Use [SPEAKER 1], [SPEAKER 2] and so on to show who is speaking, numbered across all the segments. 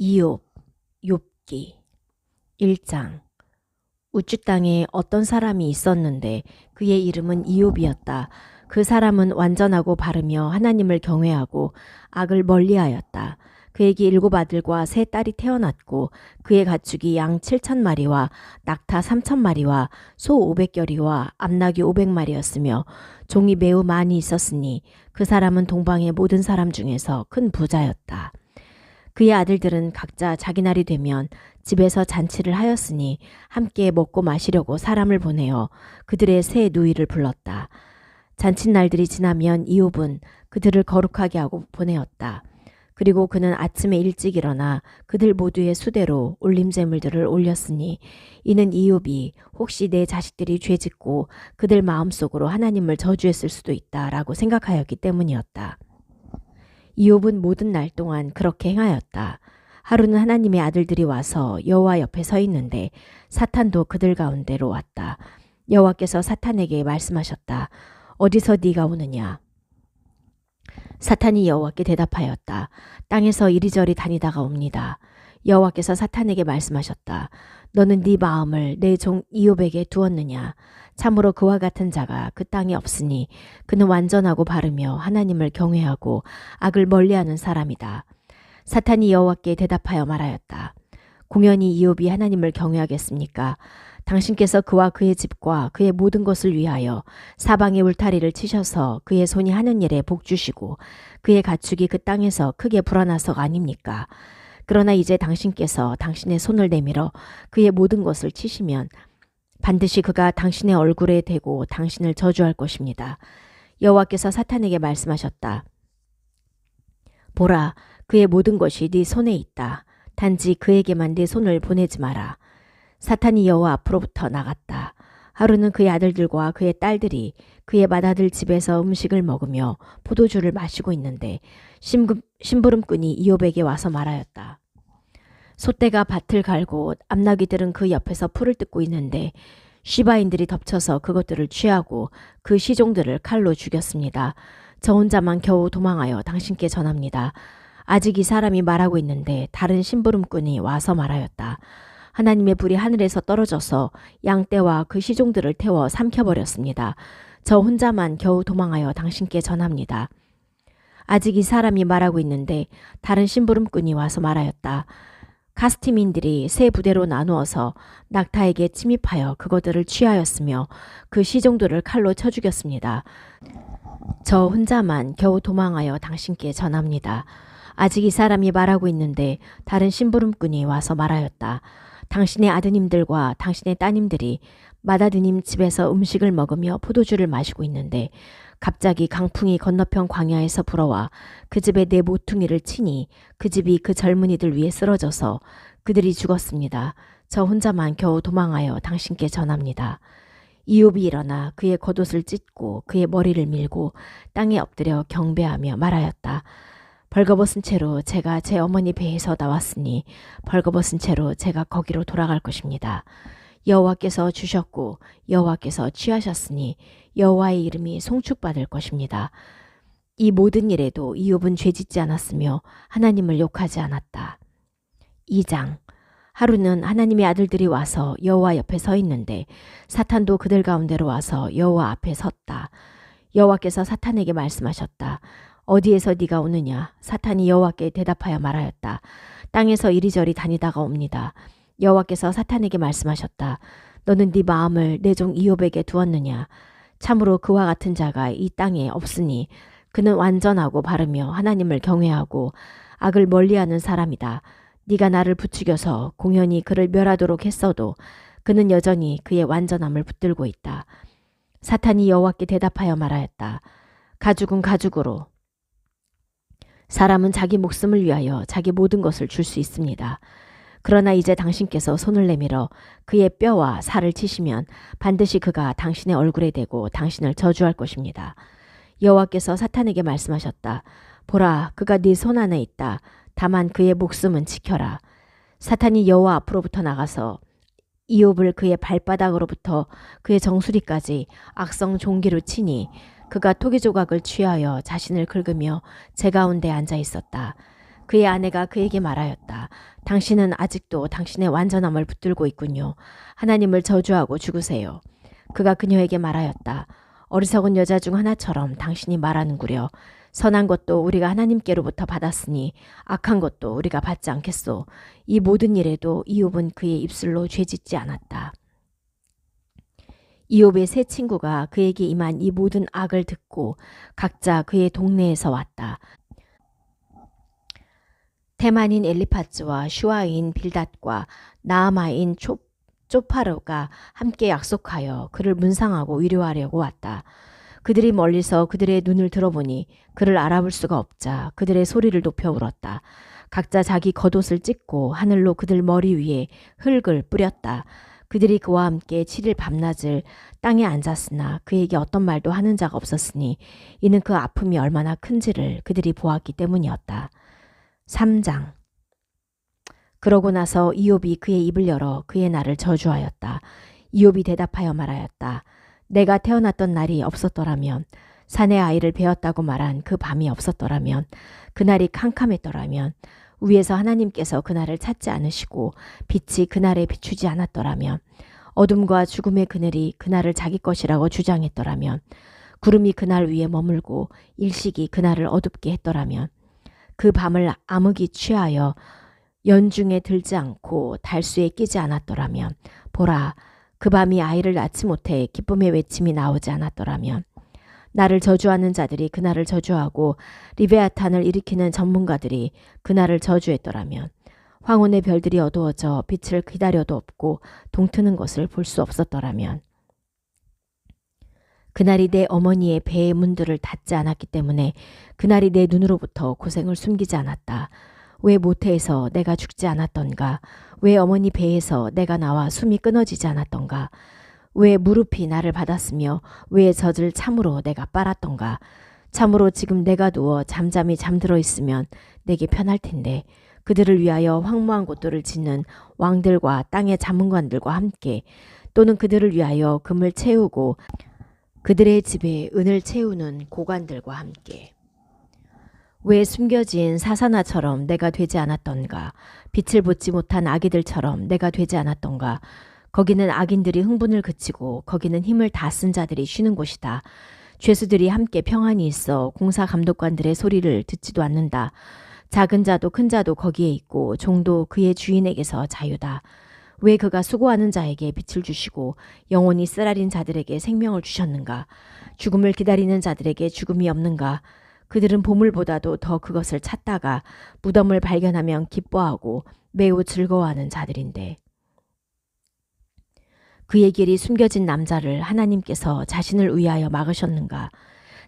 [SPEAKER 1] 이욥, 욥기 1장. 우쭈 땅에 어떤 사람이 있었는데 그의 이름은 이욥이었다. 그 사람은 완전하고 바르며 하나님을 경외하고 악을 멀리하였다. 그에게 7 아들과 3 딸이 태어났고 그의 가축이 양 7,000마리와 낙타 3,000마리와 소 500결이와 암나귀 500마리였으며 종이 매우 많이 있었으니 그 사람은 동방의 모든 사람 중에서 큰 부자였다. 그의 아들들은 각자 자기 날이 되면 집에서 잔치를 하였으니 함께 먹고 마시려고 사람을 보내어 그들의 새 누이를 불렀다. 잔칫날들이 지나면 이욥은 그들을 거룩하게 하고 보내었다. 그리고 그는 아침에 일찍 일어나 그들 모두의 수대로 올림제물들을 올렸으니 이는 이욥이 혹시 내 자식들이 죄짓고 그들 마음속으로 하나님을 저주했을 수도 있다라고 생각하였기 때문이었다. 이욥은 모든 날 동안 그렇게 행하였다. 하루는 하나님의 아들들이 와서 여호와 옆에 서 있는데 사탄도 그들 가운데로 왔다. 여호와께서 사탄에게 말씀하셨다. 어디서 네가 오느냐? 사탄이 여호와께 대답하였다. 땅에서 이리저리 다니다가 옵니다. 여호와께서 사탄에게 말씀하셨다. 너는 네 마음을 내 종 이욥에게 두었느냐? 참으로 그와 같은 자가 그 땅에 없으니 그는 완전하고 바르며 하나님을 경외하고 악을 멀리하는 사람이다. 사탄이 여호와께 대답하여 말하였다. 공연히 이욥이 하나님을 경외하겠습니까? 당신께서 그와 그의 집과 그의 모든 것을 위하여 사방의 울타리를 치셔서 그의 손이 하는 일에 복 주시고 그의 가축이 그 땅에서 크게 불어나서가 아닙니까? 그러나 이제 당신께서 당신의 손을 내밀어 그의 모든 것을 치시면 반드시 그가 당신의 얼굴에 대고 당신을 저주할 것입니다. 여호와께서 사탄에게 말씀하셨다. 보라, 그의 모든 것이 네 손에 있다. 단지 그에게만 네 손을 보내지 마라. 사탄이 여호와 앞으로부터 나갔다. 하루는 그의 아들들과 그의 딸들이 그의 맏아들 집에서 음식을 먹으며 포도주를 마시고 있는데 심부름꾼이 이욥에게 와서 말하였다. 소떼가 밭을 갈고 암나귀들은 그 옆에서 풀을 뜯고 있는데 시바인들이 덮쳐서 그것들을 취하고 그 시종들을 칼로 죽였습니다. 저 혼자만 겨우 도망하여 당신께 전합니다. 아직 이 사람이 말하고 있는데 다른 심부름꾼이 와서 말하였다. 하나님의 불이 하늘에서 떨어져서 양떼와 그 시종들을 태워 삼켜버렸습니다. 저 혼자만 겨우 도망하여 당신께 전합니다. 아직 이 사람이 말하고 있는데 다른 심부름꾼이 와서 말하였다. 가스티민들이 3 부대로 나누어서 낙타에게 침입하여 그것들을 취하였으며 그 시종들을 칼로 쳐 죽였습니다. 저 혼자만 겨우 도망하여 당신께 전합니다. 아직 이 사람이 말하고 있는데 다른 심부름꾼이 와서 말하였다. 당신의 아드님들과 당신의 따님들이 맏아드님 집에서 음식을 먹으며 포도주를 마시고 있는데 갑자기 강풍이 건너편 광야에서 불어와 그 집에 내 모퉁이를 치니 그 집이 그 젊은이들 위에 쓰러져서 그들이 죽었습니다. 저 혼자만 겨우 도망하여 당신께 전합니다. 이욥이 일어나 그의 겉옷을 찢고 그의 머리를 밀고 땅에 엎드려 경배하며 말하였다. 벌거벗은 채로 제가 제 어머니 배에서 나왔으니 벌거벗은 채로 제가 거기로 돌아갈 것입니다. 여호와께서 주셨고 여호와께서 취하셨으니 여호와의 이름이 송축받을 것입니다. 이 모든 일에도 이욥은 죄짓지 않았으며 하나님을 욕하지 않았다. 2장. 하루는 하나님의 아들들이 와서 여호와 옆에 서 있는데 사탄도 그들 가운데로 와서 여호와 앞에 섰다. 여호와께서 사탄에게 말씀하셨다. 어디에서 네가 오느냐? 사탄이 여호와께 대답하여 말하였다. 땅에서 이리저리 다니다가 옵니다. 여호와께서 사탄에게 말씀하셨다. 너는 네 마음을 내 종 이욥에게 두었느냐? 참으로 그와 같은 자가 이 땅에 없으니 그는 완전하고 바르며 하나님을 경외하고 악을 멀리하는 사람이다. 네가 나를 부추겨서 공연히 그를 멸하도록 했어도 그는 여전히 그의 완전함을 붙들고 있다. 사탄이 여호와께 대답하여 말하였다. 가죽은 가죽으로 사람은 자기 목숨을 위하여 자기 모든 것을 줄 수 있습니다. 그러나 이제 당신께서 손을 내밀어 그의 뼈와 살을 치시면 반드시 그가 당신의 얼굴에 대고 당신을 저주할 것입니다. 여호와께서 사탄에게 말씀하셨다. 보라, 그가 네 손 안에 있다. 다만 그의 목숨은 지켜라. 사탄이 여호와 앞으로부터 나가서 이욥을 그의 발바닥으로부터 그의 정수리까지 악성 종기로 치니 그가 토기 조각을 취하여 자신을 긁으며 제 가운데 앉아 있었다. 그의 아내가 그에게 말하였다. 당신은 아직도 당신의 완전함을 붙들고 있군요. 하나님을 저주하고 죽으세요. 그가 그녀에게 말하였다. 어리석은 여자 중 하나처럼 당신이 말하는구려. 선한 것도 우리가 하나님께로부터 받았으니 악한 것도 우리가 받지 않겠소. 이 모든 일에도 이욥은 그의 입술로 죄짓지 않았다. 이욥의 세 친구가 그에게 임한 이 모든 악을 듣고 각자 그의 동네에서 왔다. 테만인 엘리파즈와 슈아인 빌닷과 나아마인 쪼파르가 함께 약속하여 그를 문상하고 위로하려고 왔다. 그들이 멀리서 그들의 눈을 들어보니 그를 알아볼 수가 없자 그들의 소리를 높여 울었다. 각자 자기 겉옷을 찢고 하늘로 그들 머리 위에 흙을 뿌렸다. 그들이 그와 함께 7일 밤낮을 땅에 앉았으나 그에게 어떤 말도 하는 자가 없었으니 이는 그 아픔이 얼마나 큰지를 그들이 보았기 때문이었다. 3장. 그러고 나서 이욥이 그의 입을 열어 그의 날을 저주하였다. 이욥이 대답하여 말하였다. 내가 태어났던 날이 없었더라면, 사내 아이를 베었다고 말한 그 밤이 없었더라면, 그날이 캄캄했더라면, 위에서 하나님께서 그날을 찾지 않으시고 빛이 그날에 비추지 않았더라면, 어둠과 죽음의 그늘이 그날을 자기 것이라고 주장했더라면, 구름이 그날 위에 머물고 일식이 그날을 어둡게 했더라면, 그 밤을 암흑이 취하여 연중에 들지 않고 달수에 끼지 않았더라면, 보라, 그 밤이 아이를 낳지 못해 기쁨의 외침이 나오지 않았더라면, 나를 저주하는 자들이 그날을 저주하고 리베아탄을 일으키는 전문가들이 그날을 저주했더라면, 황혼의 별들이 어두워져 빛을 기다려도 없고 동트는 것을 볼 수 없었더라면, 그날이 내 어머니의 배의 문들을 닫지 않았기 때문에 그날이 내 눈으로부터 고생을 숨기지 않았다. 왜 모태에서 내가 죽지 않았던가? 왜 어머니 배에서 내가 나와 숨이 끊어지지 않았던가? 왜 무릎이 나를 받았으며 왜 젖을 참으로 내가 빨았던가? 참으로 지금 내가 누워 잠잠히 잠들어 있으면 내게 편할 텐데 그들을 위하여 황무한 곳들을 짓는 왕들과 땅의 자문관들과 함께 또는 그들을 위하여 금을 채우고 그들의 집에 은을 채우는 고관들과 함께 왜 숨겨진 사사나처럼 내가 되지 않았던가? 빛을 보지 못한 아기들처럼 내가 되지 않았던가? 거기는 악인들이 흥분을 그치고 거기는 힘을 다 쓴 자들이 쉬는 곳이다. 죄수들이 함께 평안히 있어 공사 감독관들의 소리를 듣지도 않는다. 작은 자도 큰 자도 거기에 있고 종도 그의 주인에게서 자유다. 왜 그가 수고하는 자에게 빛을 주시고 영원히 쓰라린 자들에게 생명을 주셨는가? 죽음을 기다리는 자들에게 죽음이 없는가? 그들은 보물보다도 더 그것을 찾다가 무덤을 발견하면 기뻐하고 매우 즐거워하는 자들인데 그의 길이 숨겨진 남자를 하나님께서 자신을 위하여 막으셨는가?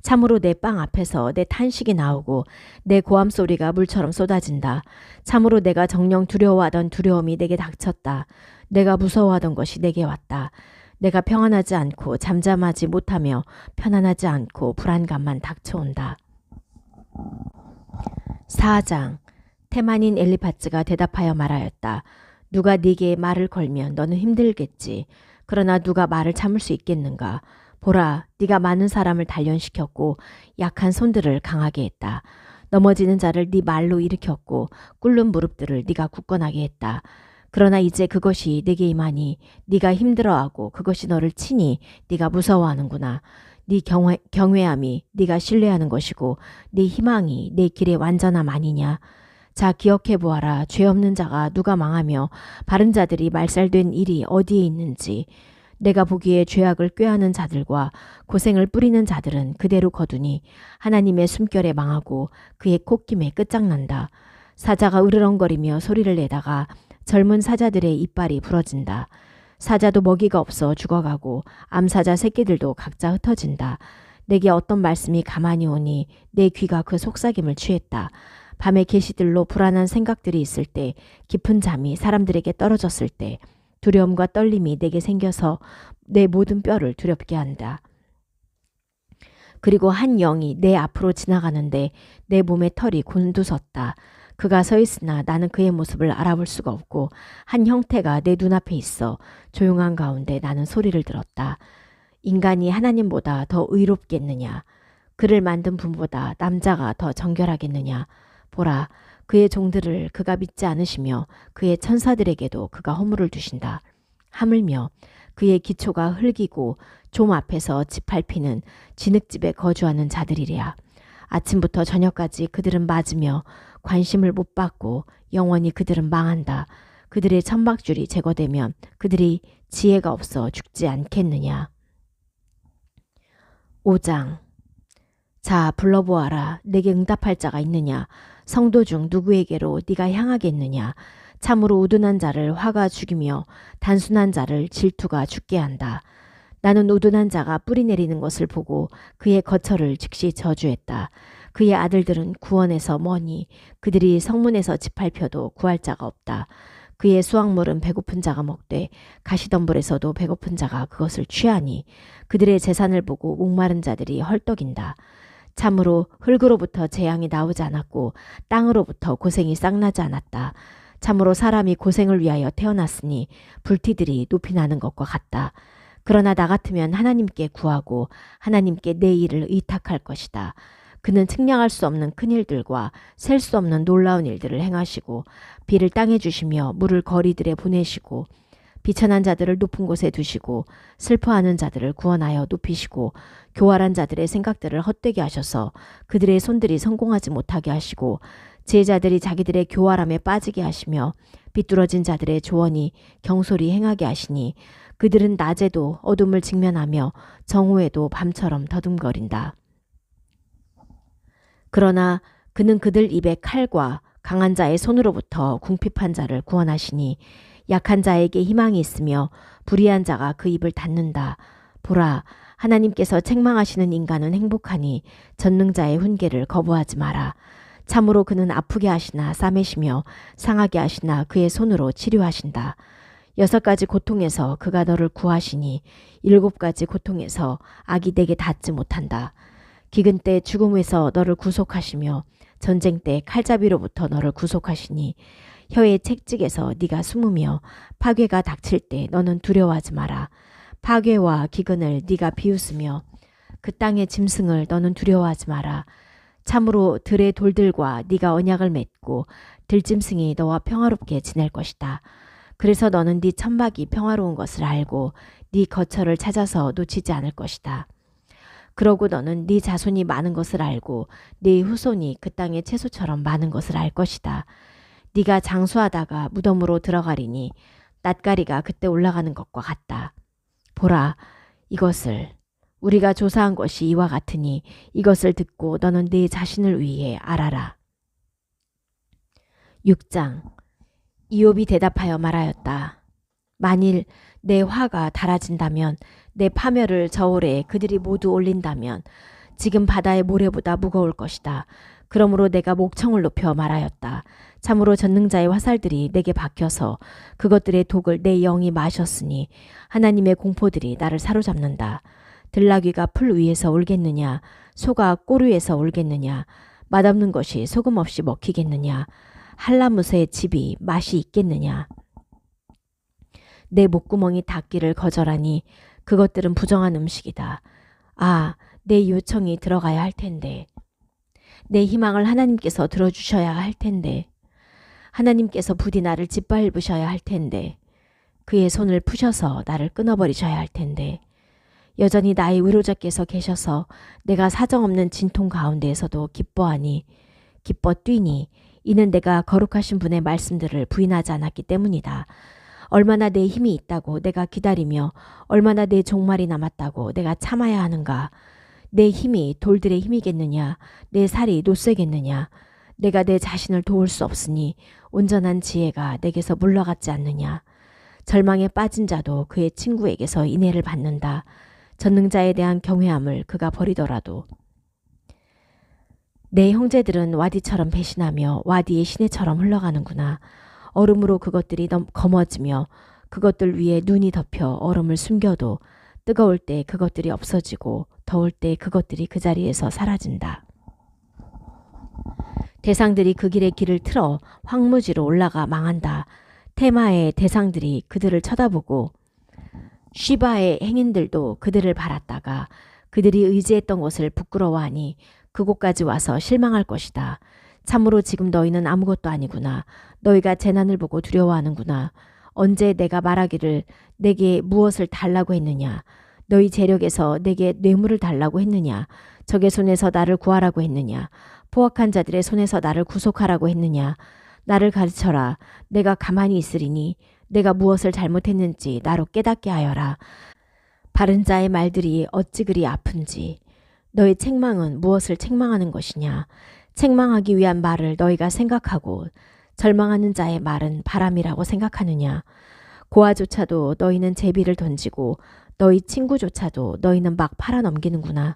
[SPEAKER 1] 참으로 내 빵 앞에서 내 탄식이 나오고 내 고함 소리가 물처럼 쏟아진다. 참으로 내가 정녕 두려워하던 두려움이 내게 닥쳤다. 내가 무서워하던 것이 내게 왔다. 내가 평안하지 않고 잠잠하지 못하며 편안하지 않고 불안감만 닥쳐온다. 4장. 테만인 엘리파츠가 대답하여 말하였다. 누가 네게 말을 걸면 너는 힘들겠지. 그러나 누가 말을 참을 수 있겠는가? 보라, 네가 많은 사람을 단련시켰고 약한 손들을 강하게 했다. 넘어지는 자를 네 말로 일으켰고 꿇는 무릎들을 네가 굳건하게 했다. 그러나 이제 그것이 네게 임하니 네가 힘들어하고 그것이 너를 치니 네가 무서워하는구나. 네 경외함이 네가 신뢰하는 것이고 네 희망이 내 길의 완전함 아니냐. 자, 기억해 보아라. 죄 없는 자가 누가 망하며 바른 자들이 말살된 일이 어디에 있는지. 내가 보기에 죄악을 꾀하는 자들과 고생을 뿌리는 자들은 그대로 거두니 하나님의 숨결에 망하고 그의 콧김에 끝장난다. 사자가 으르렁거리며 소리를 내다가 젊은 사자들의 이빨이 부러진다. 사자도 먹이가 없어 죽어가고 암사자 새끼들도 각자 흩어진다. 내게 어떤 말씀이 가만히 오니 내 귀가 그 속삭임을 취했다. 밤의 계시들로 불안한 생각들이 있을 때, 깊은 잠이 사람들에게 떨어졌을 때 두려움과 떨림이 내게 생겨서 내 모든 뼈를 두렵게 한다. 그리고 한 영이 내 앞으로 지나가는데 내 몸의 털이 곤두섰다. 그가 서 있으나 나는 그의 모습을 알아볼 수가 없고 한 형태가 내 눈앞에 있어 조용한 가운데 나는 소리를 들었다. 인간이 하나님보다 더 의롭겠느냐? 그를 만든 분보다 남자가 더 정결하겠느냐? 보라, 그의 종들을 그가 믿지 않으시며 그의 천사들에게도 그가 허물을 두신다. 하물며 그의 기초가 흙이고 좀 앞에서 짓밟히는 진흙집에 거주하는 자들이랴. 아침부터 저녁까지 그들은 맞으며 관심을 못 받고 영원히 그들은 망한다. 그들의 천막줄이 제거되면 그들이 지혜가 없어 죽지 않겠느냐. 5장. 자, 불러보아라. 내게 응답할 자가 있느냐. 성도 중 누구에게로 네가 향하겠느냐. 참으로 우둔한 자를 화가 죽이며 단순한 자를 질투가 죽게 한다. 나는 우둔한 자가 뿌리 내리는 것을 보고 그의 거처를 즉시 저주했다. 그의 아들들은 구원에서 머니 그들이 성문에서 짓밟혀도 구할 자가 없다. 그의 수확물은 배고픈 자가 먹되 가시덤불에서도 배고픈 자가 그것을 취하니 그들의 재산을 보고 목마른 자들이 헐떡인다. 참으로 흙으로부터 재앙이 나오지 않았고 땅으로부터 고생이 싹나지 않았다. 참으로 사람이 고생을 위하여 태어났으니 불티들이 높이 나는 것과 같다. 그러나 나 같으면 하나님께 구하고 하나님께 내 일을 의탁할 것이다. 그는 측량할 수 없는 큰 일들과 셀 수 없는 놀라운 일들을 행하시고 비를 땅에 주시며 물을 거리들에 보내시고 비천한 자들을 높은 곳에 두시고 슬퍼하는 자들을 구원하여 높이시고 교활한 자들의 생각들을 헛되게 하셔서 그들의 손들이 성공하지 못하게 하시고 지혜자들이 자기들의 교활함에 빠지게 하시며 비뚤어진 자들의 조언이 경솔히 행하게 하시니 그들은 낮에도 어둠을 직면하며 정오에도 밤처럼 더듬거린다. 그러나 그는 그들 입에 칼과 강한 자의 손으로부터 궁핍한 자를 구원하시니 약한 자에게 희망이 있으며 불의한 자가 그 입을 닫는다. 보라, 하나님께서 책망하시는 인간은 행복하니 전능자의 훈계를 거부하지 마라. 참으로 그는 아프게 하시나 싸매시며 상하게 하시나 그의 손으로 치료하신다. 6가지 고통에서 그가 너를 구하시니 7가지 고통에서 악이 내게 닿지 못한다. 기근 때 죽음에서 너를 구속하시며 전쟁 때 칼잡이로부터 너를 구속하시니 혀의 채찍에서 네가 숨으며 파괴가 닥칠 때 너는 두려워하지 마라. 파괴와 기근을 네가 비웃으며 그 땅의 짐승을 너는 두려워하지 마라. 참으로 들의 돌들과 네가 언약을 맺고 들짐승이 너와 평화롭게 지낼 것이다. 그래서 너는 네 천막이 평화로운 것을 알고 네 거처를 찾아서 놓치지 않을 것이다. 그러고 너는 네 자손이 많은 것을 알고 네 후손이 그 땅의 채소처럼 많은 것을 알 것이다. 네가 장수하다가 무덤으로 들어가리니 낯가리가 그때 올라가는 것과 같다. 보라, 이것을 우리가 조사한 것이 이와 같으니 이것을 듣고 너는 네 자신을 위해 알아라. 6장. 이욥이 대답하여 말하였다. 만일 내 화가 달아진다면 내 파멸을 저울에 그들이 모두 올린다면 지금 바다의 모래보다 무거울 것이다. 그러므로 내가 목청을 높여 말하였다. 참으로 전능자의 화살들이 내게 박혀서 그것들의 독을 내 영이 마셨으니 하나님의 공포들이 나를 사로잡는다. 들나귀가 풀 위에서 울겠느냐, 소가 꼴 위에서 울겠느냐, 맛없는 것이 소금 없이 먹히겠느냐, 한라무새의 집이 맛이 있겠느냐. 내 목구멍이 닿기를 거절하니 그것들은 부정한 음식이다. 아, 내 요청이 들어가야 할 텐데. 내 희망을 하나님께서 들어주셔야 할 텐데. 하나님께서 부디 나를 짓밟으셔야 할 텐데. 그의 손을 푸셔서 나를 끊어버리셔야 할 텐데. 여전히 나의 위로자께서 계셔서 내가 사정없는 진통 가운데에서도 기뻐하니 기뻐 뛰니 이는 내가 거룩하신 분의 말씀들을 부인하지 않았기 때문이다. 얼마나 내 힘이 있다고 내가 기다리며 얼마나 내 종말이 남았다고 내가 참아야 하는가. 내 힘이 돌들의 힘이겠느냐. 내 살이 노쇠겠느냐. 내가 내 자신을 도울 수 없으니 온전한 지혜가 내게서 물러갔지 않느냐. 절망에 빠진 자도 그의 친구에게서 인애를 받는다. 전능자에 대한 경외함을 그가 버리더라도. 내 형제들은 와디처럼 배신하며 와디의 시내처럼 흘러가는구나. 얼음으로 그것들이 검어지며 그것들 위에 눈이 덮여 얼음을 숨겨도 뜨거울 때 그것들이 없어지고 더울 때 그것들이 그 자리에서 사라진다. 대상들이 그 길의 길을 틀어 황무지로 올라가 망한다. 테마의 대상들이 그들을 쳐다보고 쉬바의 행인들도 그들을 바랐다가 그들이 의지했던 곳을 부끄러워하니 그곳까지 와서 실망할 것이다. 참으로 지금 너희는 아무것도 아니구나. 너희가 재난을 보고 두려워하는구나. 언제 내가 말하기를 내게 무엇을 달라고 했느냐. 너희 재력에서 내게 뇌물을 달라고 했느냐. 적의 손에서 나를 구하라고 했느냐. 포악한 자들의 손에서 나를 구속하라고 했느냐. 나를 가르쳐라. 내가 가만히 있으리니 내가 무엇을 잘못했는지 나로 깨닫게 하여라. 바른 자의 말들이 어찌 그리 아픈지. 너희 책망은 무엇을 책망하는 것이냐. 책망하기 위한 말을 너희가 생각하고 절망하는 자의 말은 바람이라고 생각하느냐. 고아조차도 너희는 제비를 던지고 너희 친구조차도 너희는 막 팔아넘기는구나.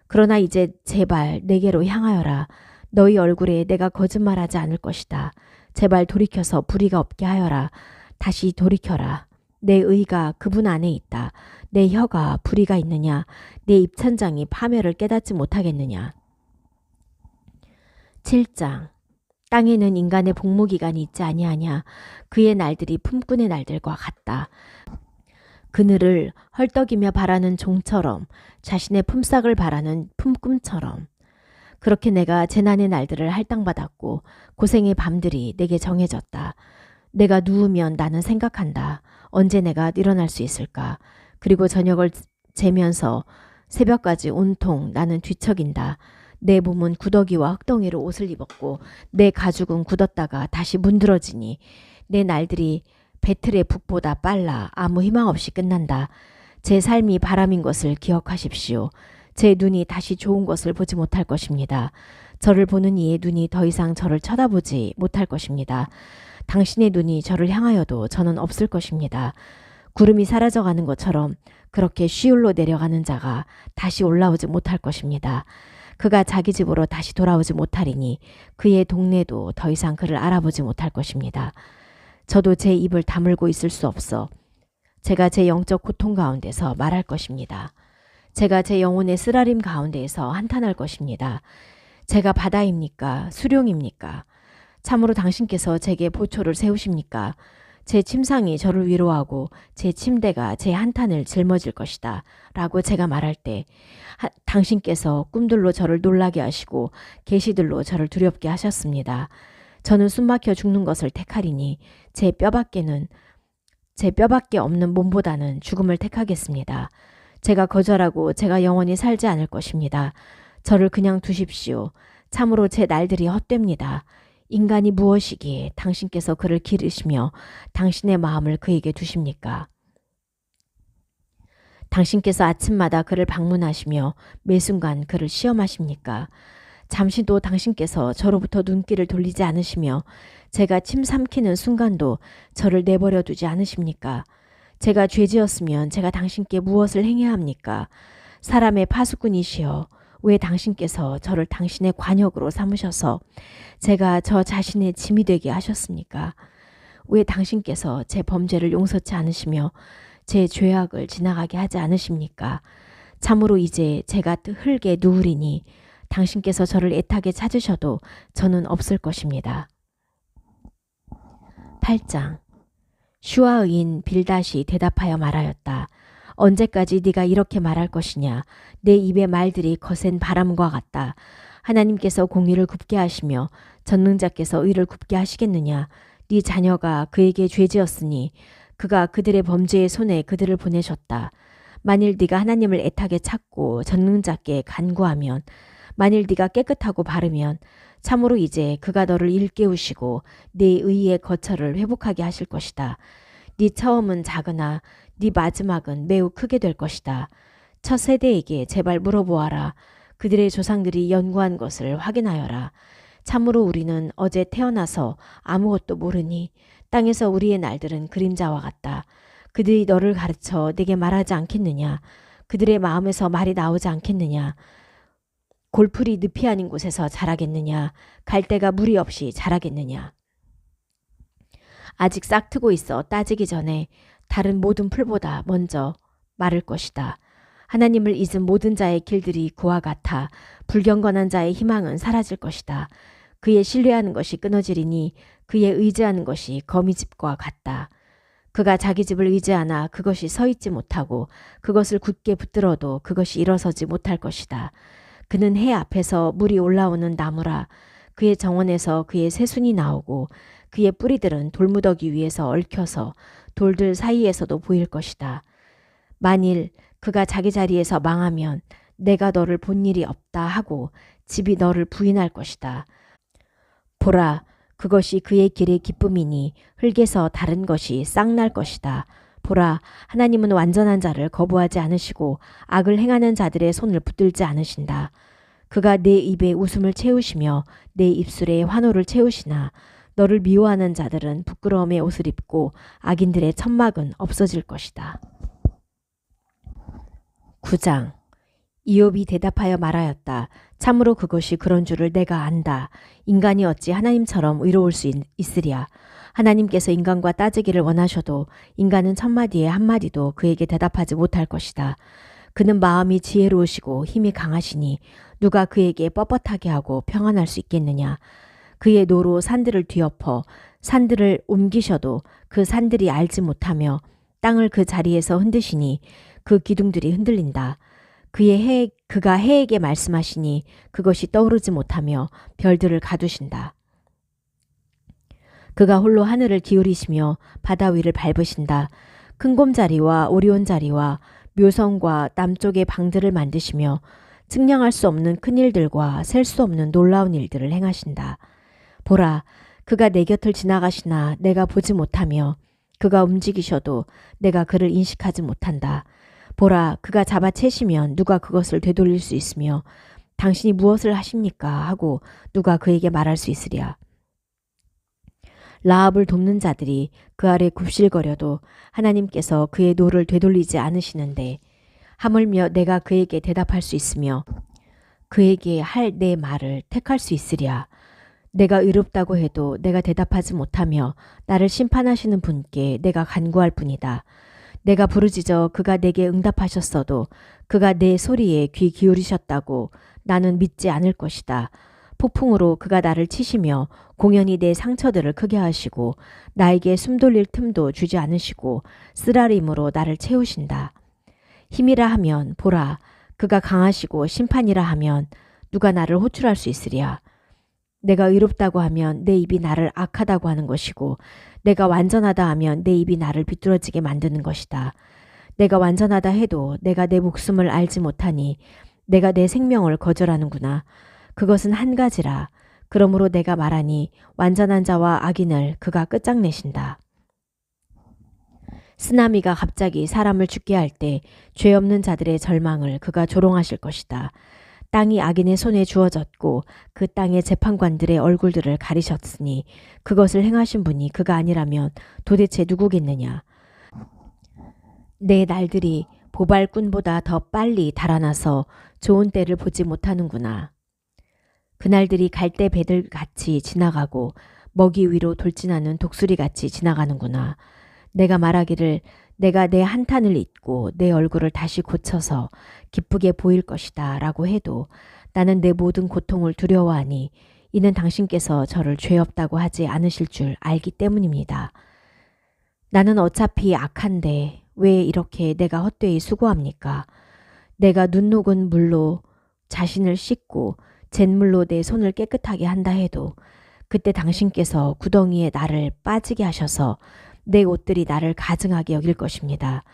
[SPEAKER 1] 그러나 이제 제발 내게로 향하여라. 너희 얼굴에 내가 거짓말하지 않을 것이다. 제발 돌이켜서 불의가 없게 하여라. 다시 돌이켜라. 내 의가 그분 안에 있다. 내 혀가 불의가 있느냐. 내 입천장이 파멸을 깨닫지 못하겠느냐. 7장. 땅에는 인간의 복무기간이 있지 아니하냐. 그의 날들이 품꾼의 날들과 같다. 그늘을 헐떡이며 바라는 종처럼 자신의 품삯을 바라는 품꾼처럼 그렇게 내가 재난의 날들을 할당받았고 고생의 밤들이 내게 정해졌다. 내가 누우면 나는 생각한다. 언제 내가 일어날 수 있을까? 그리고 저녁을 재면서 새벽까지 온통 나는 뒤척인다. 내 몸은 구더기와 흙덩이로 옷을 입었고 내 가죽은 굳었다가 다시 문드러지니 내 날들이 배틀의 북보다 빨라 아무 희망 없이 끝난다. 제 삶이 바람인 것을 기억하십시오. 제 눈이 다시 좋은 것을 보지 못할 것입니다. 저를 보는 이의 눈이 더 이상 저를 쳐다보지 못할 것입니다. 당신의 눈이 저를 향하여도 저는 없을 것입니다. 구름이 사라져가는 것처럼 그렇게 시울로 내려가는 자가 다시 올라오지 못할 것입니다. 그가 자기 집으로 다시 돌아오지 못하리니 그의 동네도 더 이상 그를 알아보지 못할 것입니다. 저도 제 입을 다물고 있을 수 없어 제가 제 영적 고통 가운데서 말할 것입니다. 제가 제 영혼의 쓰라림 가운데에서 한탄할 것입니다. 제가 바다입니까? 수룡입니까? 참으로 당신께서 제게 보초를 세우십니까? 제 침상이 저를 위로하고 제 침대가 제 한탄을 짊어질 것이다. 라고 제가 말할 때 당신께서 꿈들로 저를 놀라게 하시고 계시들로 저를 두렵게 하셨습니다. 저는 숨막혀 죽는 것을 택하리니 제 뼈밖에 없는 몸보다는 죽음을 택하겠습니다. 제가 거절하고 제가 영원히 살지 않을 것입니다. 저를 그냥 두십시오. 참으로 제 날들이 헛됩니다. 인간이 무엇이기에 당신께서 그를 기르시며 당신의 마음을 그에게 두십니까? 당신께서 아침마다 그를 방문하시며 매 순간 그를 시험하십니까? 잠시도 당신께서 저로부터 눈길을 돌리지 않으시며 제가 침 삼키는 순간도 저를 내버려 두지 않으십니까? 제가 죄지었으면 제가 당신께 무엇을 행해야 합니까? 사람의 파수꾼이시여 왜 당신께서 저를 당신의 관역으로 삼으셔서 제가 저 자신의 짐이 되게 하셨습니까? 왜 당신께서 제 범죄를 용서치 않으시며 제 죄악을 지나가게 하지 않으십니까? 참으로 이제 제가 흙에 누우리니 당신께서 저를 애타게 찾으셔도 저는 없을 것입니다. 8장. 슈아 의인 빌닷이 대답하여 말하였다. 언제까지 네가 이렇게 말할 것이냐. 내 입의 말들이 거센 바람과 같다. 하나님께서 공의를 굽게 하시며 전능자께서 의를 굽게 하시겠느냐. 네 자녀가 그에게 죄지었으니 그가 그들의 범죄의 손에 그들을 보내셨다. 만일 네가 하나님을 애타게 찾고 전능자께 간구하면 만일 네가 깨끗하고 바르면 참으로 이제 그가 너를 일깨우시고 네 의의 거처를 회복하게 하실 것이다. 네 처음은 작으나 네 마지막은 매우 크게 될 것이다. 첫 세대에게 제발 물어보아라. 그들의 조상들이 연구한 것을 확인하여라. 참으로 우리는 어제 태어나서 아무것도 모르니 땅에서 우리의 날들은 그림자와 같다. 그들이 너를 가르쳐 내게 말하지 않겠느냐. 그들의 마음에서 말이 나오지 않겠느냐. 골풀이 늪이 아닌 곳에서 자라겠느냐. 갈대가 물이 없이 자라겠느냐. 아직 싹트고 있어 따지기 전에 다른 모든 풀보다 먼저 마를 것이다. 하나님을 잊은 모든 자의 길들이 그와 같아 불경건한 자의 희망은 사라질 것이다. 그의 신뢰하는 것이 끊어지리니 그의 의지하는 것이 거미집과 같다. 그가 자기 집을 의지하나 그것이 서 있지 못하고 그것을 굳게 붙들어도 그것이 일어서지 못할 것이다. 그는 해 앞에서 물이 올라오는 나무라. 그의 정원에서 그의 새순이 나오고 그의 뿌리들은 돌무더기 위에서 얽혀서 돌들 사이에서도 보일 것이다. 만일 그가 자기 자리에서 망하면 내가 너를 본 일이 없다 하고 집이 너를 부인할 것이다. 보라, 그것이 그의 길의 기쁨이니 흙에서 다른 것이 싹 날 것이다. 보라, 하나님은 완전한 자를 거부하지 않으시고 악을 행하는 자들의 손을 붙들지 않으신다. 그가 내 입에 웃음을 채우시며 내 입술에 환호를 채우시나 너를 미워하는 자들은 부끄러움의 옷을 입고 악인들의 천막은 없어질 것이다. 9장. 이욥이 대답하여 말하였다. 참으로 그것이 그런 줄을 내가 안다. 인간이 어찌 하나님처럼 의로울 수 있으랴. 하나님께서 인간과 따지기를 원하셔도 인간은 천마디에 한마디도 그에게 대답하지 못할 것이다. 그는 마음이 지혜로우시고 힘이 강하시니 누가 그에게 뻣뻣하게 하고 평안할 수 있겠느냐. 그의 노로 산들을 뒤엎어 산들을 옮기셔도 그 산들이 알지 못하며 땅을 그 자리에서 흔드시니 그 기둥들이 흔들린다. 그가 해에게 말씀하시니 그것이 떠오르지 못하며 별들을 가두신다. 그가 홀로 하늘을 기울이시며 바다 위를 밟으신다. 큰 곰자리와 오리온자리와 묘성과 남쪽의 방들을 만드시며 측량할 수 없는 큰 일들과 셀 수 없는 놀라운 일들을 행하신다. 보라, 그가 내 곁을 지나가시나 내가 보지 못하며 그가 움직이셔도 내가 그를 인식하지 못한다. 보라, 그가 잡아채시면 누가 그것을 되돌릴 수 있으며 당신이 무엇을 하십니까? 하고 누가 그에게 말할 수 있으랴. 라합을 돕는 자들이 그 아래 굽실거려도 하나님께서 그의 노를 되돌리지 않으시는데 하물며 내가 그에게 대답할 수 있으며 그에게 할 내 말을 택할 수 있으랴. 내가 의롭다고 해도 내가 대답하지 못하며 나를 심판하시는 분께 내가 간구할 뿐이다. 내가 부르짖어 그가 내게 응답하셨어도 그가 내 소리에 귀 기울이셨다고 나는 믿지 않을 것이다. 폭풍으로 그가 나를 치시며 공연히 내 상처들을 크게 하시고 나에게 숨 돌릴 틈도 주지 않으시고 쓰라림으로 나를 채우신다. 힘이라 하면 보라, 그가 강하시고 심판이라 하면 누가 나를 호출할 수 있으랴. 내가 의롭다고 하면 내 입이 나를 악하다고 하는 것이고 내가 완전하다 하면 내 입이 나를 비뚤어지게 만드는 것이다. 내가 완전하다 해도 내가 내 목숨을 알지 못하니 내가 내 생명을 거절하는구나. 그것은 한 가지라. 그러므로 내가 말하니 완전한 자와 악인을 그가 끝장내신다. 쓰나미가 갑자기 사람을 죽게 할 때 죄 없는 자들의 절망을 그가 조롱하실 것이다. 땅이 악인의 손에 주어졌고 그 땅의 재판관들의 얼굴들을 가리셨으니 그것을 행하신 분이 그가 아니라면 도대체 누구겠느냐. 내 날들이 보발꾼보다 더 빨리 달아나서 좋은 때를 보지 못하는구나. 그날들이 갈대 배들 같이 지나가고 먹이 위로 돌진하는 독수리 같이 지나가는구나. 내가 말하기를 내가 내 한탄을 잊고 내 얼굴을 다시 고쳐서 기쁘게 보일 것이다 라고 해도 나는 내 모든 고통을 두려워하니 이는 당신께서 저를 죄 없다고 하지 않으실 줄 알기 때문입니다. 나는 어차피 악한데 왜 이렇게 내가 헛되이 수고합니까? 내가 눈 녹은 물로 자신을 씻고 잿물로 내 손을 깨끗하게 한다 해도 그때 당신께서 구덩이에 나를 빠지게 하셔서 내 옷들이 나를 가증하게 여길 것입니다.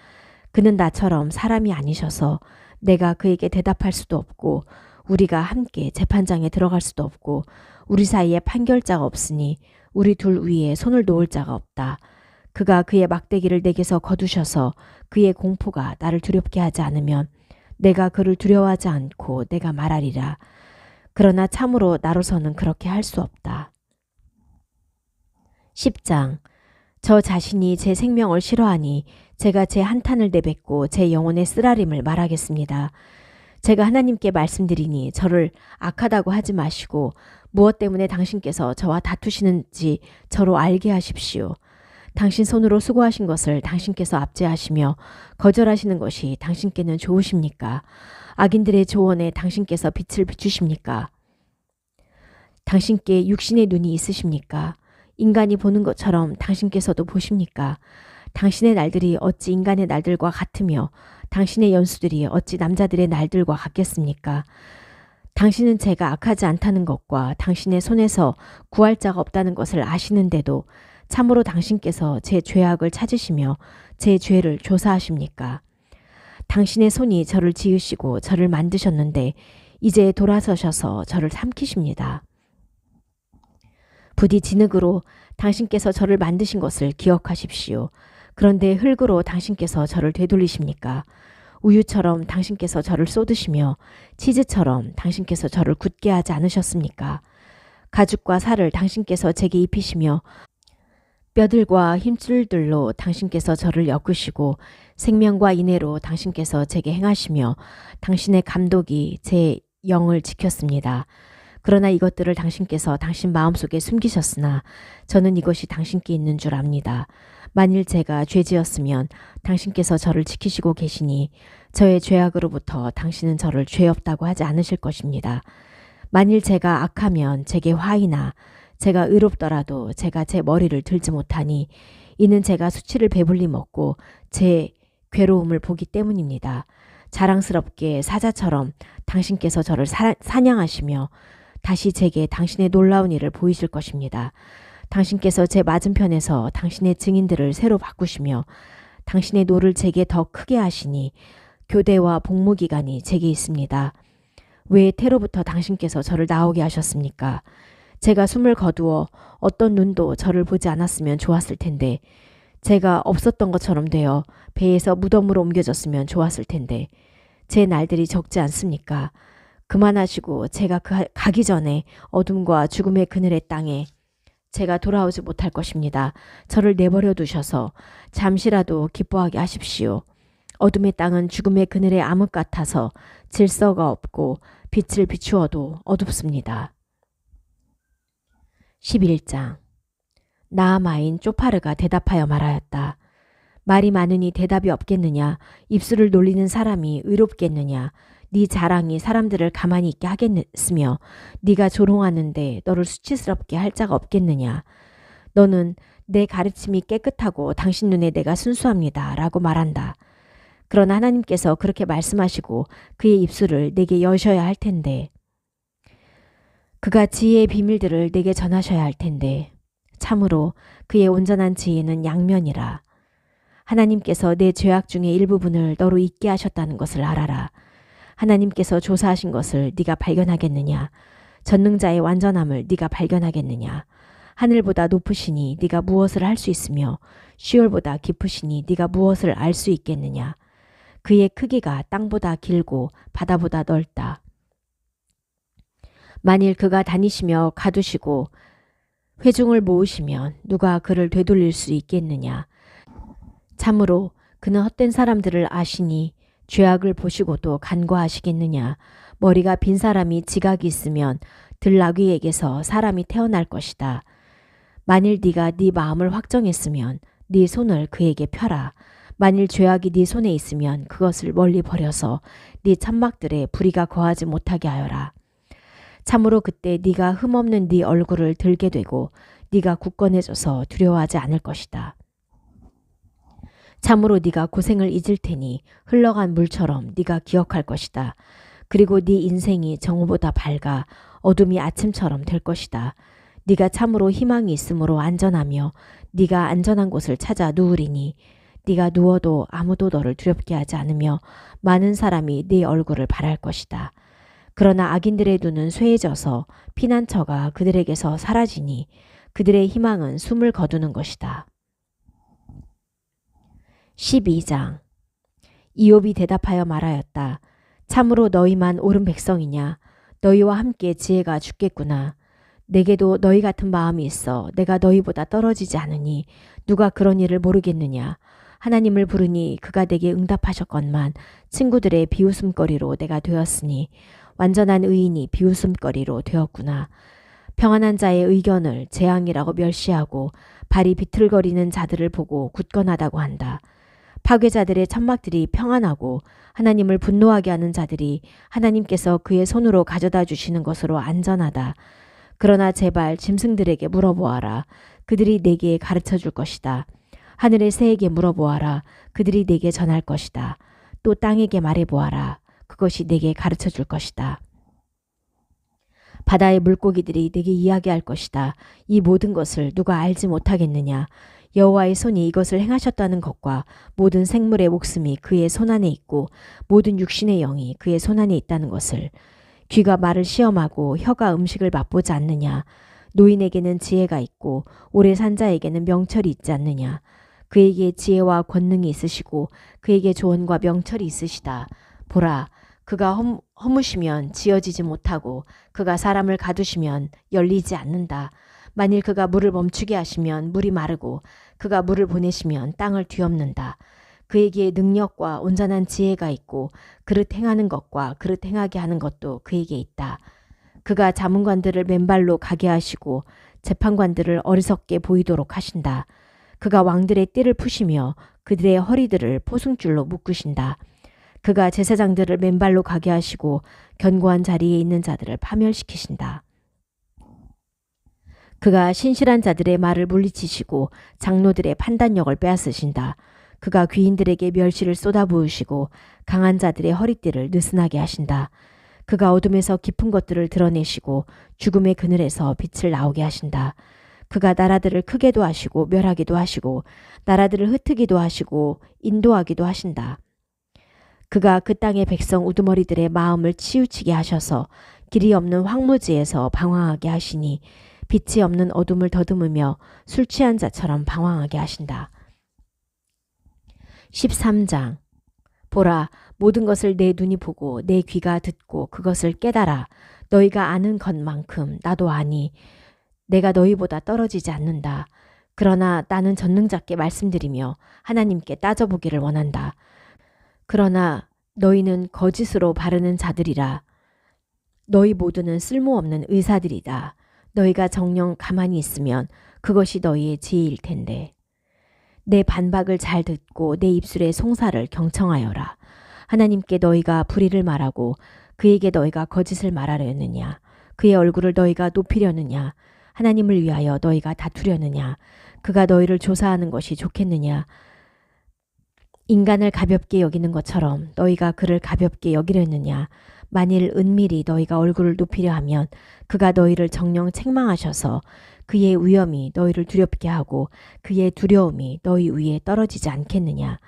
[SPEAKER 1] 그는 나처럼 사람이 아니셔서 내가 그에게 대답할 수도 없고 우리가 함께 재판장에 들어갈 수도 없고 우리 사이에 판결자가 없으니 우리 둘 위에 손을 놓을 자가 없다. 그가 그의 막대기를 내게서 거두셔서 그의 공포가 나를 두렵게 하지 않으면 내가 그를 두려워하지 않고 내가 말하리라. 그러나 참으로 나로서는 그렇게 할 수 없다. 10장. 저 자신이 제 생명을 싫어하니 제가 제 한탄을 내뱉고 제 영혼의 쓰라림을 말하겠습니다. 제가 하나님께 말씀드리니 저를 악하다고 하지 마시고 무엇 때문에 당신께서 저와 다투시는지 저로 알게 하십시오. 당신 손으로 수고하신 것을 당신께서 압제하시며 거절하시는 것이 당신께는 좋으십니까? 악인들의 조언에 당신께서 빛을 비추십니까? 당신께 육신의 눈이 있으십니까? 인간이 보는 것처럼 당신께서도 보십니까? 당신의 날들이 어찌 인간의 날들과 같으며 당신의 연수들이 어찌 남자들의 날들과 같겠습니까? 당신은 제가 악하지 않다는 것과 당신의 손에서 구할 자가 없다는 것을 아시는데도 참으로 당신께서 제 죄악을 찾으시며 제 죄를 조사하십니까? 당신의 손이 저를 지으시고 저를 만드셨는데 이제 돌아서셔서 저를 삼키십니다. 부디 진흙으로 당신께서 저를 만드신 것을 기억하십시오. 그런데 흙으로 당신께서 저를 되돌리십니까? 우유처럼 당신께서 저를 쏟으시며 치즈처럼 당신께서 저를 굳게 하지 않으셨습니까? 가죽과 살을 당신께서 제게 입히시며 뼈들과 힘줄들로 당신께서 저를 엮으시고 생명과 인애로 당신께서 제게 행하시며 당신의 감독이 제 영을 지켰습니다. 그러나 이것들을 당신께서 당신 마음속에 숨기셨으나 저는 이것이 당신께 있는 줄 압니다. 만일 제가 죄지었으면 당신께서 저를 지키시고 계시니 저의 죄악으로부터 당신은 저를 죄 없다고 하지 않으실 것입니다. 만일 제가 악하면 제게 화이나 제가 의롭더라도 제가 제 머리를 들지 못하니 이는 제가 수치를 배불리 먹고 제 괴로움을 보기 때문입니다. 자랑스럽게 사자처럼 당신께서 저를 사냥하시며 다시 제게 당신의 놀라운 일을 보이실 것입니다. 당신께서 제 맞은편에서 당신의 증인들을 새로 바꾸시며 당신의 노를 제게 더 크게 하시니 교대와 복무기간이 제게 있습니다. 왜 태로부터 당신께서 저를 나오게 하셨습니까? 제가 숨을 거두어 어떤 눈도 저를 보지 않았으면 좋았을 텐데 제가 없었던 것처럼 되어 배에서 무덤으로 옮겨졌으면 좋았을 텐데 제 날들이 적지 않습니까? 그만하시고 제가 가기 전에 어둠과 죽음의 그늘의 땅에 제가 돌아오지 못할 것입니다. 저를 내버려 두셔서 잠시라도 기뻐하게 하십시오. 어둠의 땅은 죽음의 그늘의 암흑 같아서 질서가 없고 빛을 비추어도 어둡습니다. 11장. 나아마인 쪼파르가 대답하여 말하였다. 말이 많으니 대답이 없겠느냐? 입술을 놀리는 사람이 의롭겠느냐? 네 자랑이 사람들을 가만히 있게 하겠으며 네가 조롱하는데 너를 수치스럽게 할 자가 없겠느냐? 너는 내 가르침이 깨끗하고 당신 눈에 내가 순수합니다 라고 말한다. 그러나 하나님께서 그렇게 말씀하시고 그의 입술을 내게 여셔야 할 텐데 그가 지혜의 비밀들을 내게 전하셔야 할 텐데 참으로 그의 온전한 지혜는 양면이라. 하나님께서 내 죄악 중의 일부분을 너로 잊게 하셨다는 것을 알아라. 하나님께서 조사하신 것을 네가 발견하겠느냐? 전능자의 완전함을 네가 발견하겠느냐? 하늘보다 높으시니 네가 무엇을 할 수 있으며 시올보다 깊으시니 네가 무엇을 알 수 있겠느냐? 그의 크기가 땅보다 길고 바다보다 넓다. 만일 그가 다니시며 가두시고 회중을 모으시면 누가 그를 되돌릴 수 있겠느냐? 참으로 그는 헛된 사람들을 아시니 죄악을 보시고도 간과하시겠느냐? 머리가 빈 사람이 지각이 있으면 들나귀에게서 사람이 태어날 것이다. 만일 네가 네 마음을 확정했으면 네 손을 그에게 펴라. 만일 죄악이 네 손에 있으면 그것을 멀리 버려서 네 천막들에 불의가 거하지 못하게 하여라. 참으로 그때 네가 흠없는 네 얼굴을 들게 되고 네가 굳건해져서 두려워하지 않을 것이다. 참으로 네가 고생을 잊을 테니 흘러간 물처럼 네가 기억할 것이다. 그리고 네 인생이 정오보다 밝아 어둠이 아침처럼 될 것이다. 네가 참으로 희망이 있으므로 안전하며 네가 안전한 곳을 찾아 누우리니 네가 누워도 아무도 너를 두렵게 하지 않으며 많은 사람이 네 얼굴을 바랄 것이다. 그러나 악인들의 눈은 쇠해져서 피난처가 그들에게서 사라지니 그들의 희망은 숨을 거두는 것이다. 12장. 이욥이 대답하여 말하였다. 참으로 너희만 옳은 백성이냐? 너희와 함께 지혜가 죽겠구나. 내게도 너희 같은 마음이 있어 내가 너희보다 떨어지지 않으니 누가 그런 일을 모르겠느냐? 하나님을 부르니 그가 내게 응답하셨건만 친구들의 비웃음거리로 내가 되었으니 완전한 의인이 비웃음거리로 되었구나. 평안한 자의 의견을 재앙이라고 멸시하고 발이 비틀거리는 자들을 보고 굳건하다고 한다. 파괴자들의 천막들이 평안하고 하나님을 분노하게 하는 자들이 하나님께서 그의 손으로 가져다 주시는 것으로 안전하다. 그러나 제발 짐승들에게 물어보아라. 그들이 내게 가르쳐 줄 것이다. 하늘의 새에게 물어보아라. 그들이 내게 전할 것이다. 또 땅에게 말해보아라. 그것이 내게 가르쳐 줄 것이다. 바다의 물고기들이 내게 이야기할 것이다. 이 모든 것을 누가 알지 못하겠느냐. 여호와의 손이 이것을 행하셨다는 것과 모든 생물의 목숨이 그의 손안에 있고 모든 육신의 영이 그의 손안에 있다는 것을. 귀가 말을 시험하고 혀가 음식을 맛보지 않느냐. 노인에게는 지혜가 있고 오래 산 자에게는 명철이 있지 않느냐. 그에게 지혜와 권능이 있으시고 그에게 조언과 명철이 있으시다. 보라, 그가 허무시면 지어지지 못하고 그가 사람을 가두시면 열리지 않는다. 만일 그가 물을 멈추게 하시면 물이 마르고 그가 물을 보내시면 땅을 뒤엎는다. 그에게 능력과 온전한 지혜가 있고 그릇 행하는 것과 그릇 행하게 하는 것도 그에게 있다. 그가 자문관들을 맨발로 가게 하시고 재판관들을 어리석게 보이도록 하신다. 그가 왕들의 띠를 푸시며 그들의 허리들을 포승줄로 묶으신다. 그가 제사장들을 맨발로 가게 하시고 견고한 자리에 있는 자들을 파멸시키신다. 그가 신실한 자들의 말을 물리치시고 장로들의 판단력을 빼앗으신다. 그가 귀인들에게 멸시를 쏟아부으시고 강한 자들의 허리띠를 느슨하게 하신다. 그가 어둠에서 깊은 것들을 드러내시고 죽음의 그늘에서 빛을 나오게 하신다. 그가 나라들을 크게도 하시고 멸하기도 하시고 나라들을 흩트기도 하시고 인도하기도 하신다. 그가 그 땅의 백성 우두머리들의 마음을 치우치게 하셔서 길이 없는 황무지에서 방황하게 하시니 빛이 없는 어둠을 더듬으며 술 취한 자처럼 방황하게 하신다. 13장. 보라, 모든 것을 내 눈이 보고 내 귀가 듣고 그것을 깨달아. 너희가 아는 것만큼 나도 아니. 내가 너희보다 떨어지지 않는다. 그러나 나는 전능자께 말씀드리며 하나님께 따져보기를 원한다. 그러나 너희는 거짓으로 바르는 자들이라. 너희 모두는 쓸모없는 의사들이다. 너희가 정녕 가만히 있으면 그것이 너희의 지혜일 텐데. 내 반박을 잘 듣고 내 입술의 송사를 경청하여라. 하나님께 너희가 불의를 말하고 그에게 너희가 거짓을 말하려느냐. 그의 얼굴을 너희가 높이려느냐. 하나님을 위하여 너희가 다투려느냐. 그가 너희를 조사하는 것이 좋겠느냐. 인간을 가볍게 여기는 것처럼 너희가 그를 가볍게 여기려느냐. 만일 은밀히 너희가 얼굴을 높이려 하면 그가 너희를 정녕 책망하셔서 그의 위엄이 너희를 두렵게 하고 그의 두려움이 너희 위에 떨어지지 않겠느냐.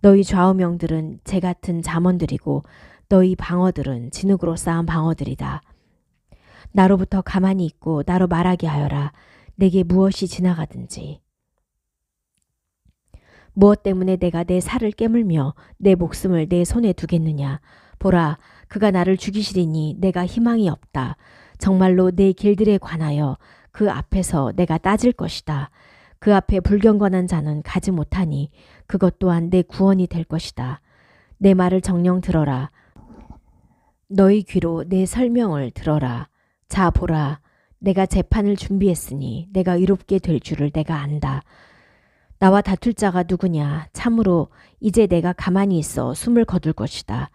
[SPEAKER 1] 너희 좌우명들은 재 같은 잠언들이고 너희 방어들은 진흙으로 쌓은 방어들이다. 나로부터 가만히 있고 나로 말하게 하여라. 내게 무엇이 지나가든지. 무엇 때문에 내가 내 살을 깨물며 내 목숨을 내 손에 두겠느냐. 보라, 그가 나를 죽이시리니 내가 희망이 없다. 정말로 내 길들에 관하여 그 앞에서 내가 따질 것이다. 그 앞에 불경건한 자는 가지 못하니 그것 또한 내 구원이 될 것이다. 내 말을 정녕 들어라. 너희 귀로 내 설명을 들어라. 자, 보라, 내가 재판을 준비했으니 내가 의롭게 될 줄을 내가 안다. 나와 다툴 자가 누구냐? 참으로 이제 내가 가만히 있어 숨을 거둘 것이다.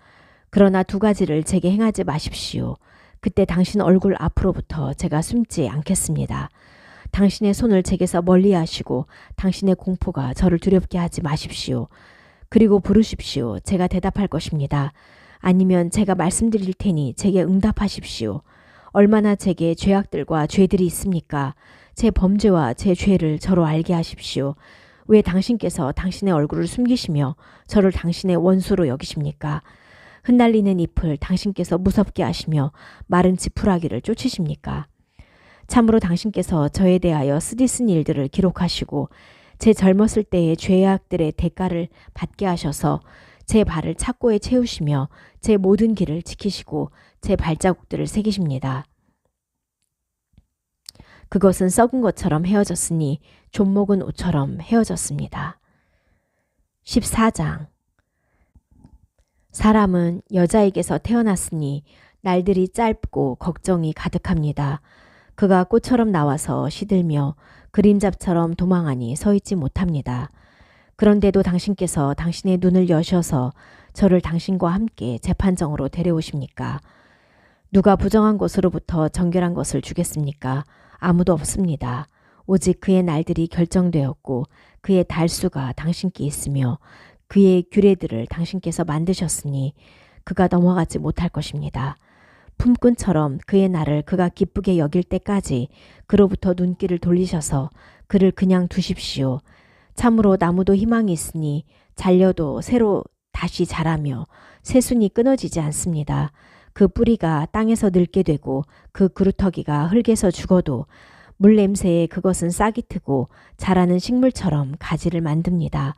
[SPEAKER 1] 그러나 두 가지를 제게 행하지 마십시오. 그때 당신 얼굴 앞으로부터 제가 숨지 않겠습니다. 당신의 손을 제게서 멀리 하시고 당신의 공포가 저를 두렵게 하지 마십시오. 그리고 부르십시오. 제가 대답할 것입니다. 아니면 제가 말씀드릴 테니 제게 응답하십시오. 얼마나 제게 죄악들과 죄들이 있습니까? 제 범죄와 제 죄를 저로 알게 하십시오. 왜 당신께서 당신의 얼굴을 숨기시며 저를 당신의 원수로 여기십니까? 흩날리는 잎을 당신께서 무섭게 하시며 마른 지푸라기를 쫓으십니까? 참으로 당신께서 저에 대하여 쓰디쓴 일들을 기록하시고 제 젊었을 때의 죄악들의 대가를 받게 하셔서 제 발을 착고에 채우시며 제 모든 길을 지키시고 제 발자국들을 새기십니다. 그것은 썩은 것처럼 헤어졌으니 존목은 옷처럼 헤어졌습니다. 14장. 사람은 여자에게서 태어났으니 날들이 짧고 걱정이 가득합니다. 그가 꽃처럼 나와서 시들며 그림잡처럼 도망하니 서 있지 못합니다. 그런데도 당신께서 당신의 눈을 여셔서 저를 당신과 함께 재판정으로 데려오십니까? 누가 부정한 것으로부터 정결한 것을 주겠습니까? 아무도 없습니다. 오직 그의 날들이 결정되었고 그의 달수가 당신께 있으며 그의 규례들을 당신께서 만드셨으니 그가 넘어가지 못할 것입니다. 품꾼처럼 그의 날을 그가 기쁘게 여길 때까지 그로부터 눈길을 돌리셔서 그를 그냥 두십시오. 참으로 나무도 희망이 있으니 잘려도 새로 다시 자라며 새순이 끊어지지 않습니다. 그 뿌리가 땅에서 늙게 되고 그 그루터기가 흙에서 죽어도 물 냄새에 그것은 싹이 트고 자라는 식물처럼 가지를 만듭니다.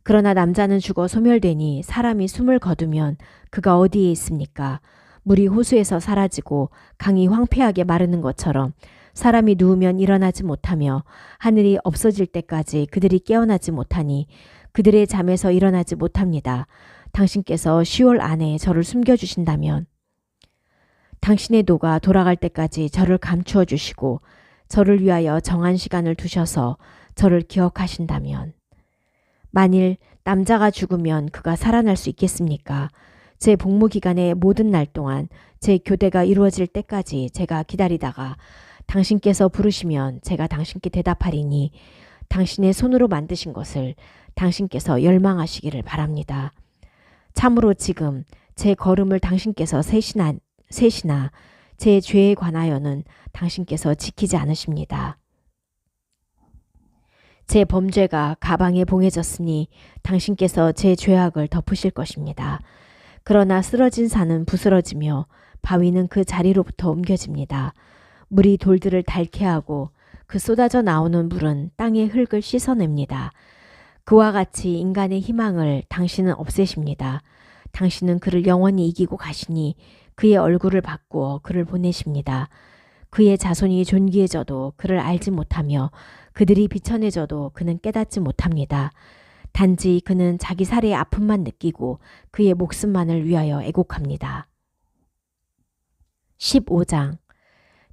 [SPEAKER 1] 그러나 남자는 죽어 소멸되니 사람이 숨을 거두면 그가 어디에 있습니까? 물이 호수에서 사라지고 강이 황폐하게 마르는 것처럼 사람이 누우면 일어나지 못하며 하늘이 없어질 때까지 그들이 깨어나지 못하니 그들의 잠에서 일어나지 못합니다. 당신께서 10월 안에 저를 숨겨주신다면 당신의 도가 돌아갈 때까지 저를 감추어 주시고 저를 위하여 정한 시간을 두셔서 저를 기억하신다면 만일 남자가 죽으면 그가 살아날 수 있겠습니까? 제 복무 기간의 모든 날 동안 제 교대가 이루어질 때까지 제가 기다리다가 당신께서 부르시면 제가 당신께 대답하리니 당신의 손으로 만드신 것을 당신께서 열망하시기를 바랍니다. 참으로 지금 제 걸음을 당신께서 셋이나 제 죄에 관하여는 당신께서 지키지 않으십니다. 제 범죄가 가방에 봉해졌으니 당신께서 제 죄악을 덮으실 것입니다. 그러나 쓰러진 산은 부스러지며 바위는 그 자리로부터 옮겨집니다. 물이 돌들을 닳게 하고 그 쏟아져 나오는 물은 땅의 흙을 씻어냅니다. 그와 같이 인간의 희망을 당신은 없애십니다. 당신은 그를 영원히 이기고 가시니 그의 얼굴을 바꾸어 그를 보내십니다. 그의 자손이 존귀해져도 그를 알지 못하며 그들이 비천해져도 그는 깨닫지 못합니다. 단지 그는 자기 살해의 아픔만 느끼고 그의 목숨만을 위하여 애곡합니다. 15장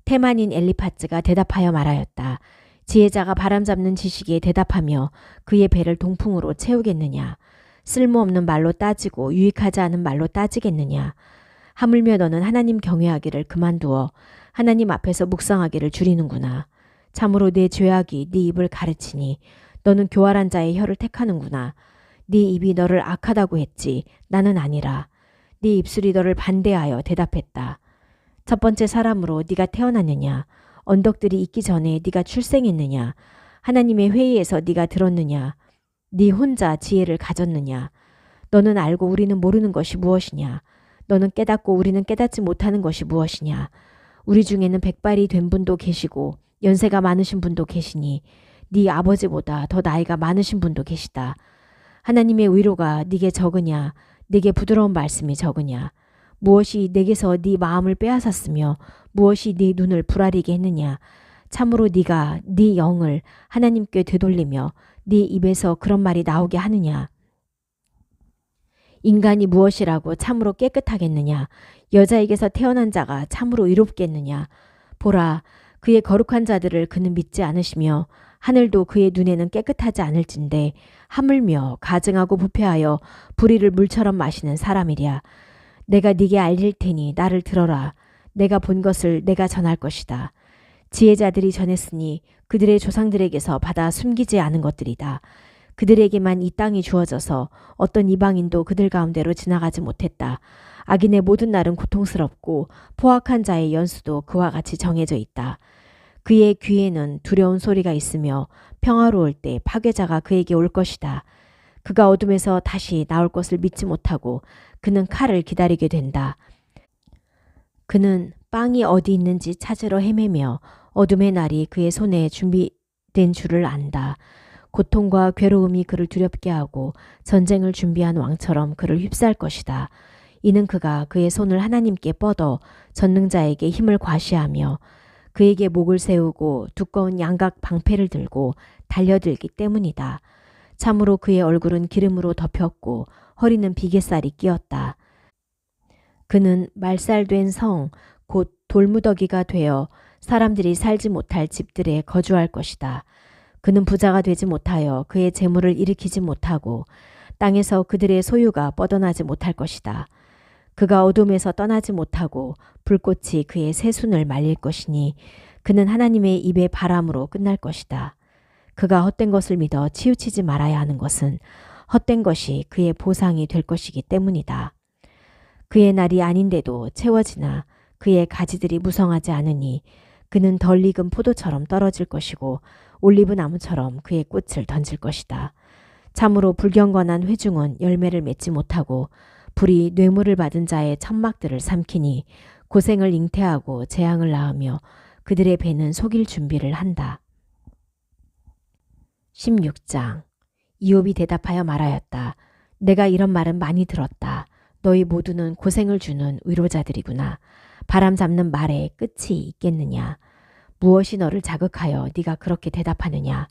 [SPEAKER 1] 테만인 엘리파즈가 대답하여 말하였다. 지혜자가 바람잡는 지식에 대답하며 그의 배를 동풍으로 채우겠느냐? 쓸모없는 말로 따지고 유익하지 않은 말로 따지겠느냐? 하물며 너는 하나님 경외하기를 그만두어 하나님 앞에서 묵상하기를 줄이는구나. 참으로 내 죄악이 네 입을 가르치니 너는 교활한 자의 혀를 택하는구나. 네 입이 너를 악하다고 했지 나는 아니라. 네 입술이 너를 반대하여 대답했다. 첫 번째 사람으로 네가 태어났느냐? 언덕들이 있기 전에 네가 출생했느냐? 하나님의 회의에서 네가 들었느냐? 네 혼자 지혜를 가졌느냐? 너는 알고 우리는 모르는 것이 무엇이냐? 너는 깨닫고 우리는 깨닫지 못하는 것이 무엇이냐? 우리 중에는 백발이 된 분도 계시고 연세가 많으신 분도 계시니 네 아버지보다 더 나이가 많으신 분도 계시다. 하나님의 위로가 네게 적으냐? 네게 부드러운 말씀이 적으냐? 무엇이 네게서 네 마음을 빼앗았으며 무엇이 네 눈을 부라리게 했느냐? 참으로 네가 네 영을 하나님께 되돌리며 네 입에서 그런 말이 나오게 하느냐? 인간이 무엇이라고 참으로 깨끗하겠느냐? 여자에게서 태어난 자가 참으로 의롭겠느냐? 보라, 그의 거룩한 자들을 그는 믿지 않으시며 하늘도 그의 눈에는 깨끗하지 않을진데 하물며 가증하고 부패하여 불의를 물처럼 마시는 사람이랴. 내가 네게 알릴 테니 나를 들어라. 내가 본 것을 내가 전할 것이다. 지혜자들이 전했으니 그들의 조상들에게서 받아 숨기지 않은 것들이다. 그들에게만 이 땅이 주어져서 어떤 이방인도 그들 가운데로 지나가지 못했다. 악인의 모든 날은 고통스럽고 포악한 자의 연수도 그와 같이 정해져 있다. 그의 귀에는 두려운 소리가 있으며 평화로울 때 파괴자가 그에게 올 것이다. 그가 어둠에서 다시 나올 것을 믿지 못하고 그는 칼을 기다리게 된다. 그는 빵이 어디 있는지 찾으러 헤매며 어둠의 날이 그의 손에 준비된 줄을 안다. 고통과 괴로움이 그를 두렵게 하고 전쟁을 준비한 왕처럼 그를 휩쌀 것이다. 이는 그가 그의 손을 하나님께 뻗어 전능자에게 힘을 과시하며 그에게 목을 세우고 두꺼운 양각 방패를 들고 달려들기 때문이다. 참으로 그의 얼굴은 기름으로 덮였고 허리는 비계살이 끼었다. 그는 말살된 성, 곧 돌무더기가 되어 사람들이 살지 못할 집들에 거주할 것이다. 그는 부자가 되지 못하여 그의 재물을 일으키지 못하고 땅에서 그들의 소유가 뻗어나지 못할 것이다. 그가 어둠에서 떠나지 못하고 불꽃이 그의 새순을 말릴 것이니 그는 하나님의 입의 바람으로 끝날 것이다. 그가 헛된 것을 믿어 치우치지 말아야 하는 것은 헛된 것이 그의 보상이 될 것이기 때문이다. 그의 날이 아닌데도 채워지나 그의 가지들이 무성하지 않으니 그는 덜 익은 포도처럼 떨어질 것이고 올리브 나무처럼 그의 꽃을 던질 것이다. 참으로 불경건한 회중은 열매를 맺지 못하고 불이 뇌물을 받은 자의 천막들을 삼키니 고생을 잉태하고 재앙을 낳으며 그들의 배는 속일 준비를 한다. 16장. 이욥이 대답하여 말하였다. 내가 이런 말은 많이 들었다. 너희 모두는 고생을 주는 위로자들이구나. 바람 잡는 말에 끝이 있겠느냐. 무엇이 너를 자극하여 네가 그렇게 대답하느냐.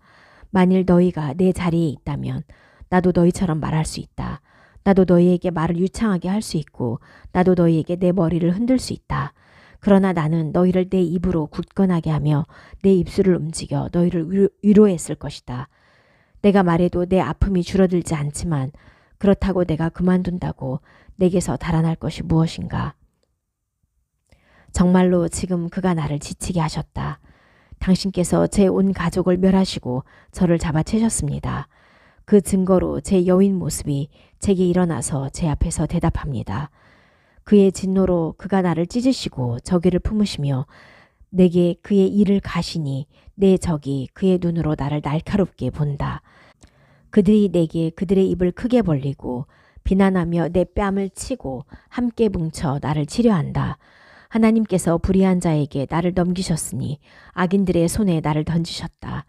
[SPEAKER 1] 만일 너희가 내 자리에 있다면 나도 너희처럼 말할 수 있다. 나도 너희에게 말을 유창하게 할 수 있고 나도 너희에게 내 머리를 흔들 수 있다. 그러나 나는 너희를 내 입으로 굳건하게 하며 내 입술을 움직여 너희를 위로했을 것이다. 내가 말해도 내 아픔이 줄어들지 않지만 그렇다고 내가 그만둔다고 내게서 달아날 것이 무엇인가. 정말로 지금 그가 나를 지치게 하셨다. 당신께서 제 온 가족을 멸하시고 저를 잡아채셨습니다. 그 증거로 제 여인 모습이 제게 일어나서 제 앞에서 대답합니다. 그의 진노로 그가 나를 찢으시고 저기를 품으시며 내게 그의 이를 가시니 내 적이 그의 눈으로 나를 날카롭게 본다. 그들이 내게 그들의 입을 크게 벌리고 비난하며 내 뺨을 치고 함께 뭉쳐 나를 치려한다. 하나님께서 불의한 자에게 나를 넘기셨으니 악인들의 손에 나를 던지셨다.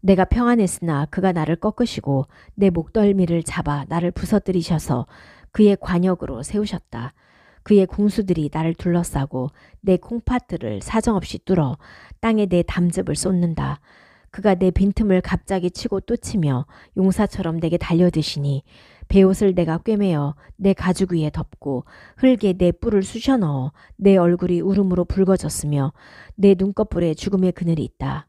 [SPEAKER 1] 내가 평안했으나 그가 나를 꺾으시고 내 목덜미를 잡아 나를 부서뜨리셔서 그의 관역으로 세우셨다. 그의 궁수들이 나를 둘러싸고 내 콩팥들을 사정없이 뚫어 땅에 내 담즙을 쏟는다. 그가 내 빈틈을 갑자기 치고 또 치며 용사처럼 내게 달려드시니 베옷을 내가 꿰매어 내 가죽 위에 덮고 흙에 내 뿔을 쑤셔 넣어 내 얼굴이 울음으로 붉어졌으며 내 눈꺼풀에 죽음의 그늘이 있다.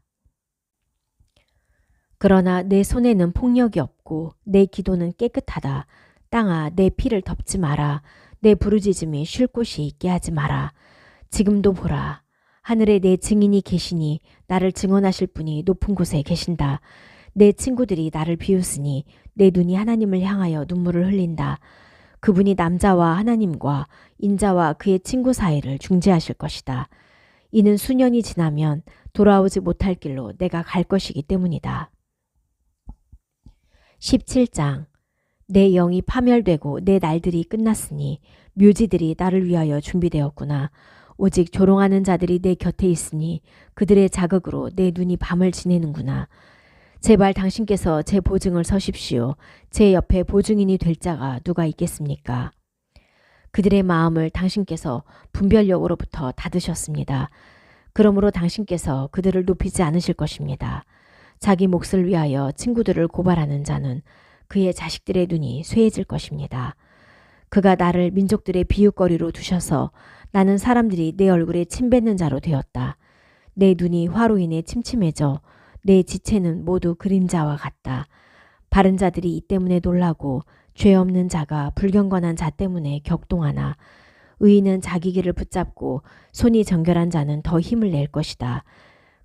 [SPEAKER 1] 그러나 내 손에는 폭력이 없고 내 기도는 깨끗하다. 땅아, 내 피를 덮지 마라. 내 부르짖음이 쉴 곳이 있게 하지 마라. 지금도 보라. 하늘에 내 증인이 계시니 나를 증언하실 분이 높은 곳에 계신다. 내 친구들이 나를 비웃으니 내 눈이 하나님을 향하여 눈물을 흘린다. 그분이 남자와 하나님과 인자와 그의 친구 사이를 중재하실 것이다. 이는 수년이 지나면 돌아오지 못할 길로 내가 갈 것이기 때문이다. 17장. 내 영이 파멸되고 내 날들이 끝났으니 묘지들이 나를 위하여 준비되었구나. 오직 조롱하는 자들이 내 곁에 있으니 그들의 자극으로 내 눈이 밤을 지내는구나. 제발 당신께서 제 보증을 서십시오. 제 옆에 보증인이 될 자가 누가 있겠습니까? 그들의 마음을 당신께서 분별력으로부터 닫으셨습니다. 그러므로 당신께서 그들을 높이지 않으실 것입니다. 자기 몫을 위하여 친구들을 고발하는 자는 그의 자식들의 눈이 쇠해질 것입니다. 그가 나를 민족들의 비웃거리로 두셔서 나는 사람들이 내 얼굴에 침 뱉는 자로 되었다. 내 눈이 화로 인해 침침해져 내 지체는 모두 그림자와 같다. 바른 자들이 이 때문에 놀라고 죄 없는 자가 불경건한 자 때문에 격동하나 의인은 자기 길을 붙잡고 손이 정결한 자는 더 힘을 낼 것이다.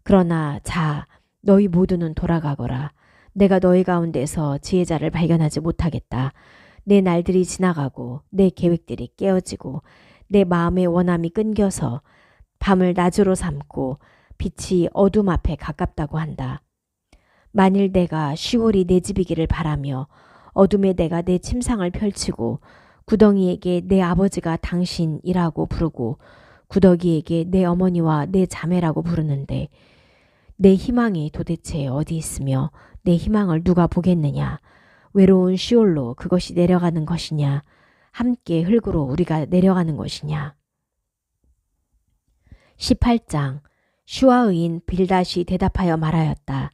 [SPEAKER 1] 그러나 자, 너희 모두는 돌아가거라. 내가 너희 가운데서 지혜자를 발견하지 못하겠다. 내 날들이 지나가고 내 계획들이 깨어지고 내 마음의 원함이 끊겨서 밤을 낮으로 삼고 빛이 어둠 앞에 가깝다고 한다. 만일 내가 시월이 내 집이기를 바라며 어둠에 내가 내 침상을 펼치고 구덩이에게 내 아버지가 당신이라고 부르고 구더기에게 내 어머니와 내 자매라고 부르는데 내 희망이 도대체 어디 있으며 내 희망을 누가 보겠느냐. 외로운 시올로 그것이 내려가는 것이냐. 함께 흙으로 우리가 내려가는 것이냐. 18장. 슈아의인 빌닷이 대답하여 말하였다.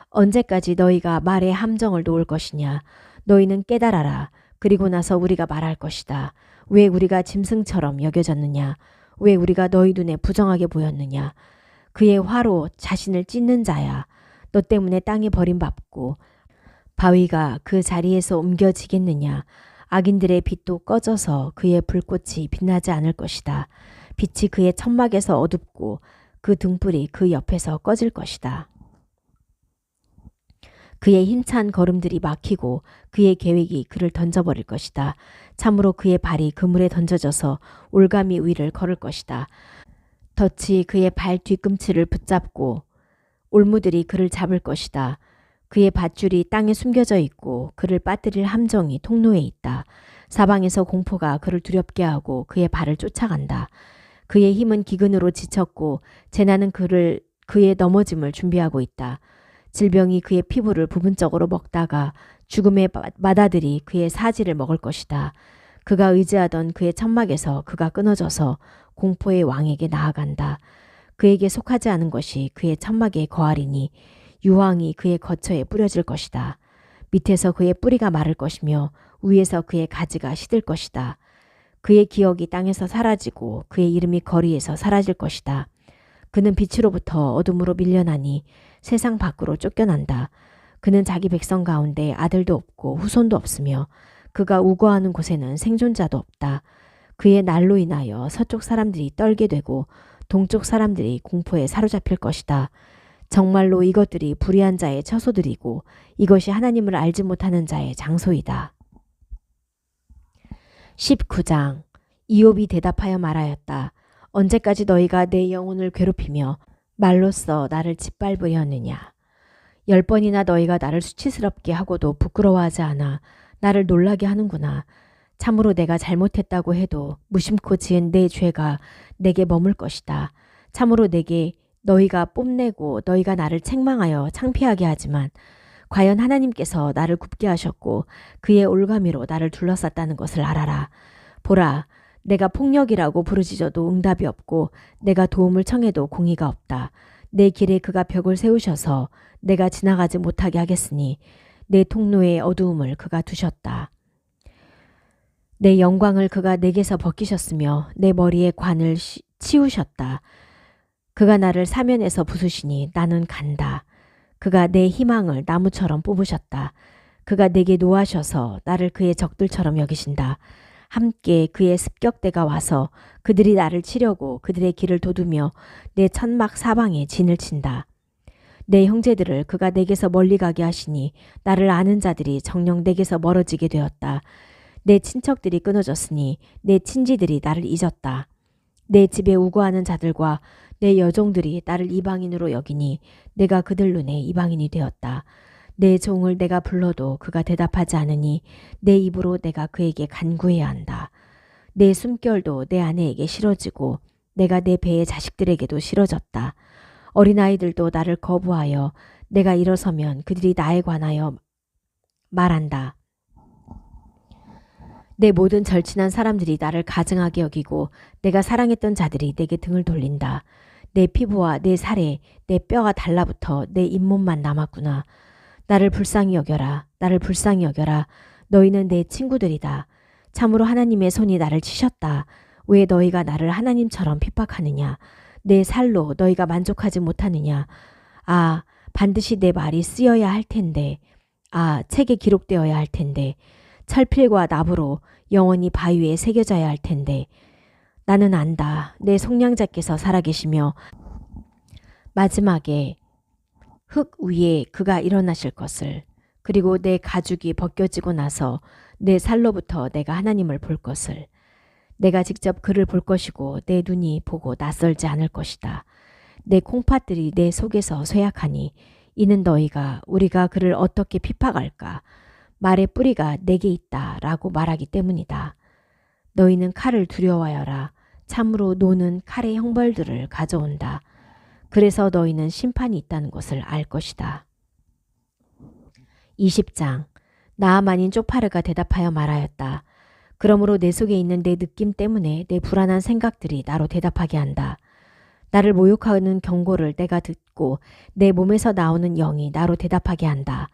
[SPEAKER 1] 언제까지 너희가 말의 함정을 놓을 것이냐. 너희는 깨달아라. 그리고 나서 우리가 말할 것이다. 왜 우리가 짐승처럼 여겨졌느냐. 왜 우리가 너희 눈에 부정하게 보였느냐. 그의 화로 자신을 찢는 자야. 너 때문에 땅이 버림받고 바위가 그 자리에서 옮겨지겠느냐. 악인들의 빛도 꺼져서 그의 불꽃이 빛나지 않을 것이다. 빛이 그의 천막에서 어둡고 그 등불이 그 옆에서 꺼질 것이다. 그의 힘찬 걸음들이 막히고 그의 계획이 그를 던져버릴 것이다. 참으로 그의 발이 그물에 던져져서 올가미 위를 걸을 것이다. 덫이 그의 발 뒤꿈치를 붙잡고 올무들이 그를 잡을 것이다. 그의 밧줄이 땅에 숨겨져 있고 그를 빠뜨릴 함정이 통로에 있다. 사방에서 공포가 그를 두렵게 하고 그의 발을 쫓아간다. 그의 힘은 기근으로 지쳤고 재난은 그의 넘어짐을 준비하고 있다. 질병이 그의 피부를 부분적으로 먹다가 죽음의 마다들이 그의 사지를 먹을 것이다. 그가 의지하던 그의 천막에서 그가 끊어져서 공포의 왕에게 나아간다. 그에게 속하지 않은 것이 그의 천막에 거하리니 유황이 그의 거처에 뿌려질 것이다. 밑에서 그의 뿌리가 마를 것이며 위에서 그의 가지가 시들 것이다. 그의 기억이 땅에서 사라지고 그의 이름이 거리에서 사라질 것이다. 그는 빛으로부터 어둠으로 밀려나니 세상 밖으로 쫓겨난다. 그는 자기 백성 가운데 아들도 없고 후손도 없으며 그가 우거하는 곳에는 생존자도 없다. 그의 날로 인하여 서쪽 사람들이 떨게 되고 동쪽 사람들이 공포에 사로잡힐 것이다. 정말로 이것들이 불의한 자의 처소들이고 이것이 하나님을 알지 못하는 자의 장소이다. 19장. 이욥이 대답하여 말하였다. 언제까지 너희가 내 영혼을 괴롭히며 말로써 나를 짓밟으려느냐. 10번이나 너희가 나를 수치스럽게 하고도 부끄러워하지 않아 나를 놀라게 하는구나. 참으로 내가 잘못했다고 해도 무심코 지은 내 죄가 내게 머물 것이다. 참으로 내게 너희가 뽐내고 너희가 나를 책망하여 창피하게 하지만 과연 하나님께서 나를 굽게 하셨고 그의 올가미로 나를 둘러쌌다는 것을 알아라. 보라, 내가 폭력이라고 부르짖어도 응답이 없고 내가 도움을 청해도 공의가 없다. 내 길에 그가 벽을 세우셔서 내가 지나가지 못하게 하겠으니 내 통로에 어두움을 그가 두셨다. 내 영광을 그가 내게서 벗기셨으며 내 머리에 관을 치우셨다. 그가 나를 사면에서 부수시니 나는 간다. 그가 내 희망을 나무처럼 뽑으셨다. 그가 내게 노하셔서 나를 그의 적들처럼 여기신다. 함께 그의 습격대가 와서 그들이 나를 치려고 그들의 길을 도두며 내 천막 사방에 진을 친다. 내 형제들을 그가 내게서 멀리 가게 하시니 나를 아는 자들이 정녕 내게서 멀어지게 되었다. 내 친척들이 끊어졌으니 내 친지들이 나를 잊었다. 내 집에 우거하는 자들과 내 여종들이 나를 이방인으로 여기니 내가 그들 눈에 이방인이 되었다. 내 종을 내가 불러도 그가 대답하지 않으니 내 입으로 내가 그에게 간구해야 한다. 내 숨결도 내 아내에게 싫어지고 내가 내 배의 자식들에게도 싫어졌다. 어린아이들도 나를 거부하여 내가 일어서면 그들이 나에 관하여 말한다. 내 모든 절친한 사람들이 나를 가증하게 여기고 내가 사랑했던 자들이 내게 등을 돌린다. 내 피부와 내 살에 내 뼈가 달라붙어 내 잇몸만 남았구나. 나를 불쌍히 여겨라. 나를 불쌍히 여겨라. 너희는 내 친구들이다. 참으로 하나님의 손이 나를 치셨다. 왜 너희가 나를 하나님처럼 핍박하느냐. 내 살로 너희가 만족하지 못하느냐. 아, 반드시 내 말이 쓰여야 할 텐데. 아, 책에 기록되어야 할 텐데. 철필과 나무로 영원히 바위에 새겨져야 할 텐데. 나는 안다. 내 속량자께서 살아계시며 마지막에 흙 위에 그가 일어나실 것을, 그리고 내 가죽이 벗겨지고 나서 내 살로부터 내가 하나님을 볼 것을, 내가 직접 그를 볼 것이고 내 눈이 보고 낯설지 않을 것이다. 내 콩팥들이 내 속에서 쇠약하니 이는 너희가 우리가 그를 어떻게 핍박할까? 말의 뿌리가 내게 있다 라고 말하기 때문이다. 너희는 칼을 두려워하여라. 참으로 노는 칼의 형벌들을 가져온다. 그래서 너희는 심판이 있다는 것을 알 것이다. 20장. 나아만인 쪼파르가 대답하여 말하였다. 그러므로 내 속에 있는 내 느낌 때문에 내 불안한 생각들이 나로 대답하게 한다. 나를 모욕하는 경고를 내가 듣고 내 몸에서 나오는 영이 나로 대답하게 한다.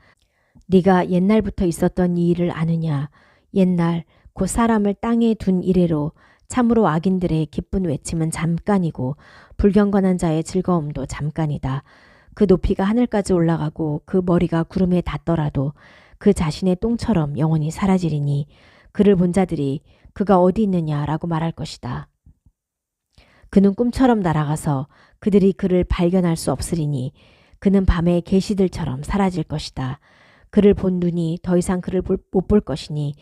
[SPEAKER 1] 네가 옛날부터 있었던 이 일을 아느냐. 옛날 곧 사람을 땅에 둔 이래로 참으로 악인들의 기쁜 외침은 잠깐이고 불경건한 자의 즐거움도 잠깐이다. 그 높이가 하늘까지 올라가고 그 머리가 구름에 닿더라도 그 자신의 똥처럼 영원히 사라지리니 그를 본 자들이 그가 어디 있느냐라고 말할 것이다. 그는 꿈처럼 날아가서 그들이 그를 발견할 수 없으리니 그는 밤의 계시들처럼 사라질 것이다. 그를 본 눈이 더 이상 그를 못 볼 것이니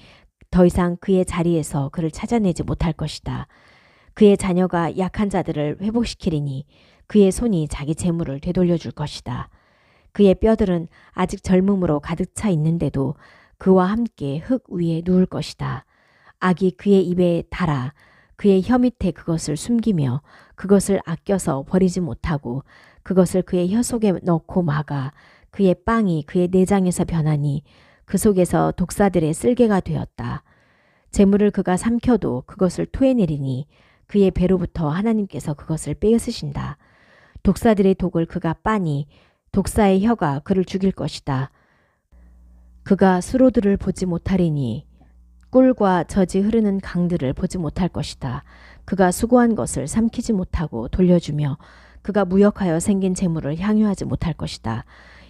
[SPEAKER 1] 더 이상 그의 자리에서 그를 찾아내지 못할 것이다. 그의 자녀가 약한 자들을 회복시키리니 그의 손이 자기 재물을 되돌려 줄 것이다. 그의 뼈들은 아직 젊음으로 가득 차 있는데도 그와 함께 흙 위에 누울 것이다. 악이 그의 입에 달아 그의 혀 밑에 그것을 숨기며 그것을 아껴서 버리지 못하고 그것을 그의 혀 속에 넣고 막아 그의 빵이 그의 내장에서 변하니 그 속에서 독사들의 쓸개가 되었다. 재물을 그가 삼켜도 그것을 토해내리니 그의 배로부터 하나님께서 그것을 빼앗으신다. 독사들의 독을 그가 빠니 독사의 혀가 그를 죽일 것이다. 그가 수로들을 보지 못하리니 꿀과 젖이 흐르는 강들을 보지 못할 것이다. 그가 수고한 것을 삼키지 못하고 돌려주며 그가 무역하여 생긴 재물을 향유하지 못할 것이다.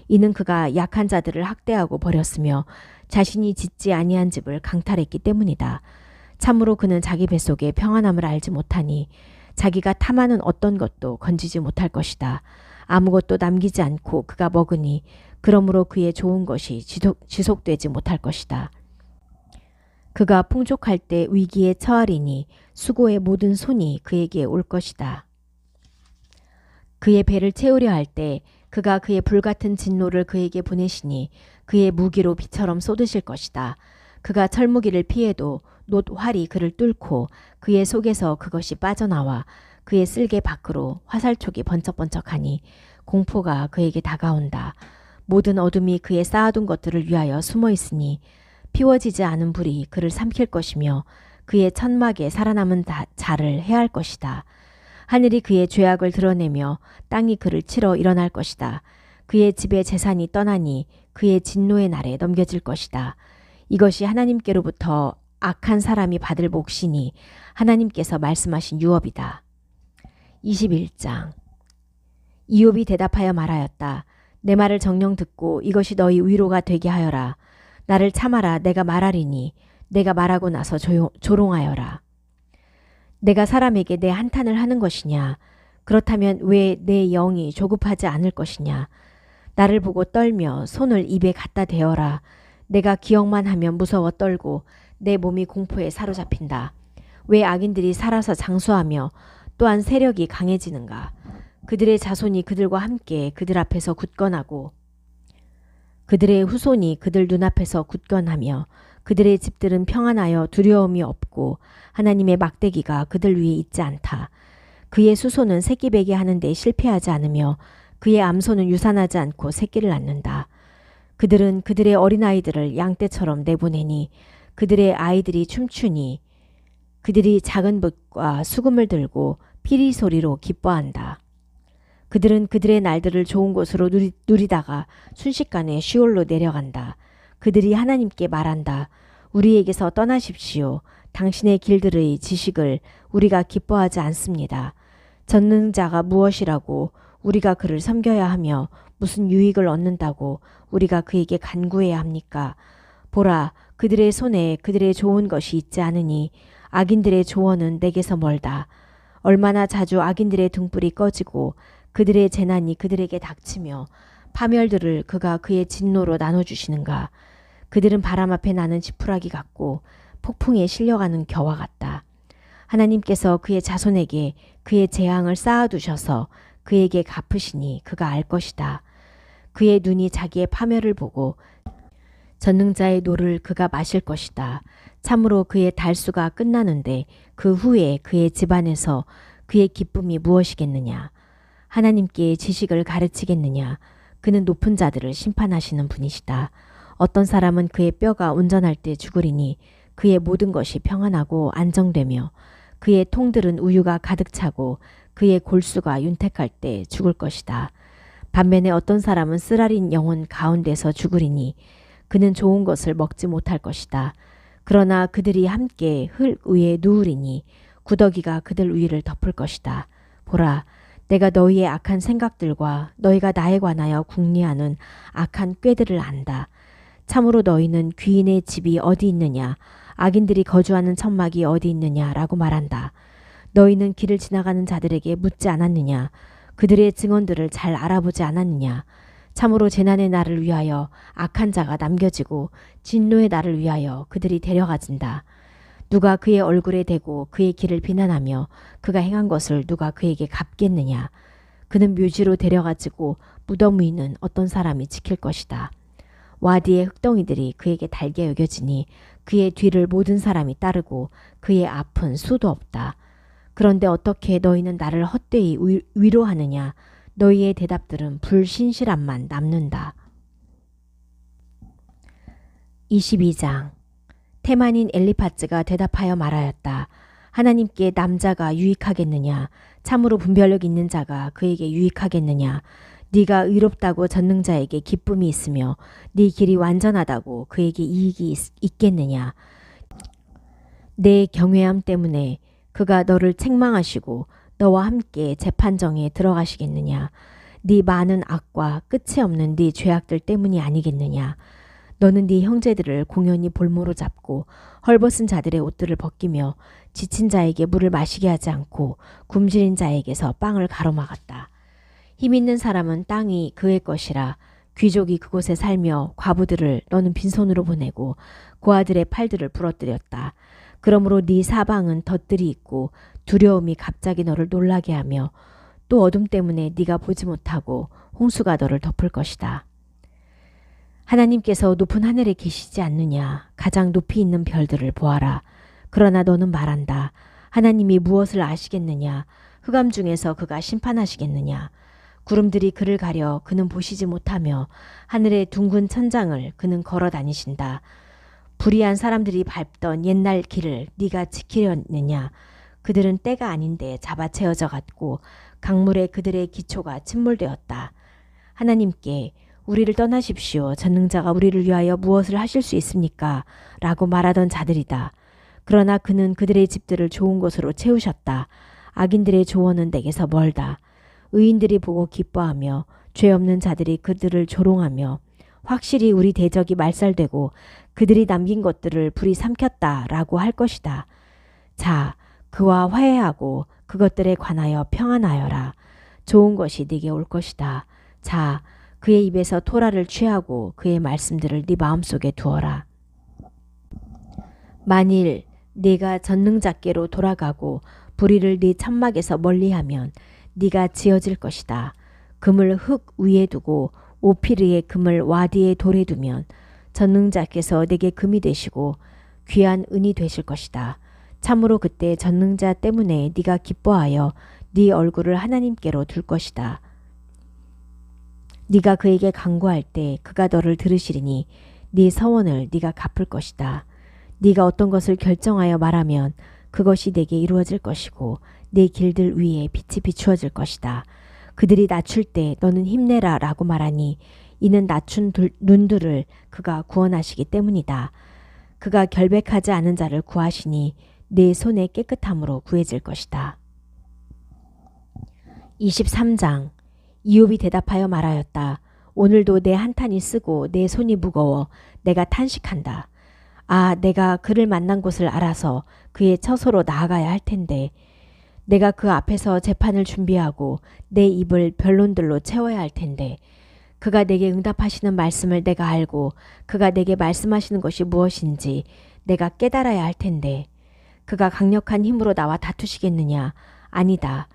[SPEAKER 1] 이는 그가 약한 자들을 학대하고 버렸으며 자신이 짓지 아니한 집을 강탈했기 때문이다. 참으로 그는 자기 뱃속에 평안함을 알지 못하니 자기가 탐하는 어떤 것도 건지지 못할 것이다. 아무것도 남기지 않고 그가 먹으니 그러므로 그의 좋은 것이 지속되지 못할 것이다. 그가 풍족할 때 위기에 처하리니 수고의 모든 손이 그에게 올 것이다. 그의 배를 채우려 할 때 그가 그의 불같은 진노를 그에게 보내시니 그의 무기로 비처럼 쏟으실 것이다. 그가 철무기를 피해도 놋 활이 그를 뚫고 그의 속에서 그것이 빠져나와 그의 쓸개 밖으로 화살촉이 번쩍번쩍하니 공포가 그에게 다가온다. 모든 어둠이 그의 쌓아둔 것들을 위하여 숨어 있으니 피워지지 않은 불이 그를 삼킬 것이며 그의 천막에 살아남은 자를 해할 것이다. 하늘이 그의 죄악을 드러내며 땅이 그를 치러 일어날 것이다. 그의 집의 재산이 떠나니 그의 진노의 날에 넘겨질 것이다. 이것이 하나님께로부터 악한 사람이 받을 몫이니 하나님께서 말씀하신 유업이다. 21장. 이욥이 대답하여 말하였다. 내 말을 정녕 듣고 이것이 너희 위로가 되게 하여라. 나를 참아라. 내가 말하리니 내가 말하고 나서 조롱하여라. 내가 사람에게 내 한탄을 하는 것이냐? 그렇다면 왜 내 영이 조급하지 않을 것이냐? 나를 보고 떨며 손을 입에 갖다 대어라. 내가 기억만 하면 무서워 떨고 내 몸이 공포에 사로잡힌다. 왜 악인들이 살아서 장수하며 또한 세력이 강해지는가? 그들의 자손이 그들과 함께 그들 앞에서 굳건하고 그들의 후손이 그들 눈앞에서 굳건하며 그들의 집들은 평안하여 두려움이 없고 하나님의 막대기가 그들 위에 있지 않다. 그의 수소는 새끼 베게 하는데 실패하지 않으며 그의 암소는 유산하지 않고 새끼를 낳는다. 그들은 그들의 어린아이들을 양떼처럼 내보내니 그들의 아이들이 춤추니 그들이 작은 붓과 수금을 들고 피리 소리로 기뻐한다. 그들은 그들의 날들을 좋은 곳으로 누리다가 순식간에 시올로 내려간다. 그들이 하나님께 말한다. 우리에게서 떠나십시오. 당신의 길들의 지식을 우리가 기뻐하지 않습니다. 전능자가 무엇이라고 우리가 그를 섬겨야 하며 무슨 유익을 얻는다고 우리가 그에게 간구해야 합니까? 보라, 그들의 손에 그들의 좋은 것이 있지 않으니 악인들의 조언은 내게서 멀다. 얼마나 자주 악인들의 등불이 꺼지고 그들의 재난이 그들에게 닥치며 파멸들을 그가 그의 진노로 나눠주시는가. 그들은 바람 앞에 나는 지푸라기 같고 폭풍에 실려가는 겨와 같다. 하나님께서 그의 자손에게 그의 재앙을 쌓아두셔서 그에게 갚으시니 그가 알 것이다. 그의 눈이 자기의 파멸을 보고 전능자의 노를 그가 마실 것이다. 참으로 그의 달수가 끝나는데 그 후에 그의 집안에서 그의 기쁨이 무엇이겠느냐. 하나님께 지식을 가르치겠느냐. 그는 높은 자들을 심판하시는 분이시다. 어떤 사람은 그의 뼈가 온전할 때 죽으리니 그의 모든 것이 평안하고 안정되며 그의 통들은 우유가 가득 차고 그의 골수가 윤택할 때 죽을 것이다. 반면에 어떤 사람은 쓰라린 영혼 가운데서 죽으리니 그는 좋은 것을 먹지 못할 것이다. 그러나 그들이 함께 흙 위에 누우리니 구더기가 그들 위를 덮을 것이다. 보라, 내가 너희의 악한 생각들과 너희가 나에 관하여 궁리하는 악한 꾀들을 안다. 참으로 너희는 귀인의 집이 어디 있느냐, 악인들이 거주하는 천막이 어디 있느냐라고 말한다. 너희는 길을 지나가는 자들에게 묻지 않았느냐, 그들의 증언들을 잘 알아보지 않았느냐. 참으로 재난의 날을 위하여 악한 자가 남겨지고 진노의 날을 위하여 그들이 데려가진다. 누가 그의 얼굴에 대고 그의 길을 비난하며 그가 행한 것을 누가 그에게 갚겠느냐. 그는 묘지로 데려가지고 무덤 위는 어떤 사람이 지킬 것이다. 와디의 흙덩이들이 그에게 달게 여겨지니 그의 뒤를 모든 사람이 따르고 그의 앞은 수도 없다. 그런데 어떻게 너희는 나를 헛되이 위로하느냐. 너희의 대답들은 불신실함만 남는다. 22장. 테만인 엘리파즈가 대답하여 말하였다. 하나님께 남자가 유익하겠느냐. 참으로 분별력 있는 자가 그에게 유익하겠느냐. 네가 의롭다고 전능자에게 기쁨이 있으며 네 길이 완전하다고 그에게 이익이 있겠느냐. 내 경외함 때문에 그가 너를 책망하시고 너와 함께 재판정에 들어가시겠느냐. 네 많은 악과 끝이 없는 네 죄악들 때문이 아니겠느냐. 너는 네 형제들을 공연히 볼모로 잡고 헐벗은 자들의 옷들을 벗기며 지친 자에게 물을 마시게 하지 않고 굶주린 자에게서 빵을 가로막았다. 힘 있는 사람은 땅이 그의 것이라. 귀족이 그곳에 살며 과부들을 너는 빈손으로 보내고 고아들의 팔들을 부러뜨렸다. 그러므로 네 사방은 덧들이 있고 두려움이 갑자기 너를 놀라게 하며 또 어둠 때문에 네가 보지 못하고 홍수가 너를 덮을 것이다. 하나님께서 높은 하늘에 계시지 않느냐. 가장 높이 있는 별들을 보아라. 그러나 너는 말한다. 하나님이 무엇을 아시겠느냐. 흑암 중에서 그가 심판하시겠느냐. 구름들이 그를 가려 그는 보시지 못하며 하늘의 둥근 천장을 그는 걸어 다니신다. 불의한 사람들이 밟던 옛날 길을 네가 지키려느냐. 그들은 때가 아닌데 잡아채어져 갔고 강물에 그들의 기초가 침몰되었다. 하나님께 우리를 떠나십시오. 전능자가 우리를 위하여 무엇을 하실 수 있습니까? 라고 말하던 자들이다. 그러나 그는 그들의 집들을 좋은 곳으로 채우셨다. 악인들의 조언은 내게서 멀다. 의인들이 보고 기뻐하며 죄 없는 자들이 그들을 조롱하며 확실히 우리 대적이 말살되고 그들이 남긴 것들을 불이 삼켰다라고 할 것이다. 자, 그와 화해하고 그것들에 관하여 평안하여라. 좋은 것이 네게 올 것이다. 자, 그의 입에서 토라를 취하고 그의 말씀들을 네 마음속에 두어라. 만일 네가 전능자께로 돌아가고 불의를 네 천막에서 멀리하면 네가 지어질 것이다. 금을 흙 위에 두고 오피르의 금을 와디의 돌에 두면 전능자께서 네게 금이 되시고 귀한 은이 되실 것이다. 참으로 그때 전능자 때문에 네가 기뻐하여 네 얼굴을 하나님께로 둘 것이다. 네가 그에게 간구할 때 그가 너를 들으시리니 네 서원을 네가 갚을 것이다. 네가 어떤 것을 결정하여 말하면 그것이 네게 이루어질 것이고 네 길들 위에 빛이 비추어질 것이다. 그들이 낮출 때 너는 힘내라 라고 말하니 이는 낮춘 눈들을 그가 구원하시기 때문이다. 그가 결백하지 않은 자를 구하시니 내 손의 깨끗함으로 구해질 것이다. 23장. 이욥이 대답하여 말하였다. 오늘도 내 한탄이 쓰고 내 손이 무거워 내가 탄식한다. 아, 내가 그를 만난 곳을 알아서 그의 처소로 나아가야 할 텐데 내가 그 앞에서 재판을 준비하고 내 입을 변론들로 채워야 할 텐데 그가 내게 응답하시는 말씀을 내가 알고 그가 내게 말씀하시는 것이 무엇인지 내가 깨달아야 할 텐데 그가 강력한 힘으로 나와 다투시겠느냐? 아니다.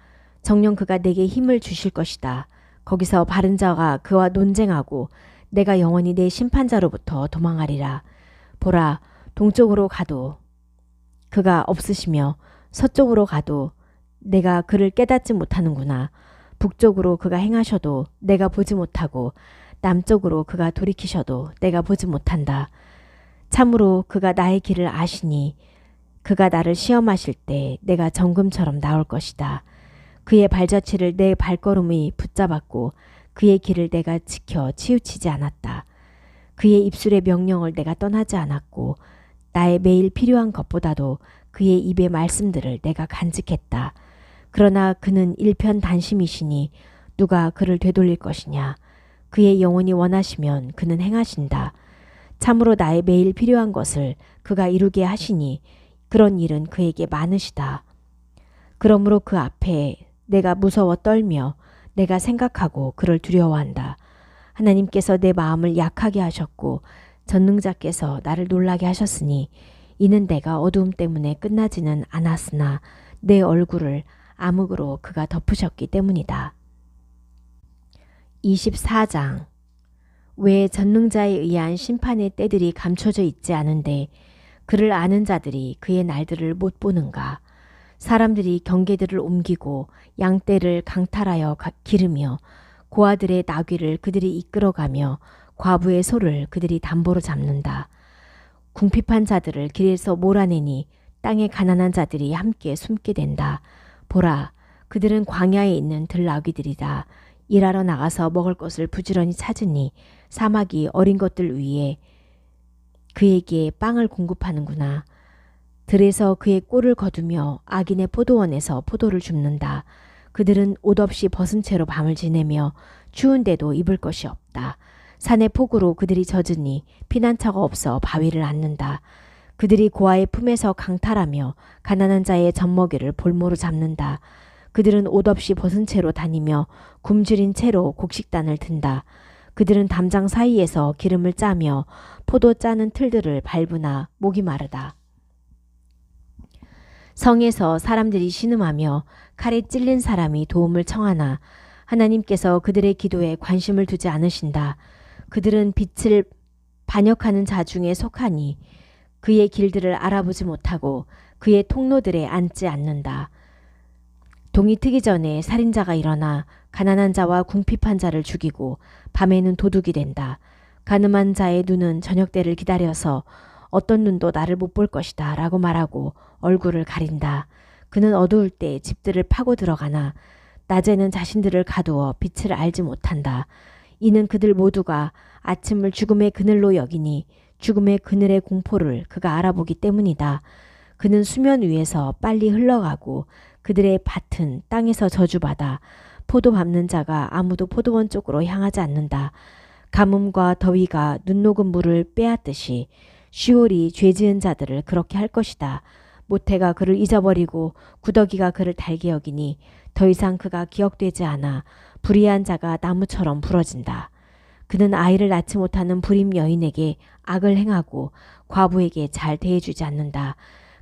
[SPEAKER 1] 정녕 그가 내게 힘을 주실 것이다. 거기서 바른 자가 그와 논쟁하고 내가 영원히 내 심판자로부터 도망하리라. 보라, 동쪽으로 가도 그가 없으시며 서쪽으로 가도 내가 그를 깨닫지 못하는구나. 북쪽으로 그가 행하셔도 내가 보지 못하고 남쪽으로 그가 돌이키셔도 내가 보지 못한다. 참으로 그가 나의 길을 아시니 그가 나를 시험하실 때 내가 정금처럼 나올 것이다. 그의 발자취를 내 발걸음이 붙잡았고 그의 길을 내가 지켜 치우치지 않았다. 그의 입술의 명령을 내가 떠나지 않았고 나의 매일 필요한 것보다도 그의 입의 말씀들을 내가 간직했다. 그러나 그는 일편단심이시니 누가 그를 되돌릴 것이냐. 그의 영혼이 원하시면 그는 행하신다. 참으로 나의 매일 필요한 것을 그가 이루게 하시니 그런 일은 그에게 많으시다. 그러므로 그 앞에 내가 무서워 떨며 내가 생각하고 그를 두려워한다. 하나님께서 내 마음을 약하게 하셨고 전능자께서 나를 놀라게 하셨으니 이는 내가 어두움 때문에 끝나지는 않았으나 내 얼굴을 암흑으로 그가 덮으셨기 때문이다. 24장. 왜 전능자에 의한 심판의 때들이 감춰져 있지 않은데 그를 아는 자들이 그의 날들을 못 보는가? 사람들이 경계들을 옮기고 양떼를 강탈하여 기르며 고아들의 나귀를 그들이 이끌어가며 과부의 소를 그들이 담보로 잡는다. 궁핍한 자들을 길에서 몰아내니 땅의 가난한 자들이 함께 숨게 된다. 보라, 그들은 광야에 있는 들나귀들이다. 일하러 나가서 먹을 것을 부지런히 찾으니 사막이 어린 것들 위에 그에게 빵을 공급하는구나. 들에서 그의 꼴을 거두며 악인의 포도원에서 포도를 줍는다. 그들은 옷 없이 벗은 채로 밤을 지내며 추운데도 입을 것이 없다. 산의 폭우로 그들이 젖으니 피난처가 없어 바위를 앓는다. 그들이 고아의 품에서 강탈하며 가난한 자의 젖먹이를 볼모로 잡는다. 그들은 옷 없이 벗은 채로 다니며 굶주린 채로 곡식단을 든다. 그들은 담장 사이에서 기름을 짜며 포도 짜는 틀들을 밟으나 목이 마르다. 성에서 사람들이 신음하며 칼에 찔린 사람이 도움을 청하나 하나님께서 그들의 기도에 관심을 두지 않으신다. 그들은 빛을 반역하는 자 중에 속하니 그의 길들을 알아보지 못하고 그의 통로들에 앉지 않는다. 동이 트기 전에 살인자가 일어나 가난한 자와 궁핍한 자를 죽이고 밤에는 도둑이 된다. 가늠한 자의 눈은 저녁 때를 기다려서 어떤 눈도 나를 못 볼 것이다 라고 말하고 얼굴을 가린다. 그는 어두울 때 집들을 파고 들어가나 낮에는 자신들을 가두어 빛을 알지 못한다. 이는 그들 모두가 아침을 죽음의 그늘로 여기니 죽음의 그늘의 공포를 그가 알아보기 때문이다. 그는 수면 위에서 빨리 흘러가고 그들의 밭은 땅에서 저주받아 포도 밟는 자가 아무도 포도원 쪽으로 향하지 않는다. 가뭄과 더위가 눈 녹은 물을 빼앗듯이 시올이 죄지은 자들을 그렇게 할 것이다. 모태가 그를 잊어버리고 구더기가 그를 달게 여기니 더 이상 그가 기억되지 않아 불의한 자가 나무처럼 부러진다. 그는 아이를 낳지 못하는 불임 여인에게 악을 행하고 과부에게 잘 대해주지 않는다.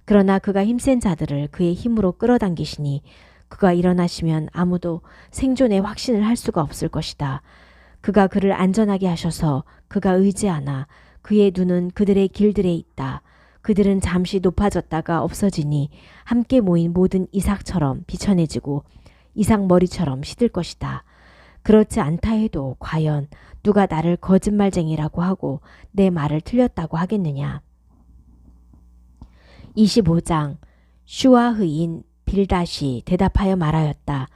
[SPEAKER 1] 그러나 그가 힘센 자들을 그의 힘으로 끌어당기시니 그가 일어나시면 아무도 생존의 확신을 할 수가 없을 것이다. 그가 그를 안전하게 하셔서 그가 의지하나 그의 눈은 그들의 길들에 있다. 그들은 잠시 높아졌다가 없어지니 함께 모인 모든 이삭처럼 비천해지고 이삭 머리처럼 시들 것이다. 그렇지 않다 해도 과연 누가 나를 거짓말쟁이라고 하고 내 말을 틀렸다고 하겠느냐. 25장. 슈아흐인 빌닷이 대답하여 말하였다.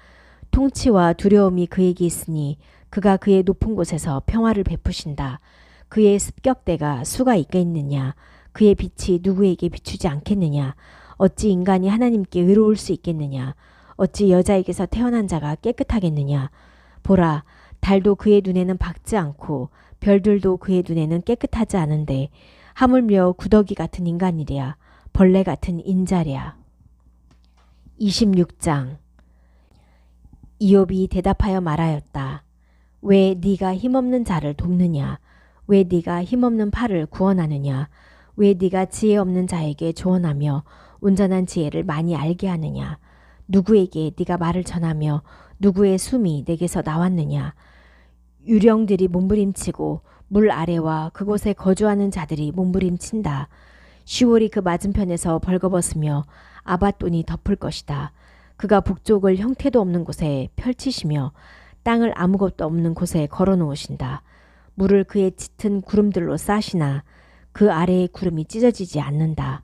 [SPEAKER 1] 통치와 두려움이 그에게 있으니 그가 그의 높은 곳에서 평화를 베푸신다. 그의 습격대가 수가 있겠느냐. 그의 빛이 누구에게 비추지 않겠느냐. 어찌 인간이 하나님께 의로울 수 있겠느냐. 어찌 여자에게서 태어난 자가 깨끗하겠느냐. 보라, 달도 그의 눈에는 밝지 않고 별들도 그의 눈에는 깨끗하지 않은데 하물며 구더기 같은 인간이랴. 벌레 같은 인자랴. 26장. 이욥이 대답하여 말하였다. 왜 네가 힘없는 자를 돕느냐. 왜 네가 힘없는 팔을 구원하느냐. 왜 네가 지혜 없는 자에게 조언하며 온전한 지혜를 많이 알게 하느냐. 누구에게 네가 말을 전하며 누구의 숨이 내게서 나왔느냐. 유령들이 몸부림치고 물 아래와 그곳에 거주하는 자들이 몸부림친다. 시월이 그 맞은편에서 벌거벗으며 아바돈이 덮을 것이다. 그가 북쪽을 형태도 없는 곳에 펼치시며 땅을 아무것도 없는 곳에 걸어놓으신다. 물을 그의 짙은 구름들로 싸시나 그 아래의 구름이 찢어지지 않는다.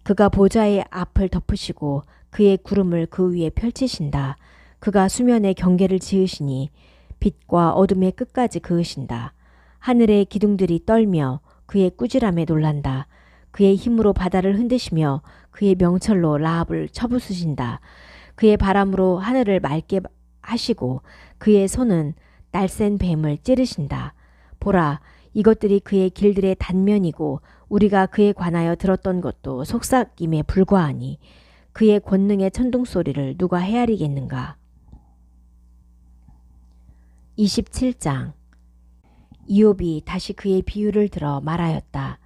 [SPEAKER 1] 그가 보좌의 앞을 덮으시고 그의 구름을 그 위에 펼치신다. 그가 수면에 경계를 지으시니 빛과 어둠의 끝까지 그으신다. 하늘의 기둥들이 떨며 그의 꾸지람에 놀란다. 그의 힘으로 바다를 흔드시며 그의 명철로 라합을 쳐부수신다. 그의 바람으로 하늘을 맑게 하시고 그의 손은 날쌘 뱀을 찌르신다. 보라, 이것들이 그의 길들의 단면이고 우리가 그에 관하여 들었던 것도 속삭임에 불과하니 그의 권능의 천둥소리를 누가 헤아리겠는가. 27장. 이욥이 다시 그의 비유를 들어 말하였다.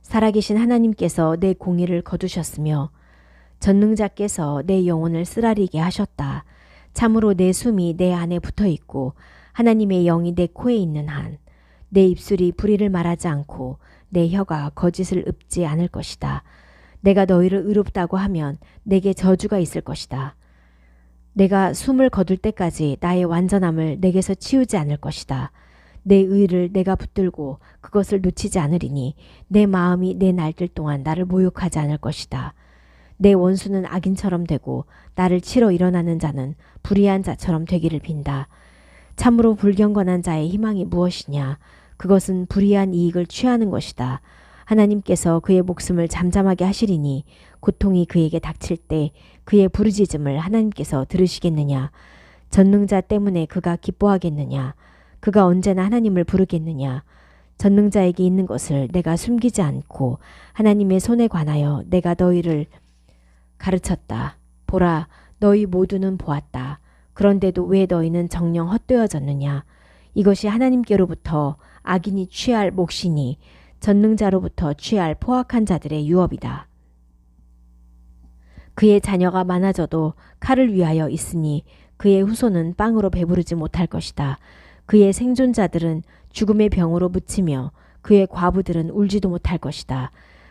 [SPEAKER 1] 살아계신 하나님께서 내 공의를 거두셨으며 전능자께서 내 영혼을 쓰라리게 하셨다. 참으로 내 숨이 내 안에 붙어 있고 하나님의 영이 내 코에 있는 한 내 입술이 불의를 말하지 않고 내 혀가 거짓을 읊지 않을 것이다. 내가 너희를 의롭다고 하면 내게 저주가 있을 것이다. 내가 숨을 거둘 때까지 나의 완전함을 내게서 치우지 않을 것이다. 내 의를 내가 붙들고 그것을 놓치지 않으리니 내 마음이 내 날들 동안 나를 모욕하지 않을 것이다. 내 원수는 악인처럼 되고 나를 치러 일어나는 자는 불의한 자처럼 되기를 빈다. 참으로 불경건한 자의 희망이 무엇이냐? 그것은 불의한 이익을 취하는 것이다. 하나님께서 그의 목숨을 잠잠하게 하시리니 고통이 그에게 닥칠 때 그의 부르짖음을 하나님께서 들으시겠느냐? 전능자 때문에 그가 기뻐하겠느냐? 그가 언제나 하나님을 부르겠느냐? 전능자에게 있는 것을 내가 숨기지 않고 하나님의 손에 관하여 내가 너희를 가르쳤다. 보라, 너희 모두는 보았다. 그런데도 왜 너희는 정녕 헛되어졌느냐? 이것이 하나님께로부터 악인이 취할 몫이니 전능자로부터 취할 포악한 자들의 유업이다. 그의 자녀가 많아져도 칼을 위하여 있으니 그의 후손은 빵으로 배부르지 못할 것이다. 그의 생존자들은 죽음의 병으로 묻히며 그의 과부들은 울지도 못할 것이다.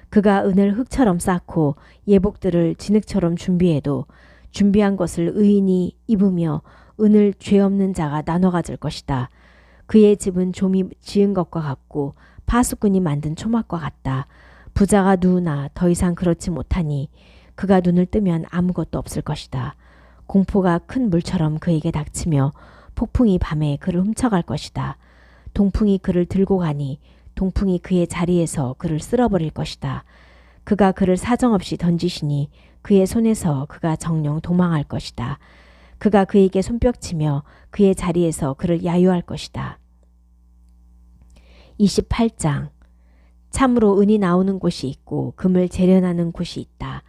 [SPEAKER 1] 그가 은을 흙처럼 쌓고 예복들을 진흙처럼 준비해도 준비한 것을 의인이 입으며 은을 죄 없는 자가 나눠 가질 것이다. 그의 집은 좀이 지은 것과 같고 파수꾼이 만든 초막과 같다. 부자가 누우나 더 이상 그렇지 못하니 그가 눈을 뜨면 아무것도 없을 것이다. 공포가 큰 물처럼 그에게 닥치며 폭풍이 밤에 그를 훔쳐갈 것이다. 동풍이 그를 들고 가니 동풍이 그의 자리에서 그를 쓸어버릴 것이다. 그가 그를 사정없이 던지시니 그의 손에서 그가 정녕 도망할 것이다. 그가 그에게 손뼉치며 그의 자리에서 그를 야유할 것이다. 28장. 참으로 은이 나오는 곳이 있고 금을 재련하는 곳이 있다.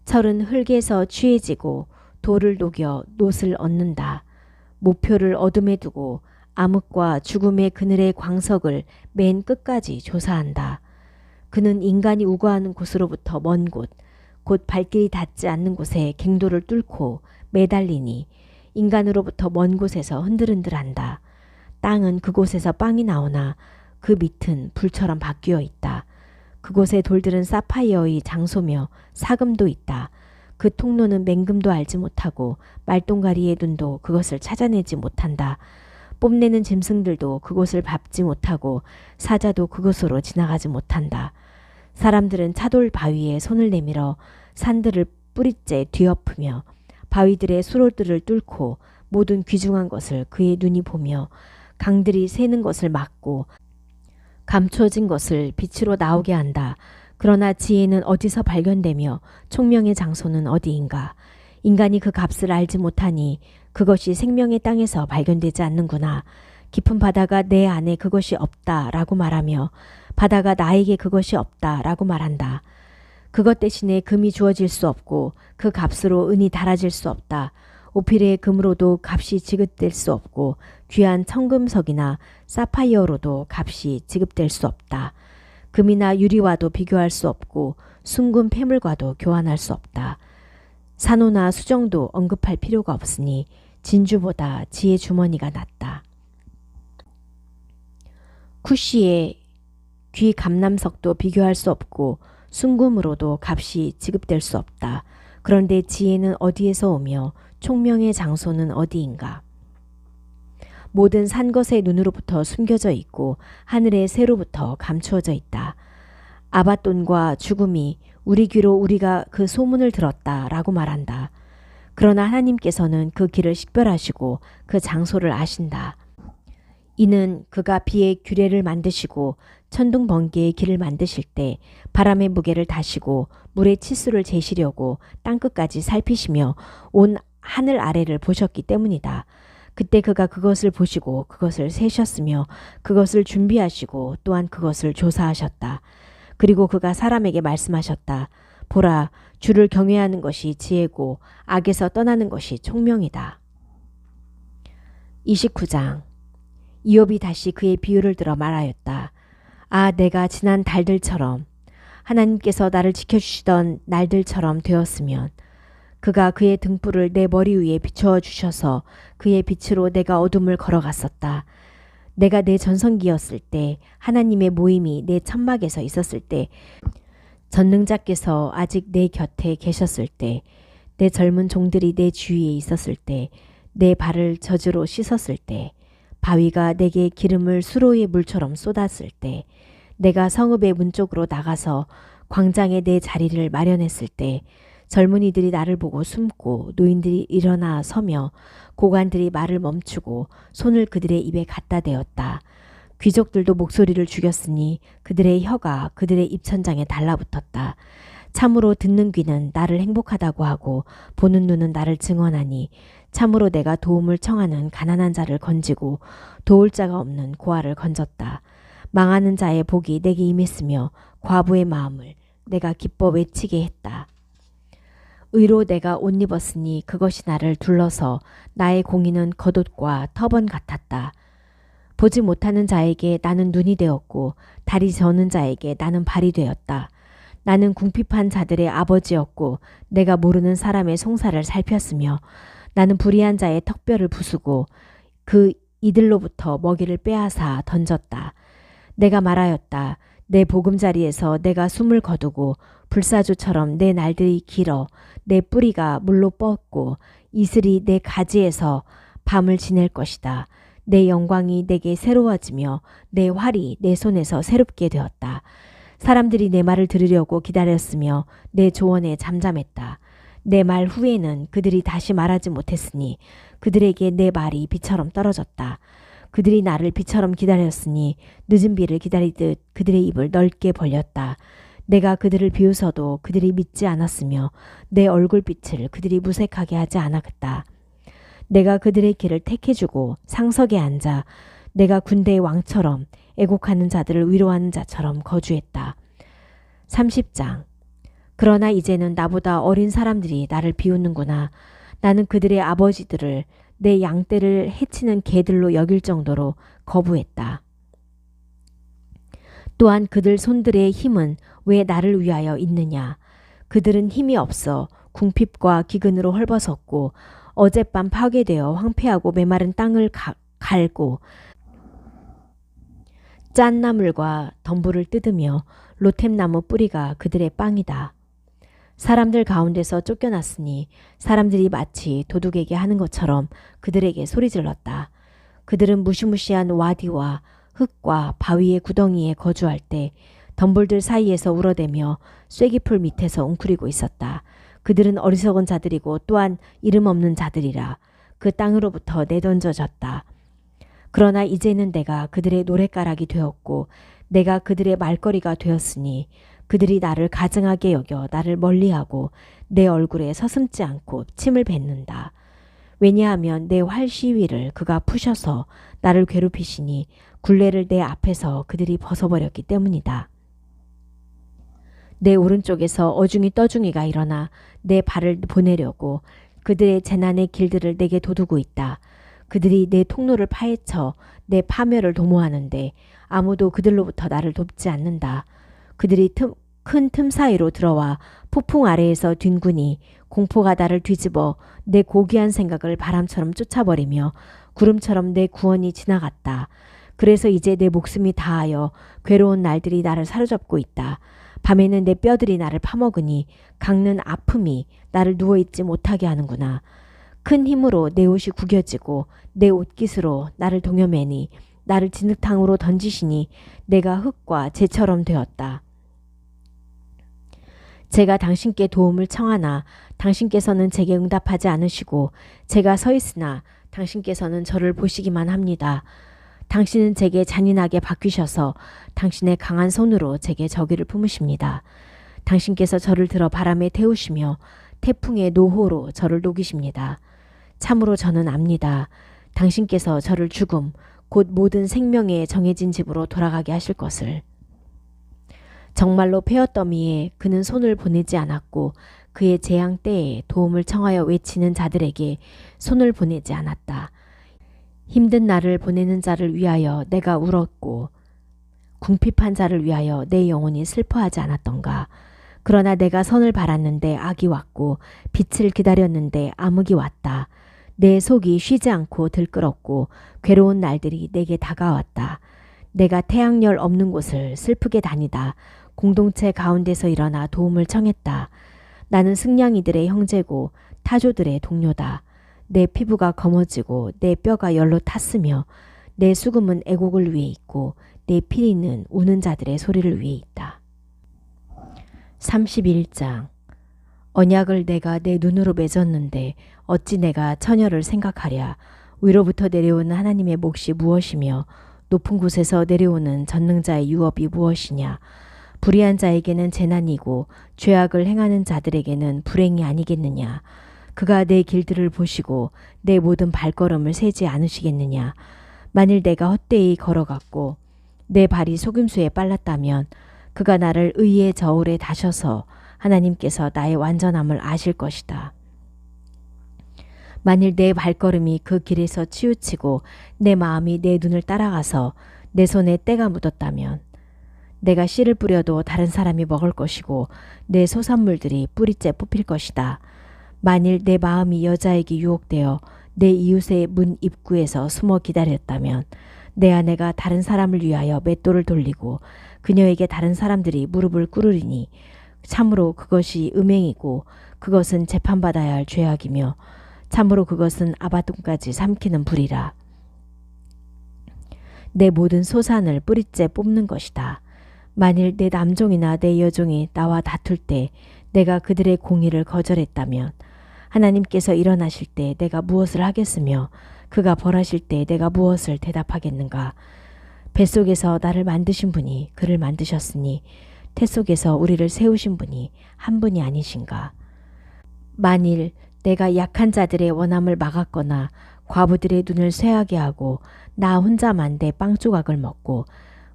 [SPEAKER 1] 철은 흙에서 취해지고 돌을 녹여 놋을 얻는다. 목표를 어둠에 두고 암흑과 죽음의 그늘의 광석을 맨 끝까지 조사한다. 그는 인간이 우거하는 곳으로부터 먼 곳, 곧 발길이 닿지 않는 곳에 갱도를 뚫고 매달리니 인간으로부터 먼 곳에서 흔들흔들한다. 땅은 그곳에서 빵이 나오나 그 밑은 불처럼 바뀌어 있다. 그곳의 돌들은 사파이어의 장소며 사금도 있다. 그 통로는 맹금도 알지 못하고 말똥가리의 눈도 그것을 찾아내지 못한다. 뽐내는 짐승들도 그곳을 밟지 못하고 사자도 그곳으로 지나가지 못한다. 사람들은 차돌 바위에 손을 내밀어 산들을 뿌리째 뒤엎으며 바위들의 수로들을 뚫고 모든 귀중한 것을 그의 눈이 보며 강들이 새는 것을 막고 감춰진 것을 빛으로 나오게 한다. 그러나 지혜는 어디서 발견되며 총명의 장소는 어디인가? 인간이 그 값을 알지 못하니 그것이 생명의 땅에서 발견되지 않는구나. 깊은 바다가 내 안에 그것이 없다라고 말하며 바다가 나에게 그것이 없다라고 말한다. 그것 대신에 금이 주어질 수 없고 그 값으로 은이 달아질 수 없다. 오피레의 금으로도 값이 지급될 수 없고 귀한 청금석이나 사파이어로도 값이 지급될 수 없다. 금이나 유리와도 비교할 수 없고 순금 폐물과도 교환할 수 없다. 산호나 수정도 언급할 필요가 없으니 진주보다 지혜 주머니가 낫다. 쿠시의 귀 감남석도 비교할 수 없고 순금으로도 값이 지급될 수 없다. 그런데 지혜는 어디에서 오며 총명의 장소는 어디인가? 모든 산 것의 눈으로부터 숨겨져 있고 하늘의 새로부터 감추어져 있다. 아바돈과 죽음이 우리 귀로 우리가 그 소문을 들었다라고 말한다. 그러나 하나님께서는 그 길을 식별하시고 그 장소를 아신다. 이는 그가 비의 규례를 만드시고 천둥 번개의 길을 만드실 때 바람의 무게를 다시고 물의 치수를 재시려고 땅끝까지 살피시며 온 하늘 아래를 보셨기 때문이다. 그때 그가 그것을 보시고 그것을 세셨으며 그것을 준비하시고 또한 그것을 조사하셨다. 그리고 그가 사람에게 말씀하셨다. 보라, 주를 경외하는 것이 지혜고 악에서 떠나는 것이 총명이다. 29장. 이욥이 다시 그의 비유를 들어 말하였다. 아, 내가 지난 달들처럼 하나님께서 나를 지켜주시던 날들처럼 되었으면 그가 그의 등불을 내 머리 위에 비추어 주셔서 그의 빛으로 내가 어둠을 걸어갔었다. 내가 내 전성기였을 때, 하나님의 모임이 내 천막에서 있었을 때, 전능자께서 아직 내 곁에 계셨을 때, 내 젊은 종들이 내 주위에 있었을 때, 내 발을 젖으로 씻었을 때, 바위가 내게 기름을 수로의 물처럼 쏟았을 때, 내가 성읍의 문 쪽으로 나가서 광장에 내 자리를 마련했을 때, 젊은이들이 나를 보고 숨고 노인들이 일어나 서며 고관들이 말을 멈추고 손을 그들의 입에 갖다 대었다. 귀족들도 목소리를 죽였으니 그들의 혀가 그들의 입천장에 달라붙었다. 참으로 듣는 귀는 나를 행복하다고 하고 보는 눈은 나를 증언하니 참으로 내가 도움을 청하는 가난한 자를 건지고 도울 자가 없는 고아를 건졌다. 망하는 자의 복이 내게 임했으며 과부의 마음을 내가 기뻐 외치게 했다. 의로 내가 옷 입었으니 그것이 나를 둘러서 나의 공의는 겉옷과 터번 같았다. 보지 못하는 자에게 나는 눈이 되었고 다리 저는 자에게 나는 발이 되었다. 나는 궁핍한 자들의 아버지였고 내가 모르는 사람의 송사를 살폈으며 나는 불의한 자의 턱뼈를 부수고 그 이들로부터 먹이를 빼앗아 던졌다. 내가 말하였다. 내 보금자리에서 내가 숨을 거두고 불사조처럼 내 날들이 길어 내 뿌리가 물로 뻗고 이슬이 내 가지에서 밤을 지낼 것이다. 내 영광이 내게 새로워지며 내 활이 내 손에서 새롭게 되었다. 사람들이 내 말을 들으려고 기다렸으며 내 조언에 잠잠했다. 내 말 후에는 그들이 다시 말하지 못했으니 그들에게 내 말이 비처럼 떨어졌다. 그들이 나를 비처럼 기다렸으니 늦은 비를 기다리듯 그들의 입을 넓게 벌렸다. 내가 그들을 비웃어도 그들이 믿지 않았으며 내 얼굴빛을 그들이 무색하게 하지 않았다. 내가 그들의 길을 택해주고 상석에 앉아 내가 군대의 왕처럼 애곡하는 자들을 위로하는 자처럼 거주했다. 30장. 그러나 이제는 나보다 어린 사람들이 나를 비웃는구나. 나는 그들의 아버지들을 내 양떼를 해치는 개들로 여길 정도로 거부했다. 또한 그들 손들의 힘은 왜 나를 위하여 있느냐. 그들은 힘이 없어 궁핍과 기근으로 헐벗었고 어젯밤 파괴되어 황폐하고 메마른 땅을 갈고 짠 나물과 덤불을 뜯으며 로템나무 뿌리가 그들의 빵이다. 사람들 가운데서 쫓겨났으니 사람들이 마치 도둑에게 하는 것처럼 그들에게 소리질렀다. 그들은 무시무시한 와디와 흙과 바위의 구덩이에 거주할 때 덤불들 사이에서 울어대며 쐐기풀 밑에서 웅크리고 있었다. 그들은 어리석은 자들이고 또한 이름 없는 자들이라 그 땅으로부터 내던져졌다. 그러나 이제는 내가 그들의 노랫가락이 되었고 내가 그들의 말거리가 되었으니 그들이 나를 가증하게 여겨 나를 멀리하고 내 얼굴에 서슴지 않고 침을 뱉는다. 왜냐하면 내 활 시위를 그가 푸셔서 나를 괴롭히시니 굴레를 내 앞에서 그들이 벗어버렸기 때문이다. 내 오른쪽에서 어중이 떠중이가 일어나 내 발을 보내려고 그들의 재난의 길들을 내게 도두고 있다. 그들이 내 통로를 파헤쳐 내 파멸을 도모하는데 아무도 그들로부터 나를 돕지 않는다. 그들이 큰 틈 사이로 들어와 폭풍 아래에서 뒹구니 공포가 나를 뒤집어 내 고귀한 생각을 바람처럼 쫓아버리며 구름처럼 내 구원이 지나갔다. 그래서 이제 내 목숨이 다하여 괴로운 날들이 나를 사로잡고 있다. 밤에는 내 뼈들이 나를 파먹으니 강는 아픔이 나를 누워있지 못하게 하는구나. 큰 힘으로 내 옷이 구겨지고 내 옷깃으로 나를 동여매니 나를 진흙탕으로 던지시니 내가 흙과 재처럼 되었다. 제가 당신께 도움을 청하나 당신께서는 제게 응답하지 않으시고 제가 서 있으나 당신께서는 저를 보시기만 합니다. 당신은 제게 잔인하게 바뀌셔서 당신의 강한 손으로 제게 저기를 품으십니다. 당신께서 저를 들어 바람에 태우시며 태풍의 노호로 저를 녹이십니다. 참으로 저는 압니다. 당신께서 저를 죽음 곧 모든 생명의 정해진 집으로 돌아가게 하실 것을. 정말로 폐허더미에 그는 손을 보내지 않았고 그의 재앙 때에 도움을 청하여 외치는 자들에게 손을 보내지 않았다. 힘든 날을 보내는 자를 위하여 내가 울었고 궁핍한 자를 위하여 내 영혼이 슬퍼하지 않았던가. 그러나 내가 선을 바랐는데 악이 왔고 빛을 기다렸는데 암흑이 왔다. 내 속이 쉬지 않고 들끓었고 괴로운 날들이 내게 다가왔다. 내가 태양열 없는 곳을 슬프게 다니다 공동체 가운데서 일어나 도움을 청했다. 나는 승냥이들의 형제고 타조들의 동료다. 내 피부가 검어지고 내 뼈가 열로 탔으며 내 수금은 애곡을 위해 있고 내 피리는 우는 자들의 소리를 위해 있다. 31장. 언약을 내가 내 눈으로 맺었는데 어찌 내가 처녀를 생각하랴. 위로부터 내려오는 하나님의 몫이 무엇이며 높은 곳에서 내려오는 전능자의 유업이 무엇이냐. 불의한 자에게는 재난이고 죄악을 행하는 자들에게는 불행이 아니겠느냐. 그가 내 길들을 보시고 내 모든 발걸음을 세지 않으시겠느냐. 만일 내가 헛되이 걸어갔고 내 발이 속임수에 빨랐다면 그가 나를 의의 저울에 다셔서 하나님께서 나의 완전함을 아실 것이다. 만일 내 발걸음이 그 길에서 치우치고 내 마음이 내 눈을 따라가서 내 손에 때가 묻었다면 내가 씨를 뿌려도 다른 사람이 먹을 것이고 내 소산물들이 뿌리째 뽑힐 것이다. 만일 내 마음이 여자에게 유혹되어 내 이웃의 문 입구에서 숨어 기다렸다면 내 아내가 다른 사람을 위하여 맷돌을 돌리고 그녀에게 다른 사람들이 무릎을 꿇으리니 참으로 그것이 음행이고 그것은 재판받아야 할 죄악이며 참으로 그것은 아바돈까지 삼키는 불이라. 내 모든 소산을 뿌리째 뽑는 것이다. 만일 내 남종이나 내 여종이 나와 다툴 때 내가 그들의 공의를 거절했다면 하나님께서 일어나실 때 내가 무엇을 하겠으며 그가 벌하실 때 내가 무엇을 대답하겠는가. 뱃속에서 나를 만드신 분이 그를 만드셨으니 태 속에서 우리를 세우신 분이 한 분이 아니신가. 만일 내가 약한 자들의 원함을 막았거나 과부들의 눈을 쇠하게 하고 나 혼자만 내 빵 조각을 먹고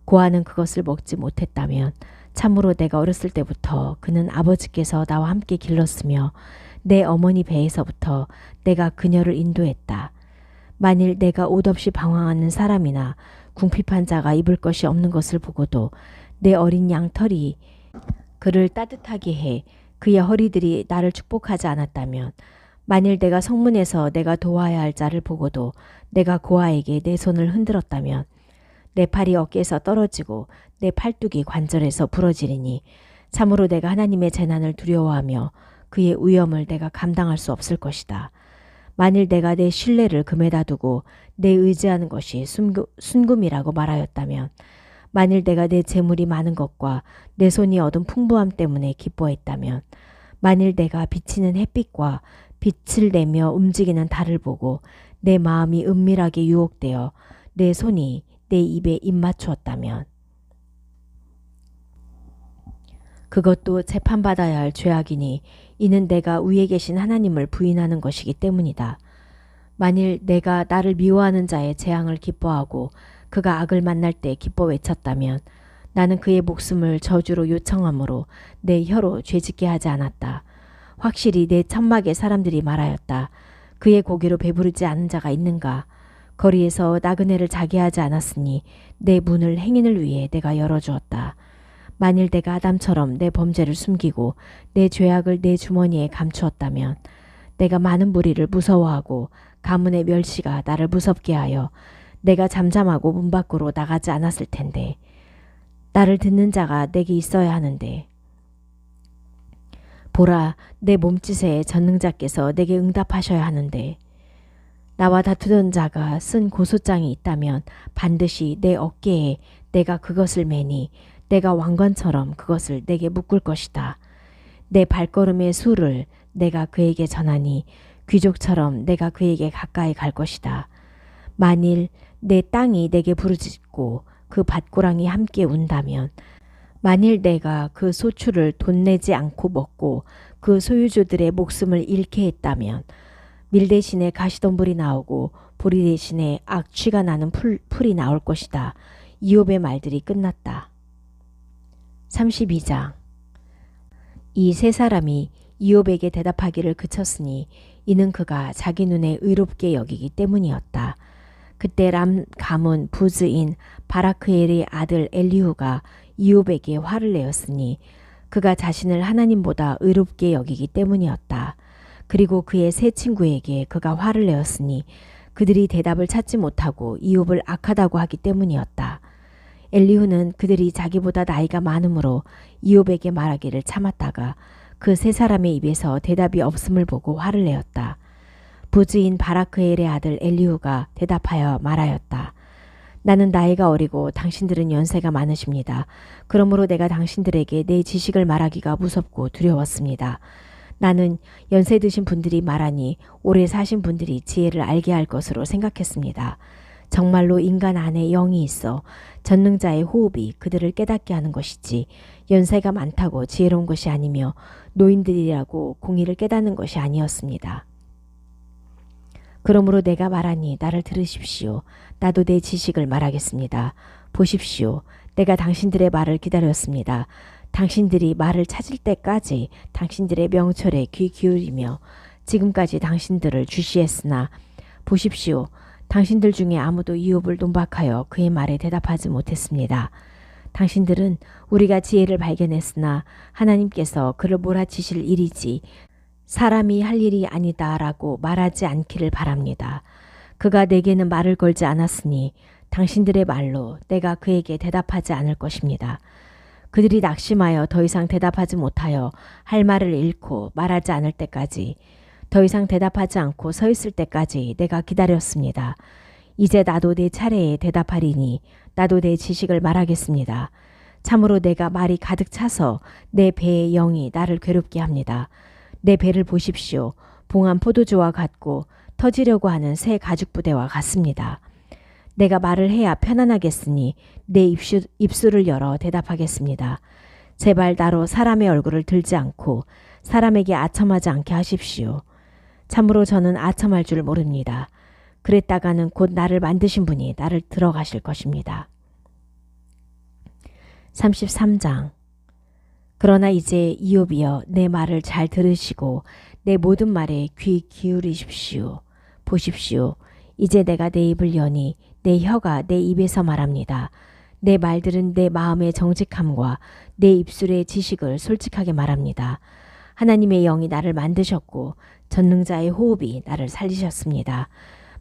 [SPEAKER 1] 고아는 그것을 먹지 못했다면 참으로 내가 어렸을 때부터 그는 아버지께서 나와 함께 길렀으며 내 어머니 배에서부터 내가 그녀를 인도했다. 만일 내가 옷 없이 방황하는 사람이나 궁핍한 자가 입을 것이 없는 것을 보고도 내 어린 양털이 그를 따뜻하게 해 그의 허리들이 나를 축복하지 않았다면 만일 내가 성문에서 내가 도와야 할 자를 보고도 내가 고아에게 내 손을 흔들었다면 내 팔이 어깨에서 떨어지고 내 팔뚝이 관절에서 부러지리니 참으로 내가 하나님의 재난을 두려워하며 그의 위엄을 내가 감당할 수 없을 것이다. 만일 내가 내 신뢰를 금에다 두고 내 의지하는 것이 순금이라고 말하였다면 만일 내가 내 재물이 많은 것과 내 손이 얻은 풍부함 때문에 기뻐했다면 만일 내가 비치는 햇빛과 빛을 내며 움직이는 달을 보고 내 마음이 은밀하게 유혹되어 내 손이 내 입에 입 맞추었다면 그것도 재판받아야 할 죄악이니 이는 내가 위에 계신 하나님을 부인하는 것이기 때문이다. 만일 내가 나를 미워하는 자의 재앙을 기뻐하고 그가 악을 만날 때 기뻐 외쳤다면 나는 그의 목숨을 저주로 요청함으로 내 혀로 죄짓게 하지 않았다. 확실히 내 천막의 사람들이 말하였다. 그의 고기로 배부르지 않은 자가 있는가. 거리에서 나그네를 자게 하지 않았으니 내 문을 행인을 위해 내가 열어주었다. 만일 내가 아담처럼 내 범죄를 숨기고 내 죄악을 내 주머니에 감추었다면 내가 많은 무리를 무서워하고 가문의 멸시가 나를 무섭게 하여 내가 잠잠하고 문 밖으로 나가지 않았을 텐데 나를 듣는 자가 내게 있어야 하는데 보라 내 몸짓에 전능자께서 내게 응답하셔야 하는데 나와 다투던 자가 쓴 고소장이 있다면 반드시 내 어깨에 내가 그것을 매니 내가 왕관처럼 그것을 내게 묶을 것이다. 내 발걸음의 수를 내가 그에게 전하니 귀족처럼 내가 그에게 가까이 갈 것이다. 만일 내 땅이 내게 부르짖고 그 밭고랑이 함께 운다면 만일 내가 그 소출을 돈 내지 않고 먹고 그 소유주들의 목숨을 잃게 했다면 밀 대신에 가시덤불이 나오고 보리 대신에 악취가 나는 풀이 나올 것이다. 이욥의 말들이 끝났다. 32장. 이 세 사람이 이욥에게 대답하기를 그쳤으니 이는 그가 자기 눈에 의롭게 여기기 때문이었다. 그때 람 가문 부즈인 바라크엘의 아들 엘리후가 이욥에게 화를 내었으니 그가 자신을 하나님보다 의롭게 여기기 때문이었다. 그리고 그의 세 친구에게 그가 화를 내었으니 그들이 대답을 찾지 못하고 이욥을 악하다고 하기 때문이었다. 엘리후는 그들이 자기보다 나이가 많으므로 이욥에게 말하기를 참았다가 그 세 사람의 입에서 대답이 없음을 보고 화를 내었다. 부즈인 바라크엘의 아들 엘리후가 대답하여 말하였다. 나는 나이가 어리고 당신들은 연세가 많으십니다. 그러므로 내가 당신들에게 내 지식을 말하기가 무섭고 두려웠습니다. 나는 연세 드신 분들이 말하니 오래 사신 분들이 지혜를 알게 할 것으로 생각했습니다. 정말로 인간 안에 영이 있어 전능자의 호흡이 그들을 깨닫게 하는 것이지 연세가 많다고 지혜로운 것이 아니며 노인들이라고 공의를 깨닫는 것이 아니었습니다. 그러므로 내가 말하니 나를 들으십시오. 나도 내 지식을 말하겠습니다. 보십시오. 내가 당신들의 말을 기다렸습니다. 당신들이 말을 찾을 때까지 당신들의 명철에 귀 기울이며 지금까지 당신들을 주시했으나 보십시오. 당신들 중에 아무도 이욥을 논박하여 그의 말에 대답하지 못했습니다. 당신들은 우리가 지혜를 발견했으나 하나님께서 그를 몰아치실 일이지 사람이 할 일이 아니다라고 말하지 않기를 바랍니다. 그가 내게는 말을 걸지 않았으니 당신들의 말로 내가 그에게 대답하지 않을 것입니다. 그들이 낙심하여 더 이상 대답하지 못하여 할 말을 잃고 말하지 않을 때까지 더 이상 대답하지 않고 서 있을 때까지 내가 기다렸습니다. 이제 나도 내 차례에 대답하리니 나도 내 지식을 말하겠습니다. 참으로 내가 말이 가득 차서 내 배의 영이 나를 괴롭게 합니다. 내 배를 보십시오. 봉한 포도주와 같고 터지려고 하는 새 가죽 부대와 같습니다. 내가 말을 해야 편안하겠으니 내 입술을 열어 대답하겠습니다. 제발 나로 사람의 얼굴을 들지 않고 사람에게 아첨하지 않게 하십시오. 참으로 저는 아첨할 줄 모릅니다. 그랬다가는 곧 나를 만드신 분이 나를 들어가실 것입니다. 33장. 그러나 이제 이욥이여 내 말을 잘 들으시고 내 모든 말에 귀 기울이십시오. 보십시오. 이제 내가 내 입을 여니 내 혀가 내 입에서 말합니다. 내 말들은 내 마음의 정직함과 내 입술의 지식을 솔직하게 말합니다. 하나님의 영이 나를 만드셨고 전능자의 호흡이 나를 살리셨습니다.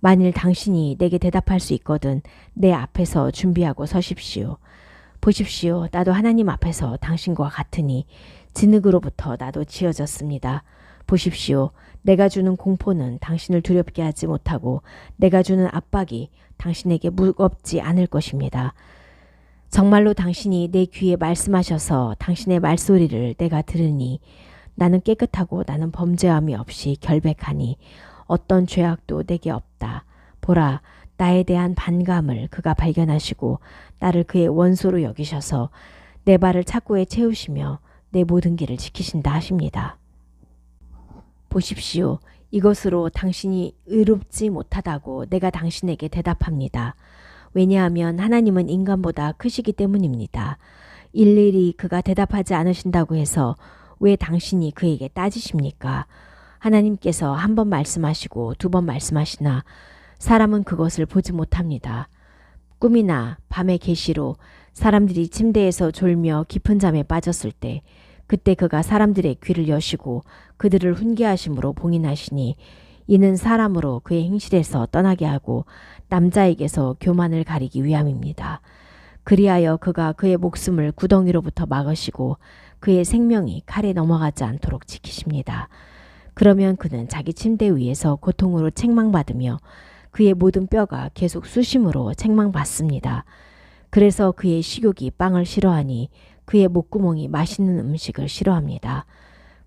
[SPEAKER 1] 만일 당신이 내게 대답할 수 있거든 내 앞에서 준비하고 서십시오. 보십시오. 나도 하나님 앞에서 당신과 같으니 진흙으로부터 나도 지어졌습니다. 보십시오. 내가 주는 공포는 당신을 두렵게 하지 못하고 내가 주는 압박이 당신에게 무겁지 않을 것입니다. 정말로 당신이 내 귀에 말씀하셔서 당신의 말소리를 내가 들으니 나는 깨끗하고 나는 범죄함이 없이 결백하니 어떤 죄악도 내게 없다. 보라, 나에 대한 반감을 그가 발견하시고 나를 그의 원수로 여기셔서 내 발을 착고에 채우시며 내 모든 길을 지키신다 하십니다. 보십시오. 이것으로 당신이 의롭지 못하다고 내가 당신에게 대답합니다. 왜냐하면 하나님은 인간보다 크시기 때문입니다. 일일이 그가 대답하지 않으신다고 해서 왜 당신이 그에게 따지십니까? 하나님께서 한 번 말씀하시고 두 번 말씀하시나 사람은 그것을 보지 못합니다. 꿈이나 밤의 계시로 사람들이 침대에서 졸며 깊은 잠에 빠졌을 때 그때 그가 사람들의 귀를 여시고 그들을 훈계하심으로 봉인하시니 이는 사람으로 그의 행실에서 떠나게 하고 남자에게서 교만을 가리기 위함입니다. 그리하여 그가 그의 목숨을 구덩이로부터 막으시고 그의 생명이 칼에 넘어가지 않도록 지키십니다. 그러면 그는 자기 침대 위에서 고통으로 책망받으며 그의 모든 뼈가 계속 수심으로 책망받습니다. 그래서 그의 식욕이 빵을 싫어하니 그의 목구멍이 맛있는 음식을 싫어합니다.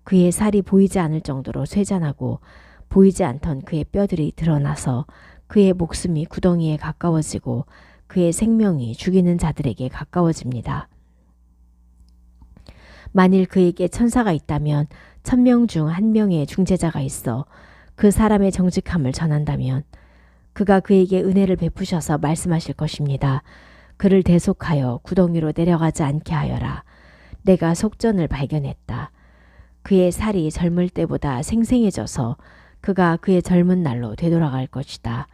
[SPEAKER 1] 그의 살이 보이지 않을 정도로 쇠잔하고 보이지 않던 그의 뼈들이 드러나서 그의 목숨이 구덩이에 가까워지고 그의 생명이 죽이는 자들에게 가까워집니다. 만일 그에게 천사가 있다면 1000명 중 1명의 중재자가 있어 그 사람의 정직함을 전한다면 그가 그에게 은혜를 베푸셔서 말씀하실 것입니다. 그를 대속하여 구덩이로 내려가지 않게 하여라. 내가 속전을 발견했다. 그의 살이 젊을 때보다 생생해져서 그가 그의 젊은 날로 되돌아갈 것이다.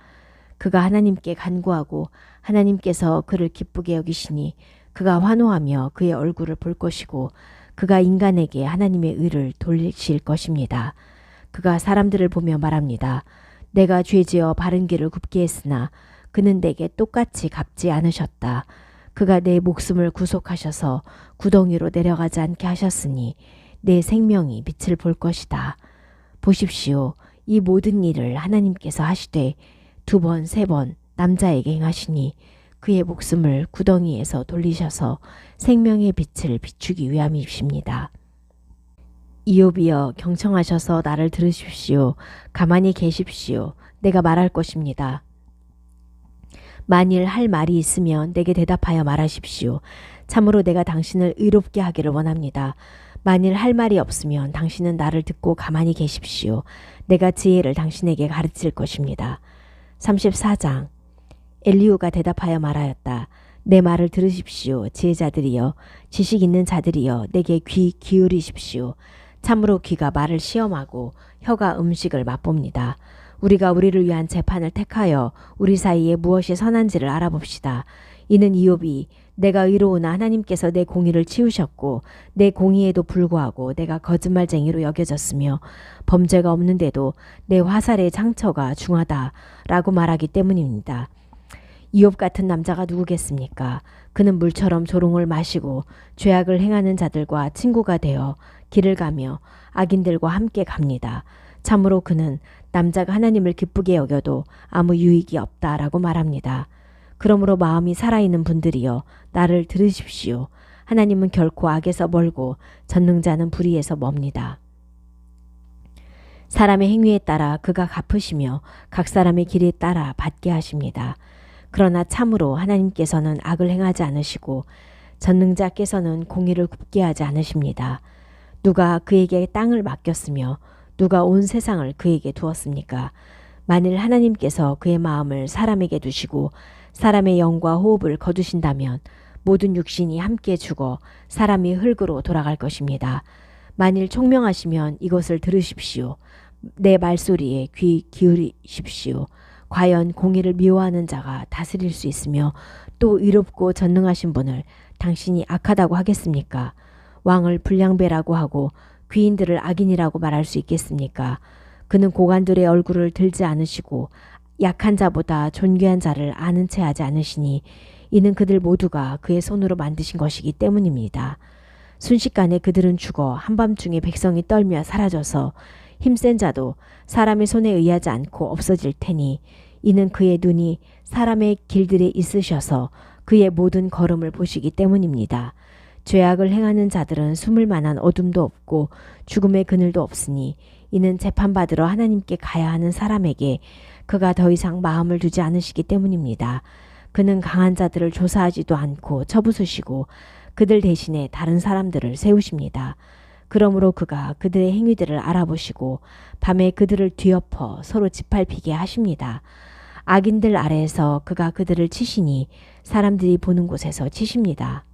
[SPEAKER 1] 그가 하나님께 간구하고 하나님께서 그를 기쁘게 여기시니 그가 환호하며 그의 얼굴을 볼 것이고 그가 인간에게 하나님의 의를 돌리실 것입니다. 그가 사람들을 보며 말합니다. 내가 죄지어 바른 길을 굽게 했으나 그는 내게 똑같이 갚지 않으셨다. 그가 내 목숨을 구속하셔서 구덩이로 내려가지 않게 하셨으니 내 생명이 빛을 볼 것이다. 보십시오. 이 모든 일을 하나님께서 하시되 2번, 3번 남자에게 행하시니 그의 목숨을 구덩이에서 돌리셔서 생명의 빛을 비추기 위함이십니다. 이욥이여 경청하셔서 나를 들으십시오. 가만히 계십시오. 내가 말할 것입니다. 만일 할 말이 있으면 내게 대답하여 말하십시오. 참으로 내가 당신을 의롭게 하기를 원합니다. 만일 할 말이 없으면 당신은 나를 듣고 가만히 계십시오. 내가 지혜를 당신에게 가르칠 것입니다. 34장 엘리후가 대답하여 말하였다. 내 말을 들으십시오. 지혜자들이여 지식 있는 자들이여 내게 귀 기울이십시오. 참으로 귀가 말을 시험하고 혀가 음식을 맛봅니다. 우리가 우리를 위한 재판을 택하여 우리 사이에 무엇이 선한지를 알아봅시다. 이는 이욥이 내가 의로우나 하나님께서 내 공의를 치우셨고 내 공의에도 불구하고 내가 거짓말쟁이로 여겨졌으며 범죄가 없는데도 내 화살의 상처가 중하다라고 말하기 때문입니다. 이욥 같은 남자가 누구겠습니까? 그는 물처럼 조롱을 마시고 죄악을 행하는 자들과 친구가 되어 길을 가며 악인들과 함께 갑니다. 참으로 그는 남자가 하나님을 기쁘게 여겨도 아무 유익이 없다라고 말합니다. 그러므로 마음이 살아있는 분들이여 나를 들으십시오. 하나님은 결코 악에서 멀고 전능자는 불의에서 멉니다. 사람의 행위에 따라 그가 갚으시며 각 사람의 길에 따라 받게 하십니다. 그러나 참으로 하나님께서는 악을 행하지 않으시고 전능자께서는 공의를 굽게 하지 않으십니다. 누가 그에게 땅을 맡겼으며 누가 온 세상을 그에게 두었습니까? 만일 하나님께서 그의 마음을 사람에게 두시고 사람의 영과 호흡을 거두신다면 모든 육신이 함께 죽어 사람이 흙으로 돌아갈 것입니다. 만일 총명하시면 이것을 들으십시오. 내 말소리에 귀 기울이십시오. 과연 공의를 미워하는 자가 다스릴 수 있으며 또 의롭고 전능하신 분을 당신이 악하다고 하겠습니까? 왕을 불량배라고 하고 귀인들을 악인이라고 말할 수 있겠습니까? 그는 고관들의 얼굴을 들지 않으시고 약한 자보다 존귀한 자를 아는 채 하지 않으시니 이는 그들 모두가 그의 손으로 만드신 것이기 때문입니다. 순식간에 그들은 죽어 한밤중에 백성이 떨며 사라져서 힘센 자도 사람의 손에 의하지 않고 없어질 테니 이는 그의 눈이 사람의 길들에 있으셔서 그의 모든 걸음을 보시기 때문입니다. 죄악을 행하는 자들은 숨을 만한 어둠도 없고 죽음의 그늘도 없으니 이는 재판받으러 하나님께 가야 하는 사람에게 그가 더 이상 마음을 두지 않으시기 때문입니다. 그는 강한 자들을 조사하지도 않고 쳐부수시고 그들 대신에 다른 사람들을 세우십니다. 그러므로 그가 그들의 행위들을 알아보시고 밤에 그들을 뒤엎어 서로 짓밟히게 하십니다. 악인들 아래에서 그가 그들을 치시니 사람들이 보는 곳에서 치십니다.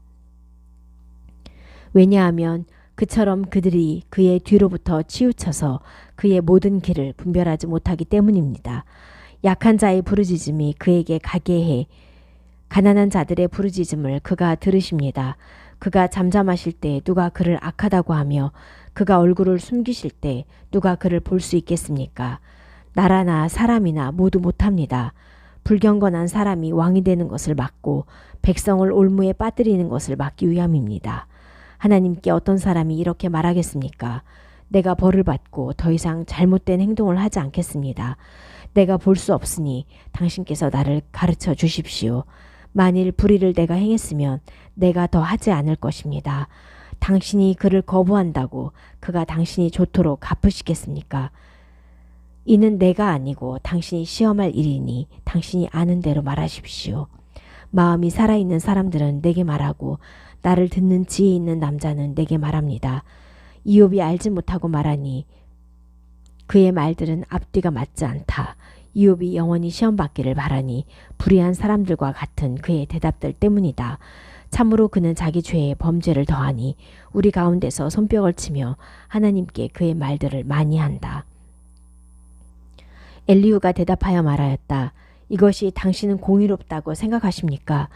[SPEAKER 1] 왜냐하면 그처럼 그들이 그의 뒤로부터 치우쳐서 그의 모든 길을 분별하지 못하기 때문입니다. 약한 자의 부르짖음이 그에게 가게 해 가난한 자들의 부르짖음을 그가 들으십니다. 그가 잠잠하실 때 누가 그를 악하다고 하며 그가 얼굴을 숨기실 때 누가 그를 볼 수 있겠습니까? 나라나 사람이나 모두 못합니다. 불경건한 사람이 왕이 되는 것을 막고 백성을 올무에 빠뜨리는 것을 막기 위함입니다. 하나님께 어떤 사람이 이렇게 말하겠습니까? 내가 벌을 받고 더 이상 잘못된 행동을 하지 않겠습니다. 내가 볼 수 없으니 당신께서 나를 가르쳐 주십시오. 만일 불의를 내가 행했으면 내가 더 하지 않을 것입니다. 당신이 그를 거부한다고 그가 당신이 좋도록 갚으시겠습니까? 이는 내가 아니고 당신이 시험할 일이니 당신이 아는 대로 말하십시오. 마음이 살아있는 사람들은 내게 말하고 나를 듣는 지혜 있는 남자는 내게 말합니다. 이욥이 알지 못하고 말하니 그의 말들은 앞뒤가 맞지 않다. 이욥이 영원히 시험받기를 바라니 불의한 사람들과 같은 그의 대답들 때문이다. 참으로 그는 자기 죄에 범죄를 더하니 우리 가운데서 손뼉을 치며 하나님께 그의 말들을 많이 한다. 엘리후가 대답하여 말하였다. 이것이 당신은 공의롭다고 생각하십니까?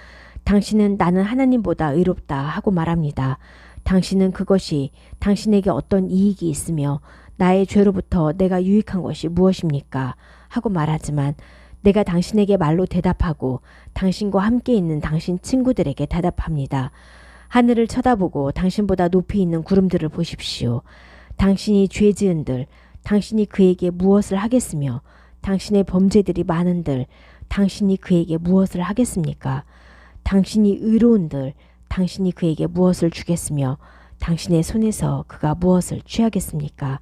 [SPEAKER 1] 당신은 나는 하나님보다 의롭다 하고 말합니다. 당신은 그것이 당신에게 어떤 이익이 있으며 나의 죄로부터 내가 유익한 것이 무엇입니까? 하고 말하지만 내가 당신에게 말로 대답하고 당신과 함께 있는 당신 친구들에게 대답합니다. 하늘을 쳐다보고 당신보다 높이 있는 구름들을 보십시오. 당신이 죄 지은들, 당신이 그에게 무엇을 하겠으며 당신의 범죄들이 많은들, 당신이 그에게 무엇을 하겠습니까? 당신이 의로운들, 당신이 그에게 무엇을 주겠으며 당신의 손에서 그가 무엇을 취하겠습니까?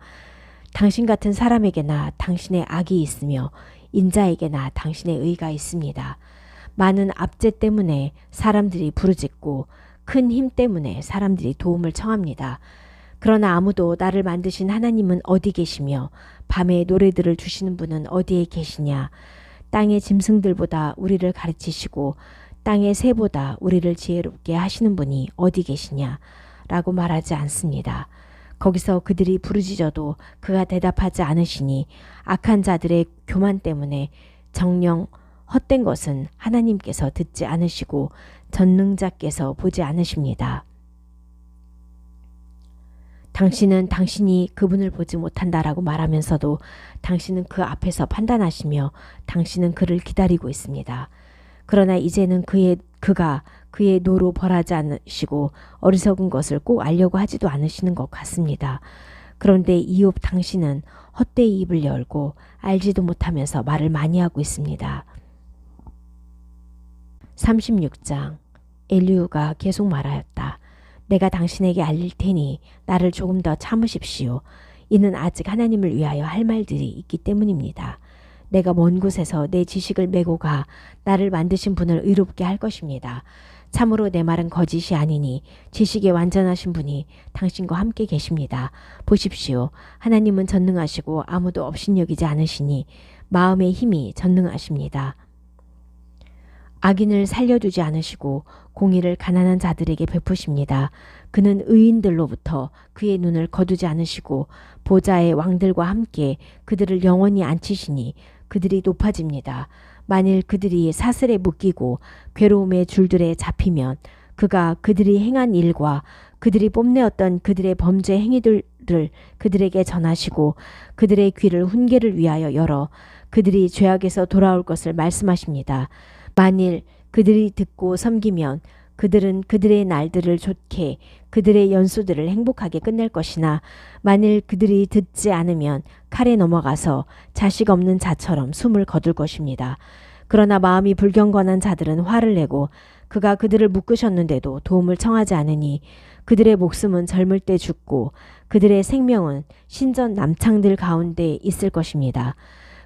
[SPEAKER 1] 당신 같은 사람에게나 당신의 악이 있으며 인자에게나 당신의 의가 있습니다. 많은 압제 때문에 사람들이 부르짖고 큰 힘 때문에 사람들이 도움을 청합니다. 그러나 아무도 나를 만드신 하나님은 어디 계시며 밤에 노래들을 주시는 분은 어디에 계시냐? 땅의 짐승들보다 우리를 가르치시고 땅의 새보다 우리를 지혜롭게 하시는 분이 어디 계시냐? 라고 말하지 않습니다. 거기서 그들이 부르짖어도 그가 대답하지 않으시니 악한 자들의 교만 때문에 정녕 헛된 것은 하나님께서 듣지 않으시고 전능자께서 보지 않으십니다. 당신은 당신이 그분을 보지 못한다라고 말하면서도 당신은 그 앞에서 판단하시며 당신은 그를 기다리고 있습니다. 그러나 이제는 그가 그의 노로 벌하지 않으시고 어리석은 것을 꼭 알려고 하지도 않으시는 것 같습니다. 그런데 이옵 당신은 헛되이 입을 열고 알지도 못하면서 말을 많이 하고 있습니다. 36장 엘리후가 계속 말하였다. 내가 당신에게 알릴 테니 나를 조금 더 참으십시오. 이는 아직 하나님을 위하여 할 말들이 있기 때문입니다. 내가 먼 곳에서 내 지식을 메고 가 나를 만드신 분을 의롭게 할 것입니다. 참으로 내 말은 거짓이 아니니 지식에 완전하신 분이 당신과 함께 계십니다. 보십시오. 하나님은 전능하시고 아무도 업신여기지 않으시니 마음의 힘이 전능하십니다. 악인을 살려두지 않으시고 공의를 가난한 자들에게 베푸십니다. 그는 의인들로부터 그의 눈을 거두지 않으시고 보좌의 왕들과 함께 그들을 영원히 앉히시니 그들이 높아집니다. 만일 그들이 사슬에 묶이고 괴로움의 줄들에 잡히면 그가 그들이 행한 일과 그들이 뽐내었던 그들의 범죄 행위들을 그들에게 전하시고 그들의 귀를 훈계를 위하여 열어 그들이 죄악에서 돌아올 것을 말씀하십니다. 만일 그들이 듣고 섬기면 그들은 그들의 날들을 좋게 그들의 연수들을 행복하게 끝낼 것이나 만일 그들이 듣지 않으면 칼에 넘어가서 자식 없는 자처럼 숨을 거둘 것입니다. 그러나 마음이 불경건한 자들은 화를 내고 그가 그들을 묶으셨는데도 도움을 청하지 않으니 그들의 목숨은 젊을 때 죽고 그들의 생명은 신전 남창들 가운데 있을 것입니다.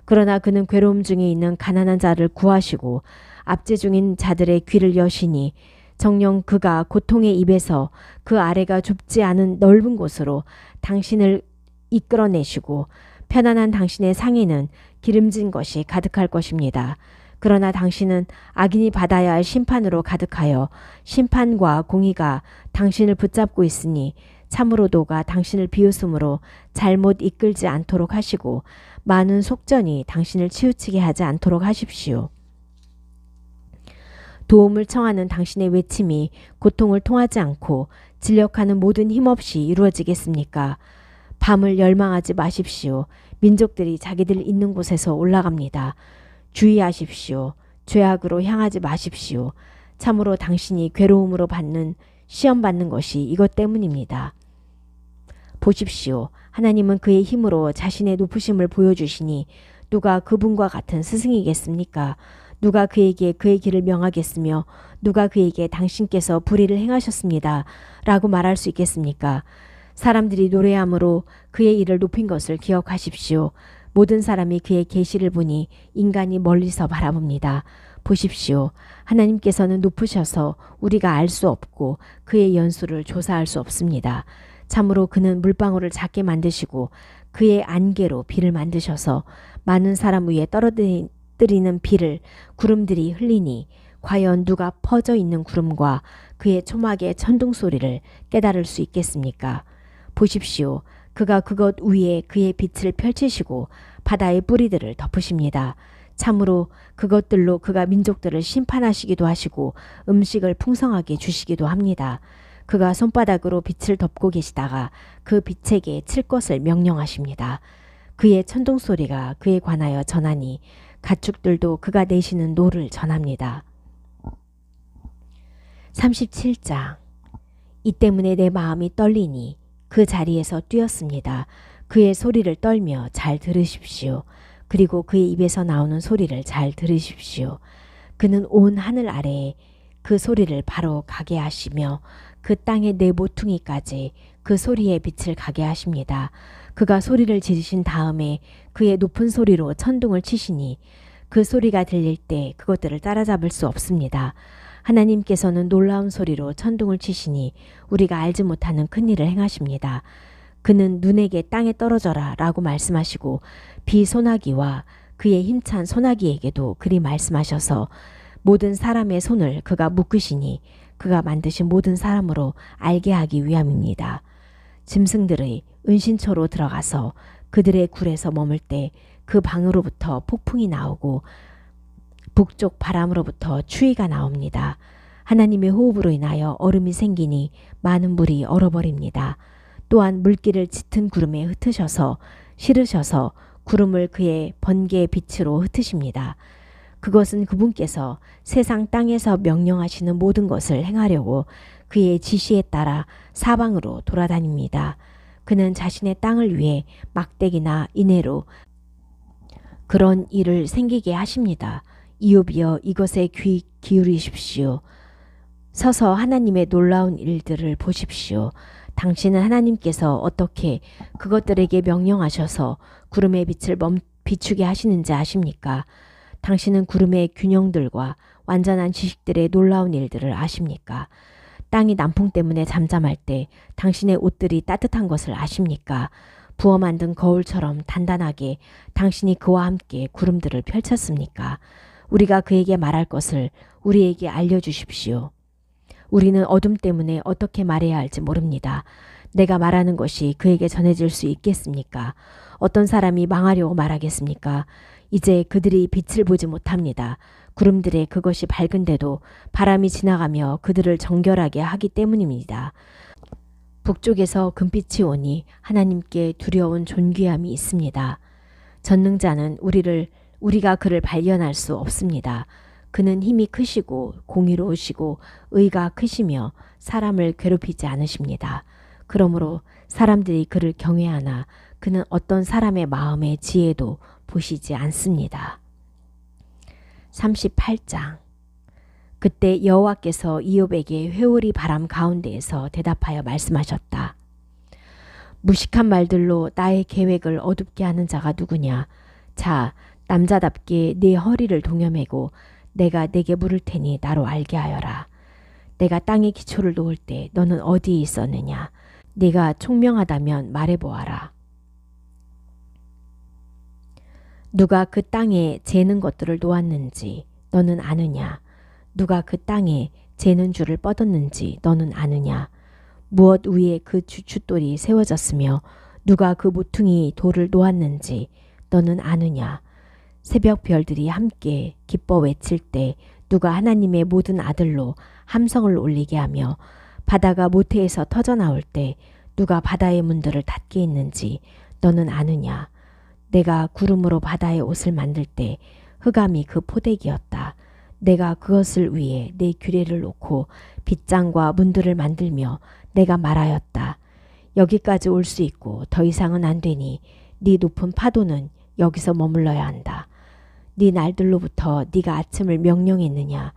[SPEAKER 1] 그러나 그는 괴로움 중에 있는 가난한 자를 구하시고 압제 중인 자들의 귀를 여시니 정녕 그가 고통의 입에서 그 아래가 좁지 않은 넓은 곳으로 당신을 이끌어내시고 편안한 당신의 상에는 기름진 것이 가득할 것입니다. 그러나 당신은 악인이 받아야 할 심판으로 가득하여 심판과 공의가 당신을 붙잡고 있으니 참으로 도가 당신을 비웃음으로 잘못 이끌지 않도록 하시고 많은 속전이 당신을 치우치게 하지 않도록 하십시오. 도움을 청하는 당신의 외침이 고통을 통하지 않고 진력하는 모든 힘없이 이루어지겠습니까? 밤을 열망하지 마십시오. 민족들이 자기들 있는 곳에서 올라갑니다. 주의하십시오. 죄악으로 향하지 마십시오. 참으로 당신이 괴로움으로 시험받는 것이 이것 때문입니다. 보십시오. 하나님은 그의 힘으로 자신의 높으심을 보여주시니 누가 그분과 같은 스승이겠습니까? 누가 그에게 그의 길을 명하겠으며 누가 그에게 당신께서 불의를 행하셨습니다. 라고 말할 수 있겠습니까? 사람들이 노래함으로 그의 일을 높인 것을 기억하십시오. 모든 사람이 그의 계시를 보니 인간이 멀리서 바라봅니다. 보십시오. 하나님께서는 높으셔서 우리가 알 수 없고 그의 연수를 조사할 수 없습니다. 참으로 그는 물방울을 작게 만드시고 그의 안개로 비를 만드셔서 많은 사람 위에 떨어뜨리는 비를 구름들이 흘리니 과연 누가 퍼져 있는 구름과 그의 초막의 천둥 소리를 깨달을 수 있겠습니까? 보십시오. 그가 그것 위에 그의 빛을 펼치시고 바다의 뿌리들을 덮으십니다. 참으로 그것들로 그가 민족들을 심판하시기도 하시고 음식을 풍성하게 주시기도 합니다. 그가 손바닥으로 빛을 덮고 계시다가 그 빛에게 칠 것을 명령하십니다. 그의 천둥 소리가 그에 관하여 전하니 가축들도 그가 내시는 노를 전합니다. 37장. 이 때문에 내 마음이 떨리니 그 자리에서 뛰었습니다. 그의 소리를 떨며 잘 들으십시오. 그리고 그의 입에서 나오는 소리를 잘 들으십시오. 그는 온 하늘 아래에 그 소리를 바로 가게 하시며 그 땅의 네 모퉁이까지 그 소리의 빛을 가게 하십니다. 그가 소리를 지르신 다음에 그의 높은 소리로 천둥을 치시니 그 소리가 들릴 때 그것들을 따라잡을 수 없습니다. 하나님께서는 놀라운 소리로 천둥을 치시니 우리가 알지 못하는 큰일을 행하십니다. 그는 눈에게 땅에 떨어져라 라고 말씀하시고 비소나기와 그의 힘찬 소나기에게도 그리 말씀하셔서 모든 사람의 손을 그가 묶으시니 그가 만드신 모든 사람으로 알게 하기 위함입니다. 짐승들의 은신처로 들어가서 그들의 굴에서 머물 때 그 방으로부터 폭풍이 나오고 북쪽 바람으로부터 추위가 나옵니다. 하나님의 호흡으로 인하여 얼음이 생기니 많은 물이 얼어버립니다. 또한 물기를 짙은 구름에 흩으셔서 실으셔서 구름을 그의 번개의 빛으로 흩으십니다. 그것은 그분께서 세상 땅에서 명령하시는 모든 것을 행하려고 그의 지시에 따라 사방으로 돌아다닙니다. 그는 자신의 땅을 위해 막대기나 이내로 그런 일을 생기게 하십니다. 이옵이여 이것에 귀 기울이십시오. 서서 하나님의 놀라운 일들을 보십시오. 당신은 하나님께서 어떻게 그것들에게 명령하셔서 구름의 빛을 비추게 하시는지 아십니까? 당신은 구름의 균형들과 완전한 지식들의 놀라운 일들을 아십니까? 땅이 남풍 때문에 잠잠할 때 당신의 옷들이 따뜻한 것을 아십니까? 부어 만든 거울처럼 단단하게 당신이 그와 함께 구름들을 펼쳤습니까? 우리가 그에게 말할 것을 우리에게 알려주십시오. 우리는 어둠 때문에 어떻게 말해야 할지 모릅니다. 내가 말하는 것이 그에게 전해질 수 있겠습니까? 어떤 사람이 망하려고 말하겠습니까? 이제 그들이 빛을 보지 못합니다. 구름들의 그것이 밝은데도 바람이 지나가며 그들을 정결하게 하기 때문입니다. 북쪽에서 금빛이 오니 하나님께 두려운 존귀함이 있습니다. 전능자는 우리가 그를 발견할 수 없습니다. 그는 힘이 크시고 공의로우시고 의가 크시며 사람을 괴롭히지 않으십니다. 그러므로 사람들이 그를 경외하나 그는 어떤 사람의 마음의 지혜도 보시지 않습니다. 38장. 그때 여호와께서 이욥에게 회오리 바람 가운데에서 대답하여 말씀하셨다. 무식한 말들로 나의 계획을 어둡게 하는 자가 누구냐? 자, 남자답게 네 허리를 동여매고 내가 내게 물을 테니 나로 알게 하여라. 내가 땅에 기초를 놓을 때 너는 어디에 있었느냐? 네가 총명하다면 말해보아라. 누가 그 땅에 재는 것들을 놓았는지 너는 아느냐? 누가 그 땅에 재는 줄을 뻗었는지 너는 아느냐? 무엇 위에 그 주춧돌이 세워졌으며 누가 그 모퉁이 돌을 놓았는지 너는 아느냐? 새벽 별들이 함께 기뻐 외칠 때 누가 하나님의 모든 아들로 함성을 올리게 하며 바다가 모태에서 터져나올 때 누가 바다의 문들을 닫게 했는지 너는 아느냐? 내가 구름으로 바다의 옷을 만들 때 흑암이 그 포대기였다. 내가 그것을 위해 내 규례를 놓고 빗장과 문들을 만들며 내가 말하였다. 여기까지 올 수 있고 더 이상은 안 되니 네 높은 파도는 여기서 머물러야 한다. 네 날들로부터 네가 아침을 명령했느냐?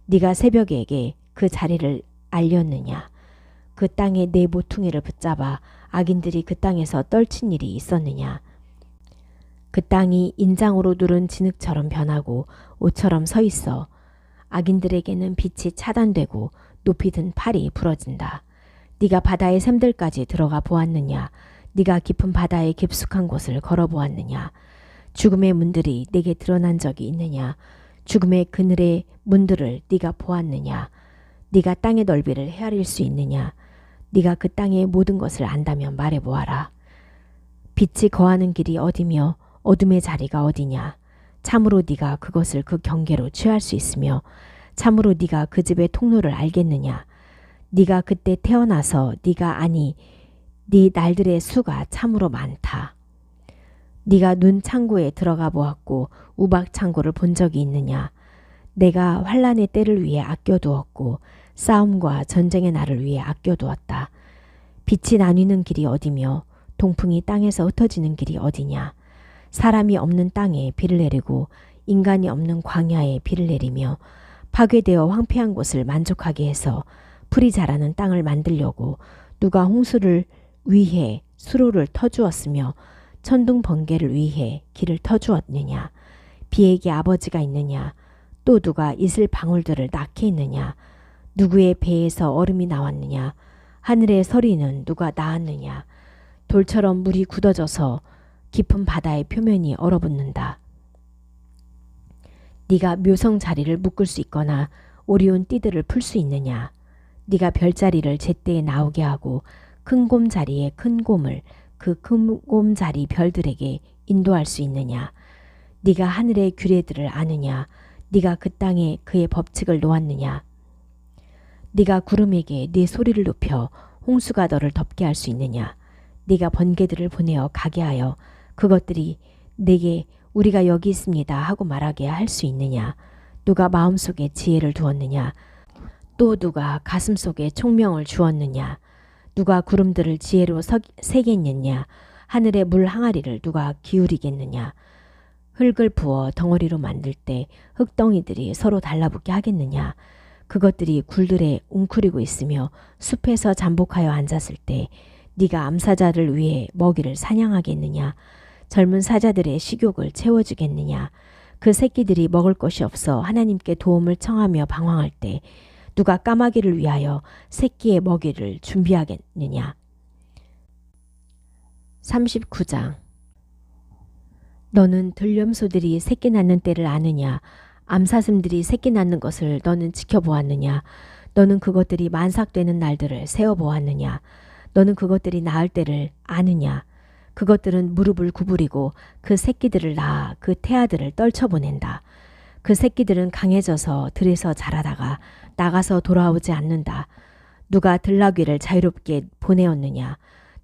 [SPEAKER 1] 네가 새벽에게 그 자리를 알렸느냐? 그 땅에 내 모퉁이를 붙잡아 악인들이 그 땅에서 떨친 일이 있었느냐? 그 땅이 인장으로 누른 진흙처럼 변하고 옷처럼 서 있어 악인들에게는 빛이 차단되고 높이 든 팔이 부러진다. 네가 바다의 샘들까지 들어가 보았느냐? 네가 깊은 바다의 깊숙한 곳을 걸어보았느냐? 죽음의 문들이 네게 드러난 적이 있느냐? 죽음의 그늘의 문들을 네가 보았느냐? 네가 땅의 넓이를 헤아릴 수 있느냐? 네가 그 땅의 모든 것을 안다면 말해보아라. 빛이 거하는 길이 어디며 어둠의 자리가 어디냐? 참으로 네가 그것을 그 경계로 취할 수 있으며 참으로 네가 그 집의 통로를 알겠느냐. 네가 그때 태어나서 네가 아니 네 날들의 수가 참으로 많다. 네가 눈 창고에 들어가 보았고 우박 창고를 본 적이 있느냐. 내가 환란의 때를 위해 아껴두었고 싸움과 전쟁의 날을 위해 아껴두었다. 빛이 나뉘는 길이 어디며 동풍이 땅에서 흩어지는 길이 어디냐. 사람이 없는 땅에 비를 내리고 인간이 없는 광야에 비를 내리며 파괴되어 황폐한 곳을 만족하게 해서 풀이 자라는 땅을 만들려고 누가 홍수를 위해 수로를 터주었으며 천둥 번개를 위해 길을 터주었느냐. 비에게 아버지가 있느냐. 또 누가 이슬 방울들을 낳게 했느냐. 누구의 배에서 얼음이 나왔느냐. 하늘의 서리는 누가 낳았느냐. 돌처럼 물이 굳어져서 깊은 바다의 표면이 얼어붙는다. 네가 묘성 자리를 묶을 수 있거나 오리온 띠들을 풀 수 있느냐. 네가 별자리를 제때에 나오게 하고 큰 곰 자리에 큰 곰을 그 큰 곰 자리 별들에게 인도할 수 있느냐. 네가 하늘의 규례들을 아느냐. 네가 그 땅에 그의 법칙을 놓았느냐. 네가 구름에게 네 소리를 높여 홍수가 너를 덮게 할 수 있느냐. 네가 번개들을 보내어 가게 하여 그것들이 내게 우리가 여기 있습니다 하고 말하게 할 수 있느냐. 누가 마음속에 지혜를 두었느냐. 또 누가 가슴속에 총명을 주었느냐. 누가 구름들을 지혜로 세겠느냐. 하늘의 물 항아리를 누가 기울이겠느냐. 흙을 부어 덩어리로 만들 때 흙덩이들이 서로 달라붙게 하겠느냐. 그것들이 굴들에 웅크리고 있으며 숲에서 잠복하여 앉았을 때 네가 암사자를 위해 먹이를 사냥하겠느냐. 젊은 사자들의 식욕을 채워주겠느냐. 그 새끼들이 먹을 것이 없어 하나님께 도움을 청하며 방황할 때 누가 까마귀를 위하여 새끼의 먹이를 준비하겠느냐. 39장. 너는 들염소들이 새끼 낳는 때를 아느냐. 암사슴들이 새끼 낳는 것을 너는 지켜보았느냐. 너는 그것들이 만삭되는 날들을 세어보았느냐. 너는 그것들이 낳을 때를 아느냐. 그것들은 무릎을 구부리고 그 새끼들을 낳아 그 태아들을 떨쳐보낸다. 그 새끼들은 강해져서 들에서 자라다가 나가서 돌아오지 않는다. 누가 들나귀를 자유롭게 보내었느냐.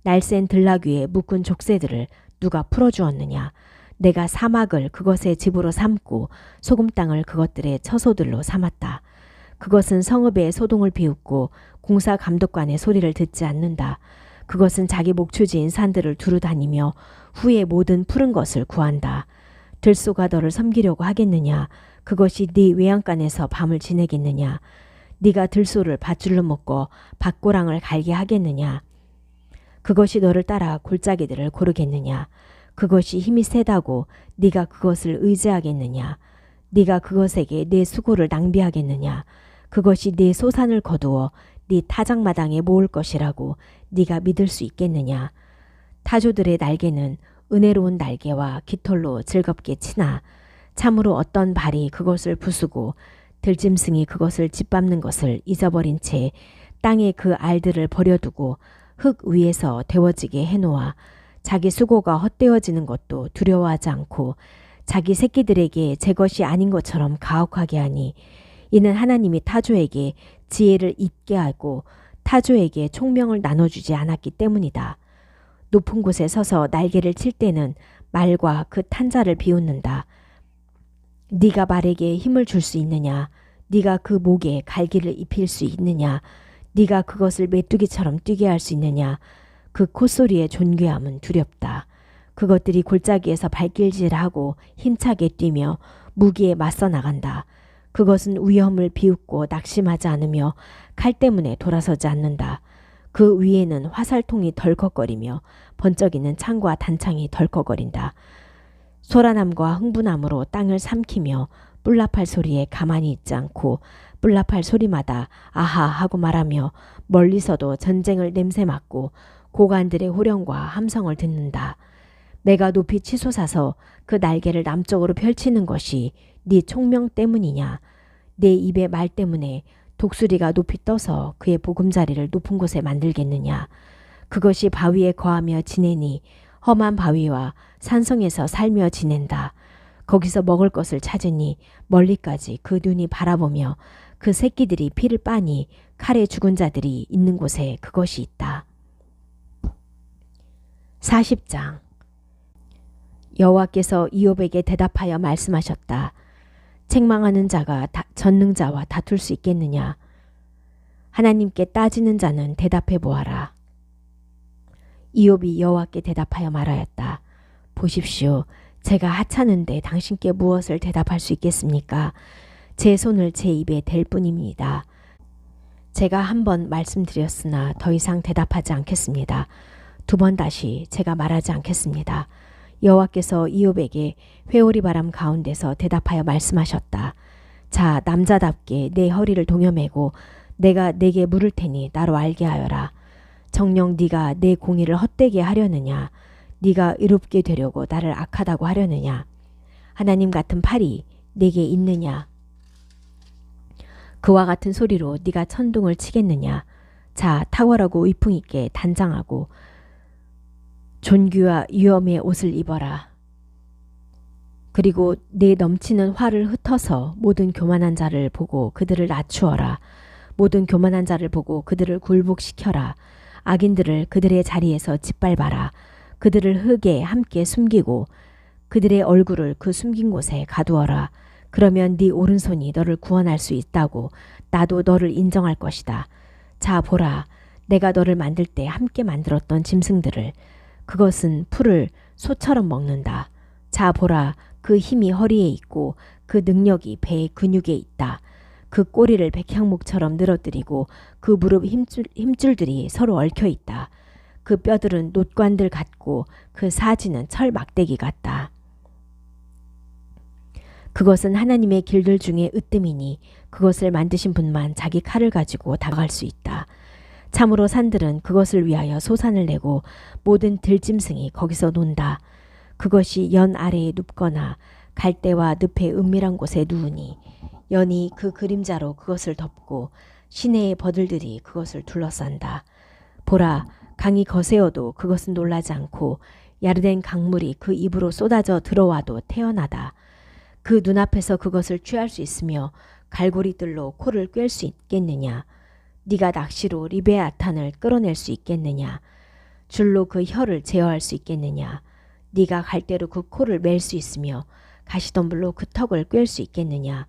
[SPEAKER 1] 날쌘 들나귀에 묶은 족쇄들을 누가 풀어주었느냐. 내가 사막을 그것의 집으로 삼고 소금 땅을 그것들의 처소들로 삼았다. 그것은 성읍의 소동을 비웃고 공사 감독관의 소리를 듣지 않는다. 그것은 자기 목초지인 산들을 두루 다니며 후에 모든 푸른 것을 구한다. 들소가 너를 섬기려고 하겠느냐. 그것이 네 외양간에서 밤을 지내겠느냐. 네가 들소를 밧줄로 묶고 밭고랑을 갈게 하겠느냐. 그것이 너를 따라 골짜기들을 고르겠느냐. 그것이 힘이 세다고 네가 그것을 의지하겠느냐. 네가 그것에게 네 수고를 낭비하겠느냐. 그것이 네 소산을 거두어 네 타작마당에 모을 것이라고 네가 믿을 수 있겠느냐. 타조들의 날개는 은혜로운 날개와 깃털로 즐겁게 치나 참으로 어떤 발이 그것을 부수고 들짐승이 그것을 짓밟는 것을 잊어버린 채 땅에 그 알들을 버려두고 흙 위에서 데워지게 해놓아 자기 수고가 헛되어지는 것도 두려워하지 않고 자기 새끼들에게 제 것이 아닌 것처럼 가혹하게 하니 이는 하나님이 타조에게 지혜를 잊게 하고 타조에게 총명을 나눠주지 않았기 때문이다. 높은 곳에 서서 날개를 칠 때는 말과 그 탄자를 비웃는다. 네가 말에게 힘을 줄 수 있느냐. 네가 그 목에 갈기를 입힐 수 있느냐. 네가 그것을 메뚜기처럼 뛰게 할 수 있느냐. 그 콧소리의 존귀함은 두렵다. 그것들이 골짜기에서 발길질하고 힘차게 뛰며 무기에 맞서 나간다. 그것은 위험을 비웃고 낙심하지 않으며 칼 때문에 돌아서지 않는다. 그 위에는 화살통이 덜컥거리며 번쩍이는 창과 단창이 덜컥거린다. 소라남과 흥분함으로 땅을 삼키며 뿔나팔 소리에 가만히 있지 않고 뿔나팔 소리마다 아하 하고 말하며 멀리서도 전쟁을 냄새 맡고 고관들의 호령과 함성을 듣는다. 내가 높이 치솟아서 그 날개를 남쪽으로 펼치는 것이 네 총명 때문이냐. 내 입의 말 때문에 독수리가 높이 떠서 그의 보금자리를 높은 곳에 만들겠느냐. 그것이 바위에 거하며 지내니 험한 바위와 산성에서 살며 지낸다. 거기서 먹을 것을 찾으니 멀리까지 그 눈이 바라보며 그 새끼들이 피를 빠니 칼에 죽은 자들이 있는 곳에 그것이 있다. 40장. 여호와께서 이욥에게 대답하여 말씀하셨다. 책망하는 자가 전능자와 다툴 수 있겠느냐? 하나님께 따지는 자는 대답해 보아라. 이욥이 여호와께 대답하여 말하였다. 보십시오. 제가 하찮은데 당신께 무엇을 대답할 수 있겠습니까? 제 손을 제 입에 댈 뿐입니다. 제가 한 번 말씀드렸으나 더 이상 대답하지 않겠습니다. 두 번 다시 제가 말하지 않겠습니다. 여호와께서 이욥에게 회오리 바람 가운데서 대답하여 말씀하셨다. 자, 남자답게 내 허리를 동여매고 내가 네게 물을 테니 나로 알게 하여라. 정녕 네가 내 공의를 헛되게 하려느냐? 네가 의롭게 되려고 나를 악하다고 하려느냐? 하나님 같은 팔이 네게 있느냐? 그와 같은 소리로 네가 천둥을 치겠느냐? 자, 탁월하고 위풍 있게 단장하고 존귀와 위엄의 옷을 입어라. 그리고 내 넘치는 화를 흩어서 모든 교만한 자를 보고 그들을 낮추어라. 모든 교만한 자를 보고 그들을 굴복시켜라. 악인들을 그들의 자리에서 짓밟아라. 그들을 흙에 함께 숨기고 그들의 얼굴을 그 숨긴 곳에 가두어라. 그러면 네 오른손이 너를 구원할 수 있다고 나도 너를 인정할 것이다. 자, 보라. 내가 너를 만들 때 함께 만들었던 짐승들을 그것은 풀을 소처럼 먹는다. 자, 보라. 그 힘이 허리에 있고 그 능력이 배의 근육에 있다. 그 꼬리를 백향목처럼 늘어뜨리고 그 무릎 힘줄들이 서로 얽혀 있다. 그 뼈들은 놋관들 같고 그 사지는 철 막대기 같다. 그것은 하나님의 길들 중에 으뜸이니 그것을 만드신 분만 자기 칼을 가지고 다가갈 수 있다. 참으로 산들은 그것을 위하여 소산을 내고 모든 들짐승이 거기서 논다. 그것이 연 아래에 눕거나 갈대와 늪의 은밀한 곳에 누우니 연이 그 그림자로 그것을 덮고 시내의 버들들이 그것을 둘러싼다. 보라, 강이 거세어도 그것은 놀라지 않고 야르된 강물이 그 입으로 쏟아져 들어와도 태어나다. 그 눈앞에서 그것을 취할 수 있으며 갈고리들로 코를 꿰을 수 있겠느냐? 네가 낚시로 리베아탄을 끌어낼 수 있겠느냐? 줄로 그 혀를 제어할 수 있겠느냐? 네가 갈대로 그 코를 맬 수 있으며 가시덤불로 그 턱을 꿰을 수 있겠느냐?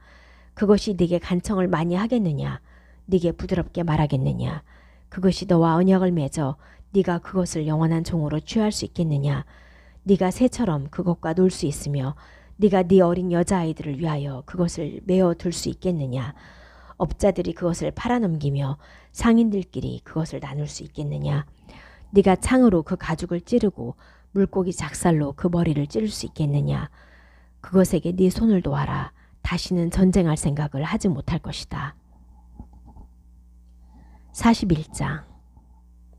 [SPEAKER 1] 그것이 네게 간청을 많이 하겠느냐? 네게 부드럽게 말하겠느냐? 그것이 너와 언약을 맺어 네가 그것을 영원한 종으로 취할 수 있겠느냐? 네가 새처럼 그것과 놀 수 있으며 네가 네 어린 여자아이들을 위하여 그것을 메어 둘 수 있겠느냐? 업자들이 그것을 팔아넘기며 상인들끼리 그것을 나눌 수 있겠느냐? 네가 창으로 그 가죽을 찌르고 물고기 작살로 그 머리를 찌를 수 있겠느냐? 그것에게 네 손을 놓아라. 다시는 전쟁할 생각을 하지 못할 것이다. 41장.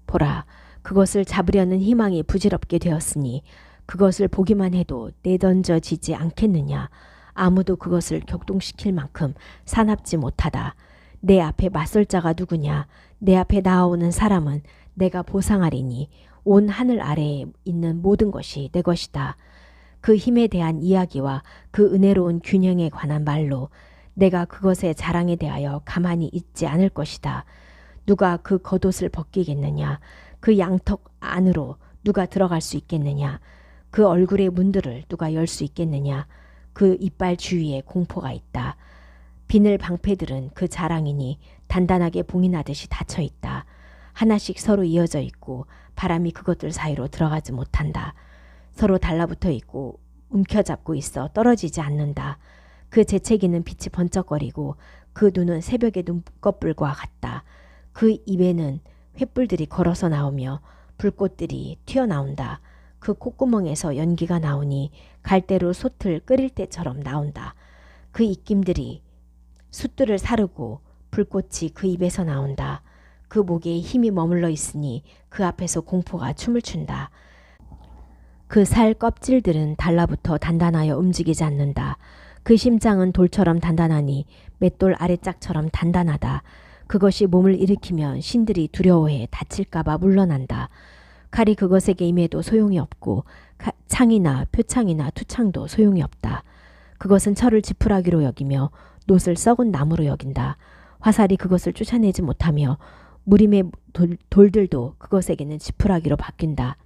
[SPEAKER 1] 보라, 그것을 잡으려는 희망이 부질없게 되었으니 그것을 보기만 해도 내던져지지 않겠느냐? 아무도 그것을 격동시킬 만큼 사납지 못하다. 내 앞에 맞설 자가 누구냐? 내 앞에 나아오는 사람은 내가 보상하리니 온 하늘 아래에 있는 모든 것이 내 것이다. 그 힘에 대한 이야기와 그 은혜로운 균형에 관한 말로 내가 그것의 자랑에 대하여 가만히 있지 않을 것이다. 누가 그 겉옷을 벗기겠느냐? 그 양턱 안으로 누가 들어갈 수 있겠느냐? 그 얼굴의 문들을 누가 열 수 있겠느냐? 그 이빨 주위에 공포가 있다. 비늘 방패들은 그 자랑이니 단단하게 봉인하듯이 닫혀 있다. 하나씩 서로 이어져 있고 바람이 그것들 사이로 들어가지 못한다. 서로 달라붙어 있고 움켜잡고 있어 떨어지지 않는다. 그 재채기는 빛이 번쩍거리고 그 눈은 새벽의 눈꺼풀과 같다. 그 입에는 횃불들이 걸어서 나오며 불꽃들이 튀어나온다. 그 콧구멍에서 연기가 나오니 갈대로 솥을 끓일 때처럼 나온다. 그 입김들이 숯들을 사르고 불꽃이 그 입에서 나온다. 그 목에 힘이 머물러 있으니 그 앞에서 공포가 춤을 춘다. 그 살 껍질들은 달라붙어 단단하여 움직이지 않는다. 그 심장은 돌처럼 단단하니 맷돌 아래짝처럼 단단하다. 그것이 몸을 일으키면 신들이 두려워해 다칠까봐 물러난다. 칼이 그것에게 임해도 소용이 없고 창이나 표창이나 투창도 소용이 없다. 그것은 철을 지푸라기로 여기며 놋을 썩은 나무로 여긴다. 화살이 그것을 쫓아내지 못하며 무림의 돌들도 그것에게는 지푸라기로 바뀐다.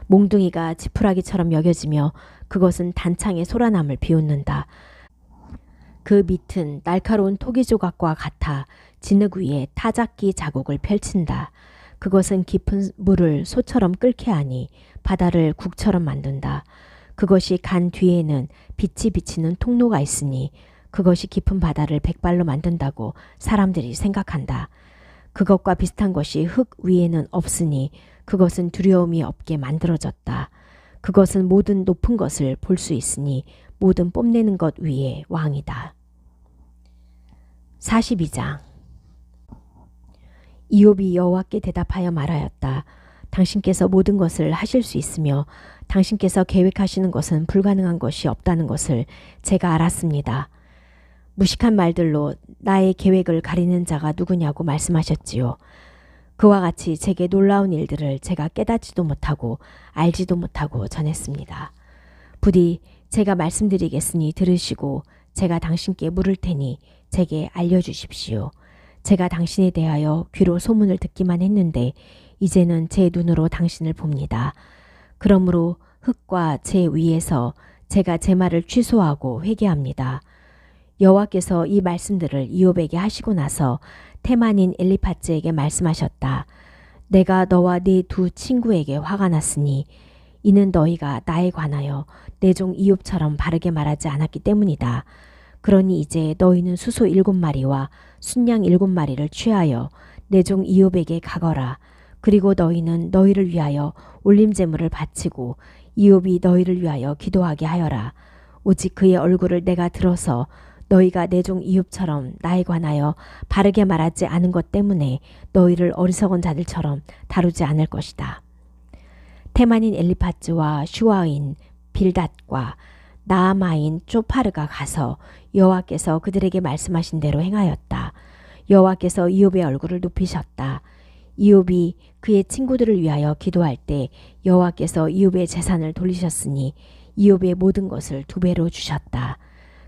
[SPEAKER 1] 몽둥이가 지푸라기처럼 여겨지며 그것은 단창에 소라남을 비웃는다. 그 밑은 날카로운 토기 조각과 같아 진흙 위에 타작기 자국을 펼친다. 그것은 깊은 물을 소처럼 끓게 하니 바다를 국처럼 만든다. 그것이 간 뒤에는 빛이 비치는 통로가 있으니 그것이 깊은 바다를 백발로 만든다고 사람들이 생각한다. 그것과 비슷한 것이 흙 위에는 없으니 그것은 두려움이 없게 만들어졌다. 그것은 모든 높은 것을 볼 수 있으니 모든 뽐내는 것 위에 왕이다. 42장. 이욥이 여호와께 대답하여 말하였다. 당신께서 모든 것을 하실 수 있으며 당신께서 계획하시는 것은 불가능한 것이 없다는 것을 제가 알았습니다. 무식한 말들로 나의 계획을 가리는 자가 누구냐고 말씀하셨지요. 그와 같이 제게 놀라운 일들을 제가 깨닫지도 못하고 알지도 못하고 전했습니다. 부디 제가 말씀드리겠으니 들으시고 제가 당신께 물을 테니 제게 알려주십시오. 제가 당신에 대하여 귀로 소문을 듣기만 했는데 이제는 제 눈으로 당신을 봅니다. 그러므로 흙과 제 위에서 제가 제 말을 취소하고 회개합니다. 여호와께서 이 말씀들을 이욥에게 하시고 나서 테만인 엘리파즈에게 말씀하셨다. 내가 너와 네 두 친구에게 화가 났으니 이는 너희가 나에 관하여 내 종 이욥처럼 바르게 말하지 않았기 때문이다. 그러니 이제 너희는 수소 7마리와 순양 7마리를 취하여 내 종 이욥에게 가거라. 그리고 너희는 너희를 위하여 올림제물을 바치고 이욥이 너희를 위하여 기도하게 하여라. 오직 그의 얼굴을 내가 들어서 너희가 내 종 이욥처럼 나에 관하여 바르게 말하지 않은 것 때문에 너희를 어리석은 자들처럼 다루지 않을 것이다. 테만인 엘리파즈와 슈아인 빌닷과 나아마인 쪼파르가 가서 여호와께서 그들에게 말씀하신 대로 행하였다. 여호와께서 이욥의 얼굴을 높이셨다. 이욥이 그의 친구들을 위하여 기도할 때 여호와께서 이욥의 재산을 돌리셨으니 이욥의 모든 것을 2배로 주셨다.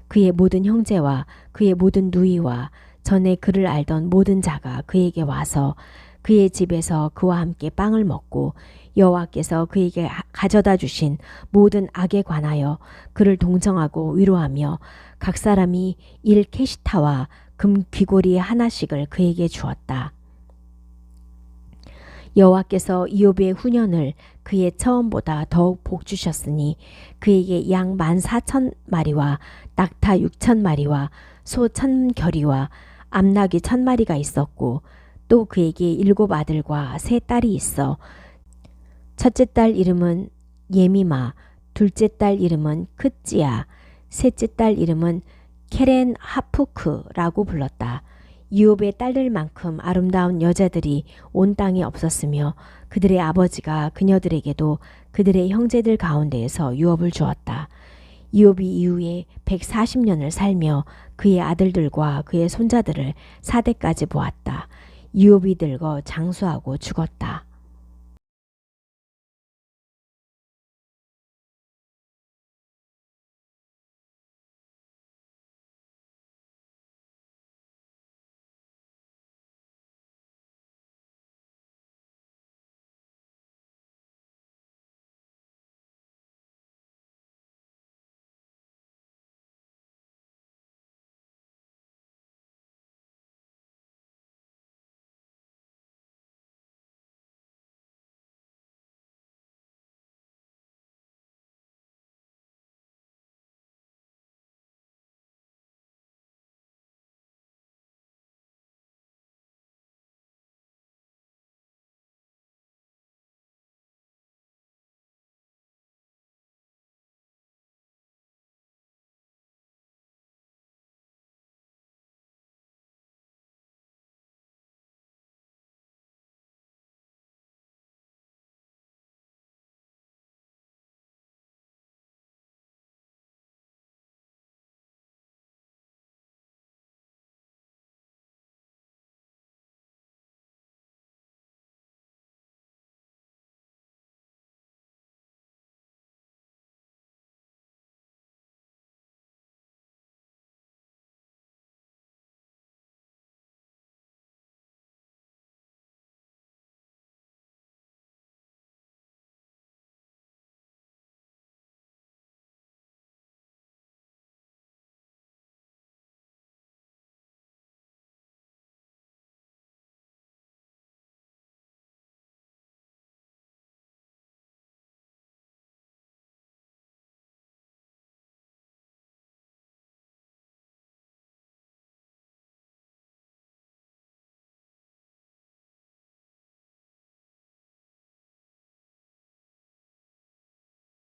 [SPEAKER 1] 그의 모든 형제와 그의 모든 누이와 전에 그를 알던 모든 자가 그에게 와서 그의 집에서 그와 함께 빵을 먹고 여호와께서 그에게 가져다 주신 모든 악에 관하여 그를 동정하고 위로하며 각 사람이 1케시타와 금 귀고리 하나씩을 그에게 주었다. 여호와께서 이욥의 후년을 그의 처음보다 더욱 복주셨으니 그에게 양 14,000마리와 낙타 6,000마리와 소 1,000결이와 암나귀 1,000마리가 있었고 또 그에게 7 아들과 3 딸이 있어 첫째 딸 이름은 예미마, 둘째 딸 이름은 크찌야, 셋째 딸 이름은 케렌 하푸크라고 불렀다. 이욥의 딸들만큼 아름다운 여자들이 온 땅에 없었으며 그들의 아버지가 그녀들에게도 그들의 형제들 가운데에서 유업을 주었다. 이욥이 이후에 140년을 살며 그의 아들들과 그의 손자들을 4대까지 보았다. 이욥이 늙어 장수하고 죽었다.